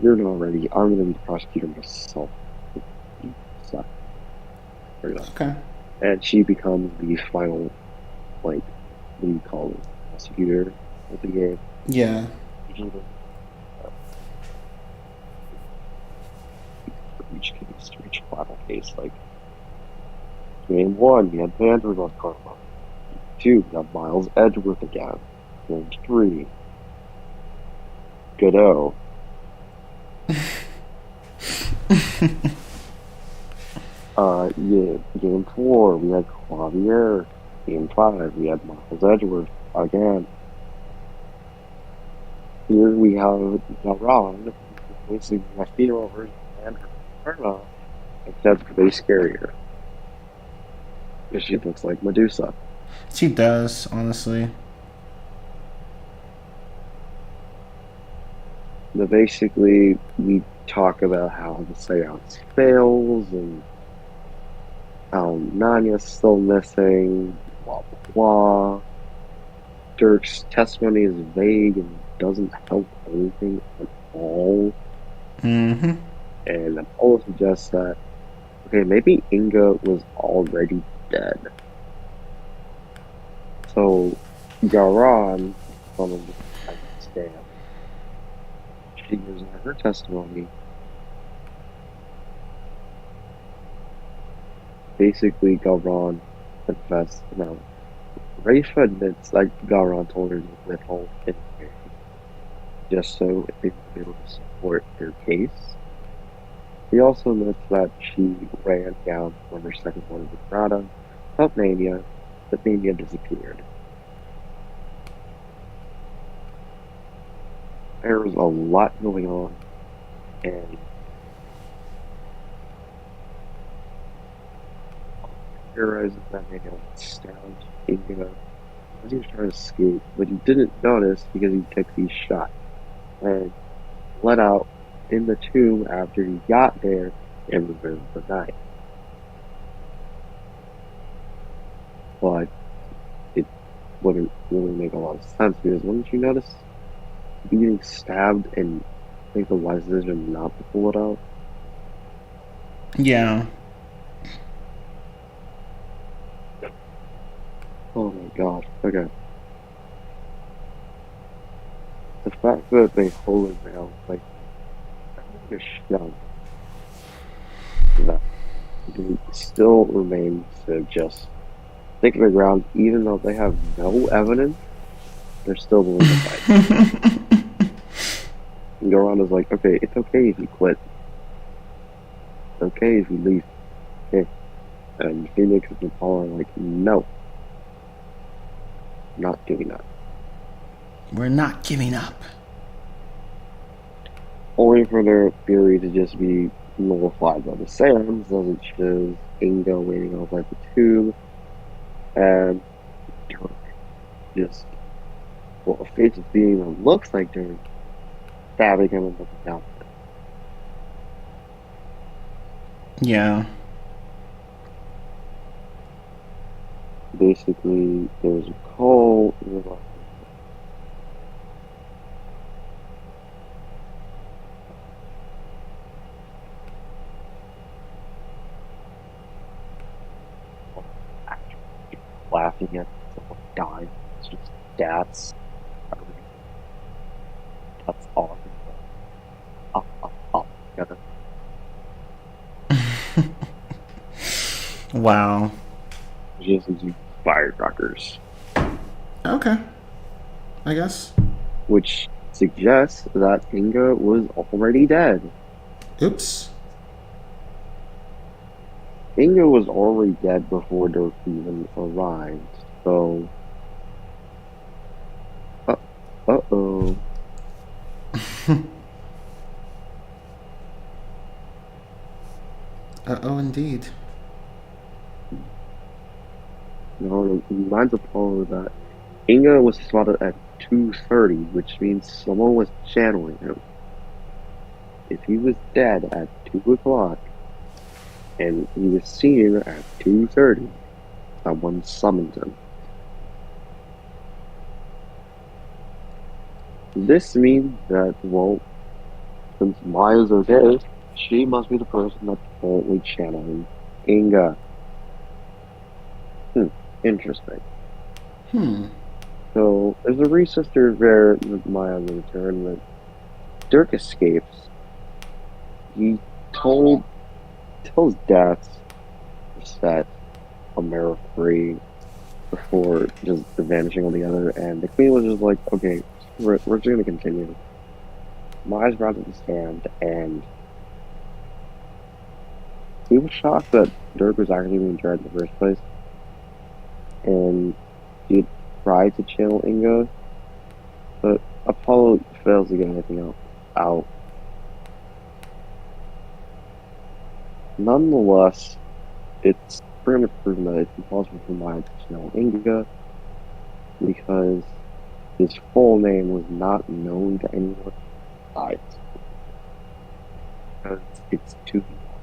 you're not ready. I'm going to be the prosecutor myself. You suck. Okay. And she becomes the final, like, what do you call it? Prosecutor of the game. Yeah. Each case, each final case, like game 1, we had Vanderbilt Karma. 2, we got Miles Edgeworth again. Game 3, Godot. Yeah, game 4, we had Clavier. Game 5, we had Miles Edgeworth again. Here we have Garon, basically my female version and her Karma, except way scarier. Because she looks like Medusa. She does, honestly. But basically, we talk about how the seance fails and how Nanya's still missing, blah blah blah. Dirk's testimony is vague and doesn't help anything at all. Mm-hmm. And Apollo suggests that, okay, maybe Inga was already dead. So, Garan, from the stand, she gives her testimony. Basically, Garan confessed. No, Rafa admits that Garan told her to withhold information just so they would be able to support their case. He also admits that she ran down from her second one of the Prada, helped Mania, but Mania disappeared. There was a lot going on, and theorizes that Mania stabbed Inga as he was trying to escape, but he didn't notice because he took these shots and let out in the tomb after he got there and returned the night. But it wouldn't really make a lot of sense because wouldn't you notice being stabbed and make the wise decision not to pull it out? Yeah. Oh my god. Okay. The fact that they hold it now, like, a shove that they still remain to just stick to the ground, even though they have no evidence, they're still willing to fight. And Goran is like, okay, it's okay if you quit. It's okay if you leave. Okay. And Phoenix and Paul are like, no. Not doing that. We're not giving up. Only for their theory to just be nullified by the seance, as it shows Inga waiting outside the tube, and Dirk just, well, a face of being that looks like Dirk, stabbing him in the mouth. Yeah. Basically, there's a call. Laughing at someone dying. It's just stats. That's awesome. Up together. Wow. Just as you firecrackers. Okay. I guess. Which suggests that Inga was already dead. Oops. Inga was already dead before Dirk even arrived, so. Uh-oh. Uh-oh, indeed. No, reminds Apollo that Inga was spotted at 2:30, which means someone was channeling him. If he was dead at 2 o'clock, and he was seen at 2:30, someone summoned him. This means that, well, since Maya's okay, she must be the person that's currently channeling Inga. Interesting. So, there's a re-sister there with Maya in the return that Dirk escapes. He tells Dax to set Amara free before just vanishing altogether, and the Queen was just like, okay, we're just gonna continue. Maya's brought to the stand, and he was shocked that Dirk was actually being tried in the first place, and he tried to channel Inga, but Apollo fails to get anything else out. Nonetheless, it's pretty much proven that it's impossible for Maya to channel Inga because his full name was not known to anyone besides. Because it's too long.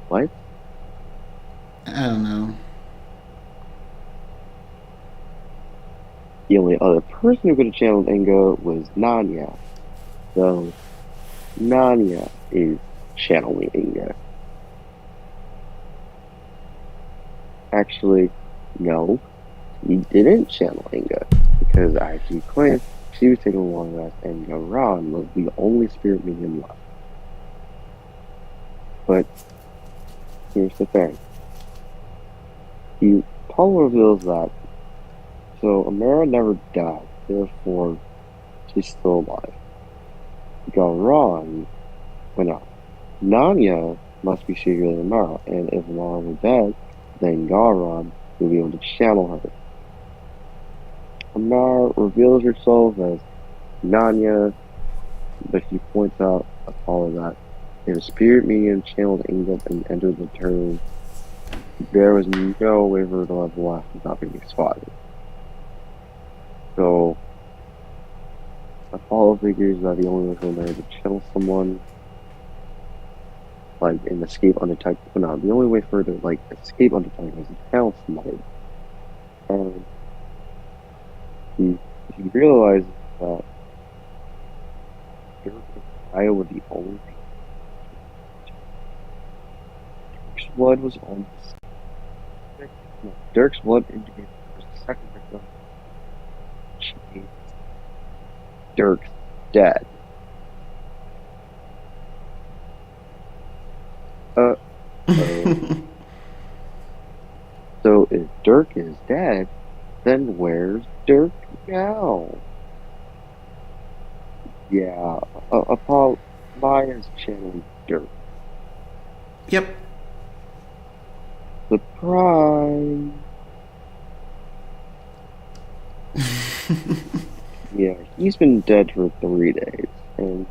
What? I don't know. The only other person who could have channeled Inga was Nanya. So, Nanya is channeling Inga. Actually, no, he didn't channel Inga, because as he claimed, she was taking a long rest, and Garan was the only spirit medium left. But here's the thing. Paul reveals that, so Amara never died, therefore she's still alive. Garan, well, no, Nanya must be secretly Amara, and if Amara were dead, then Garan would be able to channel her. Amara reveals herself as Nanya, but she points out Apollo that if a spirit medium channeled Inga and entered the tomb, there was no way for her to have left without being spotted. So, Apollo figures that the only way for her to channel someone, like, and escape undetected, no, the only way for her to, like, escape undetected is to channel somebody. And he realizes that Dirk and Kaya were the only thing. Dirk's blood was on the Dirk's blood indicated there was a second victim. Which means Dirk's dead. So if Dirk is dead, then where's Dirk now? Yeah, Apollo Maya's channeling Dirk. Yep. Surprise! Yeah, he's been dead for 3 days, and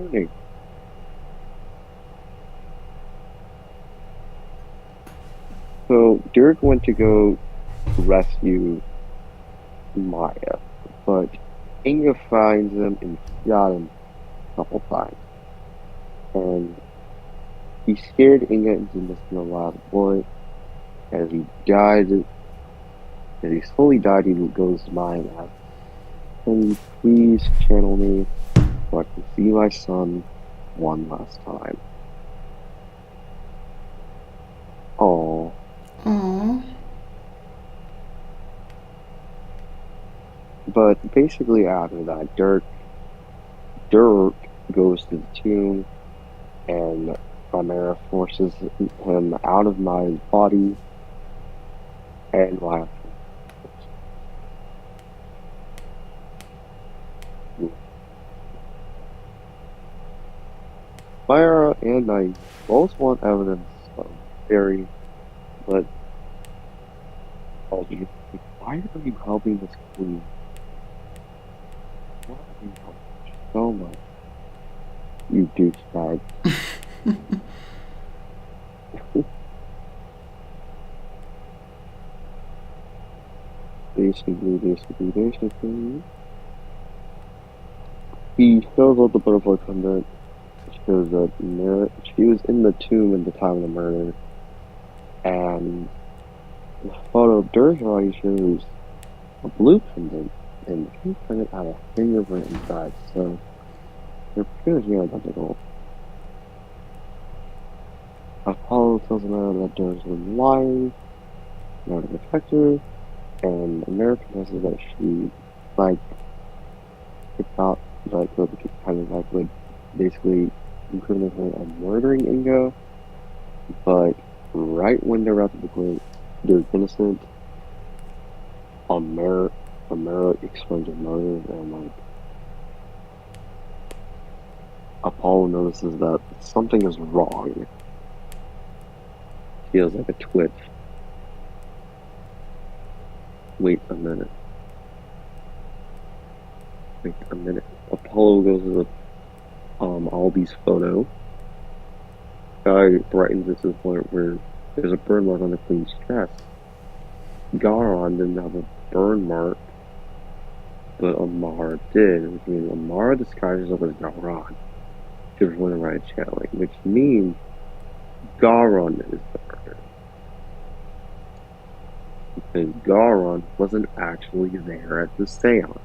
okay. So Dirk went to go rescue Maya, but Inga finds him and shot him a couple times. And he scared Inga into missing a lot of blood. As he slowly died, he goes to Maya and asks, "Can you please channel me so I can see my son one last time?" Aww. Aww. But basically after that, Dirk goes to the tomb, and Chimera forces him out of Maya's body, and Maya. Myra and I both want evidence of Barry, but why are you helping this queen? Why are you helping her so much? You douchebag. Basically. He shows up the butterfly pendant. Shows that she was in the tomb at the time of the murder. And the photo of Dursley shows a blue pendant, and the pink pendant had a fingerprint inside, so they're pretty much identical. Apollo tells America that Dursley was lying, not a detective, and America confesses that she, thought that the pendant would basically incriminate her on murdering Inga, but right when they're about to declare they're innocent, Amara explains her motive, and Apollo notices that something is wrong. Feels like a twitch. Wait a minute. Apollo goes to the Albie's photo. Guy brightens it to the point where there's a burn mark on the queen's chest. Garon didn't have a burn mark, but Amara did, which means Amara disguises herself as Garon. She was running right channeling, which means Garon is the murderer. Because Garon wasn't actually there at the seance.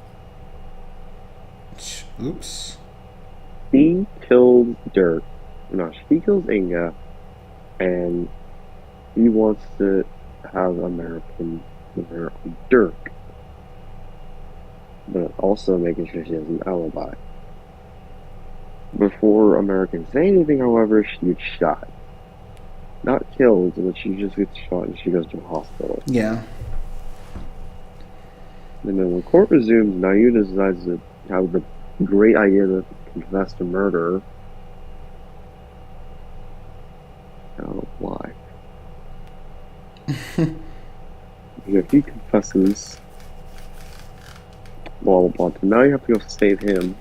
Oops. She killed Dirk. No, she kills Inga, and he wants to have American murder on Dirk, but also making sure she has an alibi. Before America can say anything, however, she gets shot. Not killed, but she just gets shot and she goes to a hospital. Yeah. And then when court resumes, Nayu decides to have the great idea to confess to murder. I don't know why. If he confesses, blah blah blah, now you have to go save him.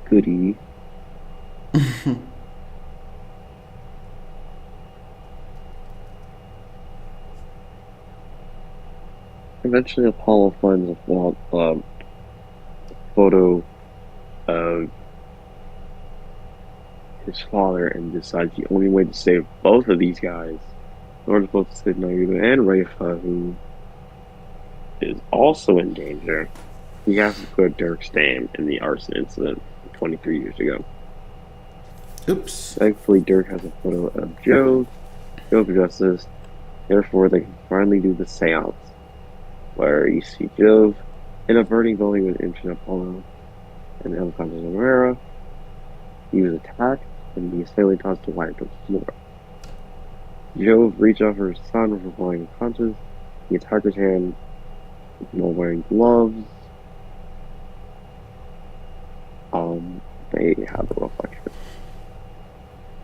Goody. Eventually, Apollo finds a photo of his father and decides the only way to save both of these guys, in order to both save Nayuda and Raifa, who is also in danger, he has to put Dirk's name in the arson incident 23 years ago. Oops. Thankfully, Dirk has a photo of Joe Justice, therefore they can finally do the seance, where you see Jove in a burning building with Imchin Apollo and the unconscious Amara. He was attacked, and the assailant tossed to wipe to the floor. Jove reached out for his son before falling unconscious. The attacker's hand, while wearing gloves, they have a reflection.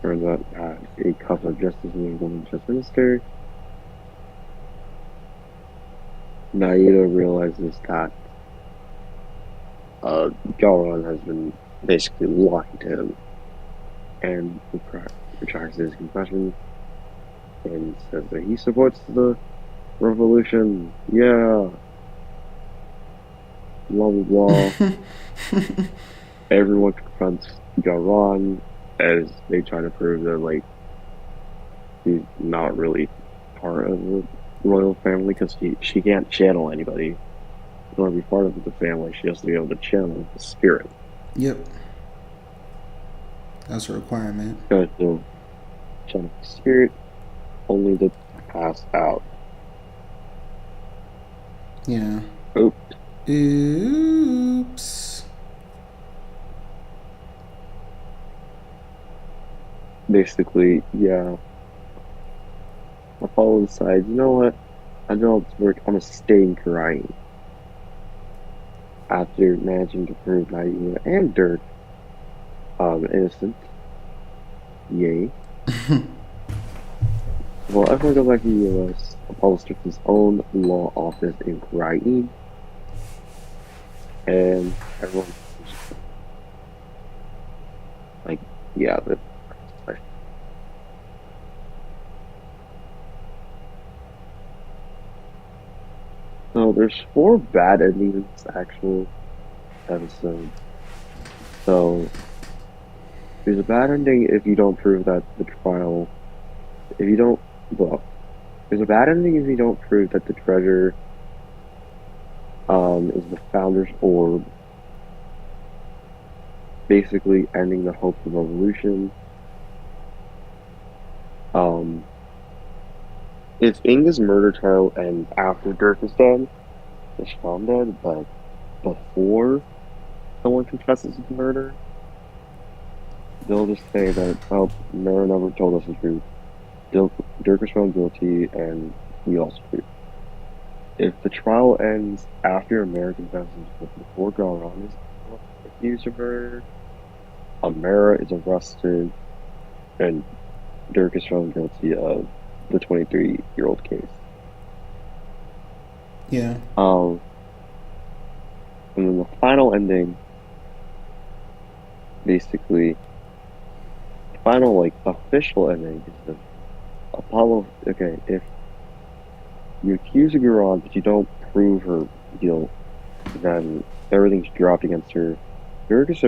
Turns out that a cup of justice was a woman just minister. Naida realizes that Garon has been basically lying to him, and retracts his confession and says that he supports the revolution. Yeah. Blah blah blah. Everyone confronts Garon as they try to prove that he's not really part of the royal family, because she can't channel anybody. In order to be part of the family, she has to be able to channel the spirit. Yep. That's a requirement. To channel the spirit, only to pass out. Yeah. Oops. Oops. Basically, yeah. Apollo decides, you know what? I know it's work. I'm gonna stay crying. after managing to prove Nadia and Dirk innocent. Yay. Well, everyone goes back to the US. Apollo starts his own law office in Brighton. And everyone like, yeah, the so there's 4 bad endings in this actual episode. So there's a bad ending if you don't prove that the trial if you don't well there's a bad ending if you don't prove that the treasure is the founder's orb, basically ending the hopes of revolution. If Inga's murder trial ends after Dirk is done, is found dead, but before someone confesses his murder, they'll just say that, oh, Mara never told us the truth. Dirk was found guilty, and we all screwed. If the trial ends after Mara confesses, but before Garan is accused of murder, Mara is arrested, and Dirk is found guilty of the 23-year-old case. Yeah. And then the final ending, basically, the final, like, official ending is that Apollo, okay, if you accuse a Garan but you don't prove her guilt, then everything's dropped against her. Dirk is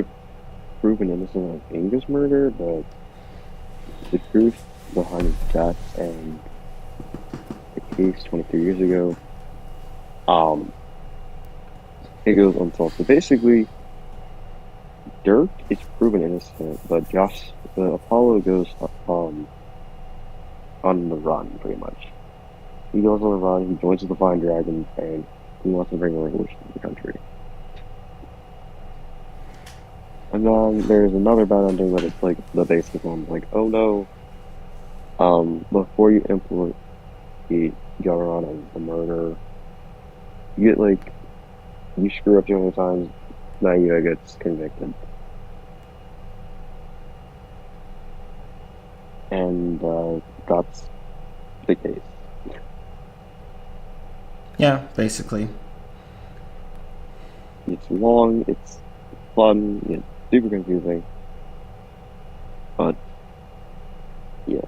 proven innocent of Inga's murder, but the truth behind his death and the case 23 years ago, it goes unsolved. So basically, Dirk is proven innocent, but Apollo goes on the run, pretty much. He goes on the run, he joins the Divine Dragons, and he wants to bring a revolution to the country. And then there's another bad ending that it's like the basic one, like, oh no, before you implement the Garan as the murder, you get like, you screw up too many times, Naia gets convicted. And that's the case. Yeah, basically. It's long, it's fun, it's super confusing. But, yes.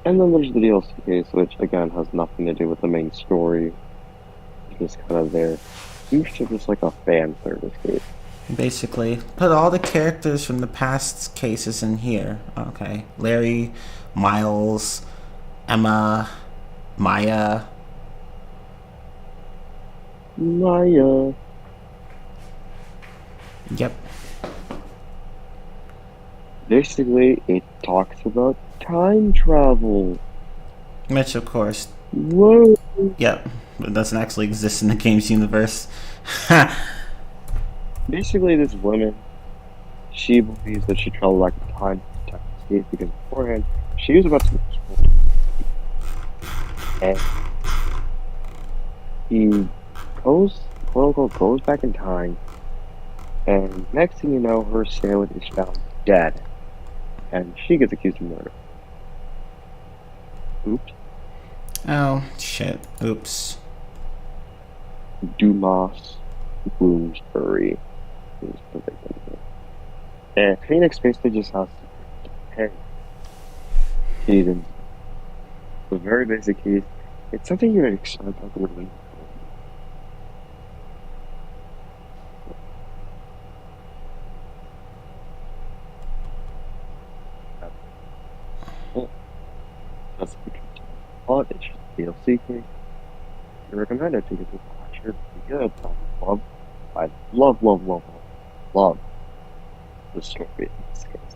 And then there's the DLC case, which again has nothing to do with the main story. It's just kind of there. It's just like a fan service case. Basically, put all the characters from the past cases in here. Okay. Larry, Miles, Emma, Maya. Maya. Yep. Basically, it talks about time travel. Which, of course, Whoa. yep, it doesn't actually exist in the game's universe. Basically, this woman, she believes that she traveled back in time to protect the state because beforehand, she was about to and he goes, quote unquote, goes back in time, and next thing you know, her assailant is found dead, and she gets accused of murder. Oops. Oh, shit. Oops. Dumas Bloomsbury is the victim. And Phoenix basically just has to pay. Even a very basic case. It's something you'd expect about the women. That's the plot. It's just DLC case. I recommend it because it's actually pretty good. I love the story in this case.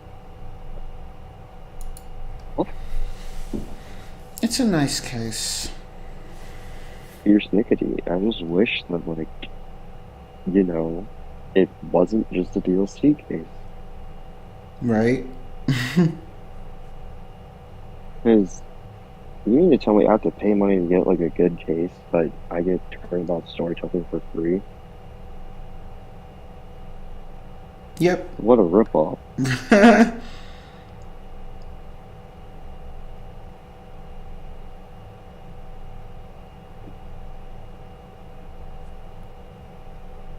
It's a nice case. Here's Nickety. I just wish that, like, you know, it wasn't just a DLC case. Right? Because You mean to tell me I have to pay money to get like a good case, but I get turnabout storytelling for free? Yep. What a ripoff.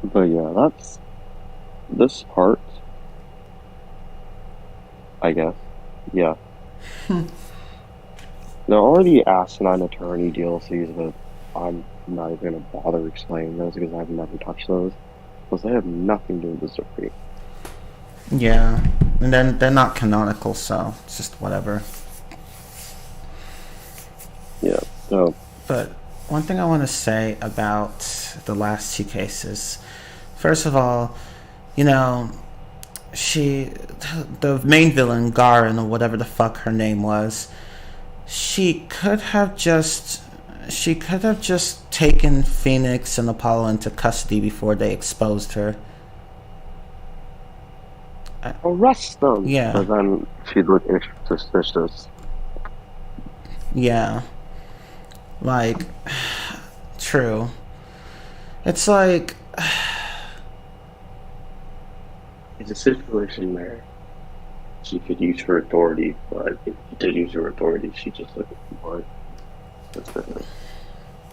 But yeah, that's this part, I guess. Yeah. There are the Asinine Attorney DLCs, but I'm not even gonna bother explaining those because I've never touched those. Because they have nothing to do with the story. Yeah, and then they're not canonical, so it's just whatever. Yeah, so. But one thing I want to say about the last two cases, first of all, you know, the main villain, Garin, or whatever the fuck her name was, she could have just taken Phoenix and Apollo into custody before they exposed her. Arrest them! Yeah. But then she'd look extra suspicious. Yeah. Like, true. It's like... It's a situation where she could use her authority, but if she did use her authority, she just looked smart. That's different.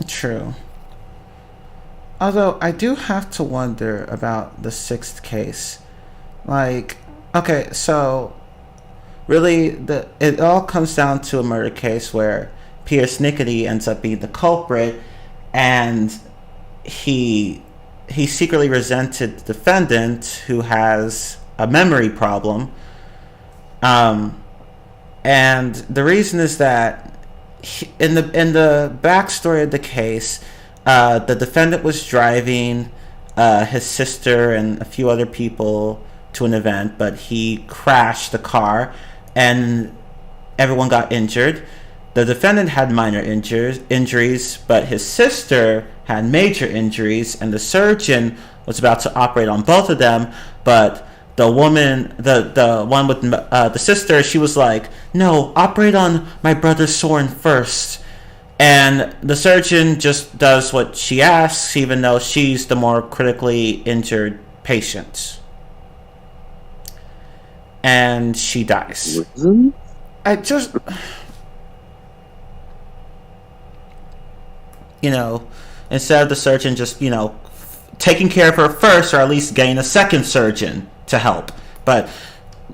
True. Although, I do have to wonder about the sixth case. Like, okay, so... Really, it all comes down to a murder case where Pierce Nickety ends up being the culprit, and he secretly resented the defendant who has a memory problem. And the reason is that in the backstory of the case, the defendant was driving his sister and a few other people to an event, but he crashed the car and everyone got injured. The defendant had minor injuries, but his sister had major injuries, and the surgeon was about to operate on both of them, but the woman, the one with the sister, she was like, no, operate on my brother Soren first. And the surgeon just does what she asks, even though she's the more critically injured patient. And she dies. I just... You know, instead of the surgeon just, you know, taking care of her first, or at least getting a second surgeon to help. But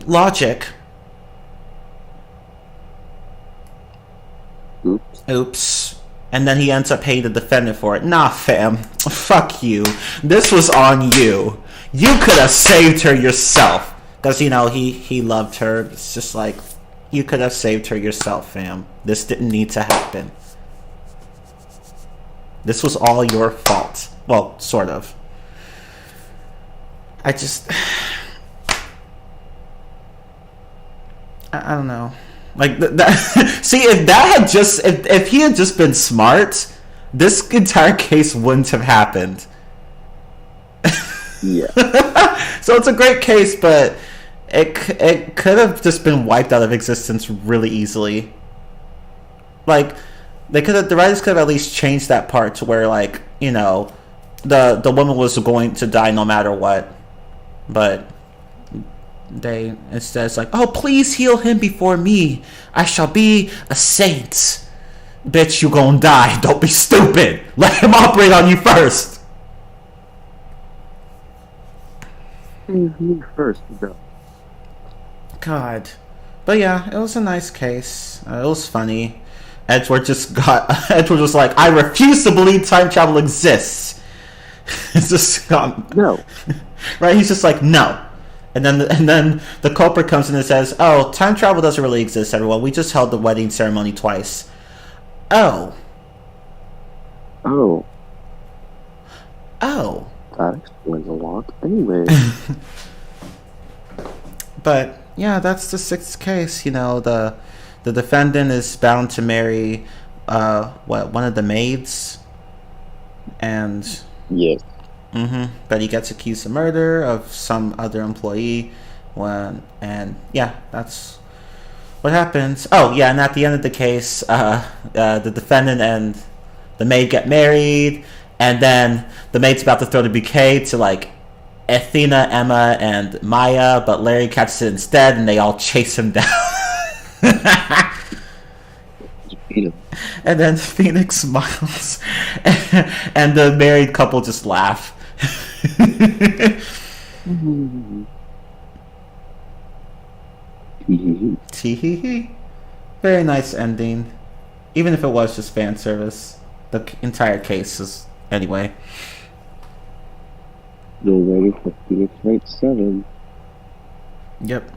logic. Oops. And then he ends up paying the defendant for it. Nah, fam. Fuck you. This was on you. You could have saved her yourself. Because, you know, he loved her. It's just like, you could have saved her yourself, fam. This didn't need to happen. This was all your fault. Well, sort of. I just... I don't know. Like, see, if that had just... If he had just been smart, this entire case wouldn't have happened. Yeah. So it's a great case, but it could have just been wiped out of existence really easily. Like... the writers could have at least changed that part to where, like, you know, the woman was going to die no matter what, but they instead it's like, oh, please heal him before me. I shall be a saint. Bitch, you gonna die. Don't be stupid. Let him operate on you first. Me first, though. God, but yeah, it was a nice case. It was funny. Edward was like, I refuse to believe time travel exists. It's just no. Right? He's just like, no. And then the culprit comes in and says, oh, time travel doesn't really exist, everyone. We just held the wedding ceremony twice. Oh. Oh. Oh. That explains a lot. Anyway. But yeah, that's the sixth case. You know, the defendant is bound to marry one of the maids, and Yes. But he gets accused of murder of some other employee. And yeah, that's What happens? Oh, yeah, and at the end of the case, the defendant and the maid get married, and then the maid's about to throw the bouquet to, like, Athena, Emma, and Maya, but Larry catches it instead, and they all chase him down. And then Phoenix smiles, and the married couple just laugh. Tee-hee-hee. Very nice ending. Even if it was just fan service. The entire case is... Anyway. Still ready for Phoenix Wright 7. Yep.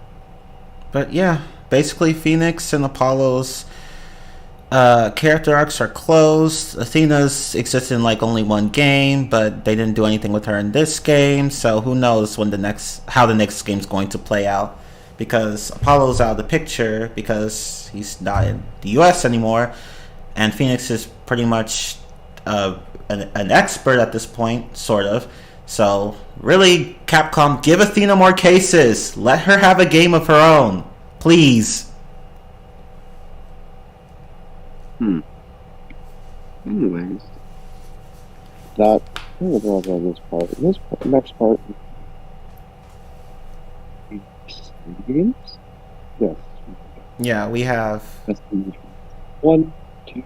But yeah, basically Phoenix and Apollo's character arcs are closed. Athena's existed in like only one game, but they didn't do anything with her in this game, so who knows when how the next game's going to play out. Because Apollo's out of the picture because he's not in the US anymore, and Phoenix is pretty much an expert at this point, sort of. So really, Capcom, give Athena more cases. Let her have a game of her own, please. Anyways, that I'm gonna go on this part. Next part. Games? Yes. Yeah, we have. That's 1, 2.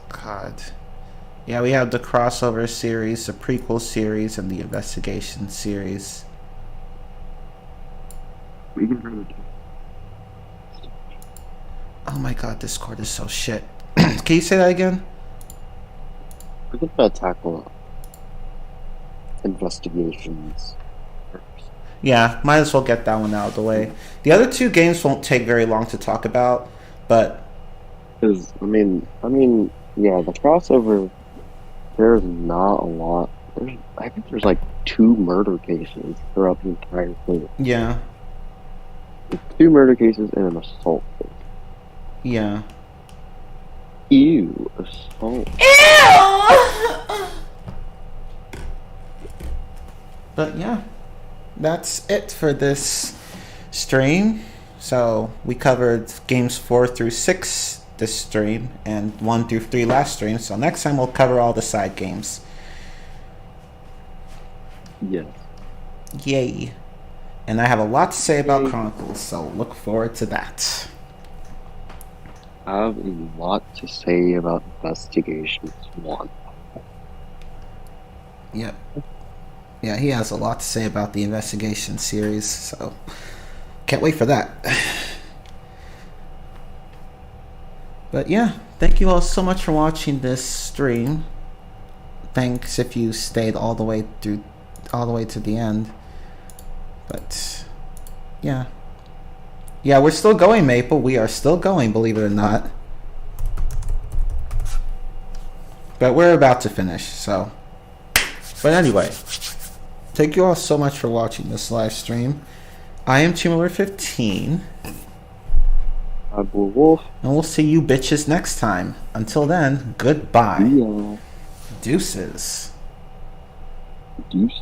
God. Yeah, we have the crossover series, the prequel series, and the investigation series. We can try to. Oh my god, Discord is so shit. Can you say that again? We're gonna tackle investigations first. Yeah, might as well get that one out of the way. The other two games won't take very long to talk about, but Because yeah, the crossover. There's not a lot. I think there's like 2 murder cases throughout the entire thing. yeah, 2 murder cases and an assault case. yeah. Ew, assault. But yeah, that's it for this stream. So we covered games 4 through 6 this stream and 1 through 3 last stream. So next time we'll cover all the side games. Yes. Yay. And I have a lot to say about Chronicles, so look forward to that. I have a lot to say about Investigations 1. Yep. Yeah, he has a lot to say about the investigation series, so can't wait for that. But yeah, thank you all so much for watching this stream. Thanks if you stayed all the way to the end. But yeah. Yeah, we're still going, Maple. We are still going, believe it or not. But we're about to finish, so. But anyway, thank you all so much for watching this live stream. I am Chimler15. I'm Blue Wolf. And we'll see you bitches next time. Until then, goodbye. Yeah. Deuces. Deuce.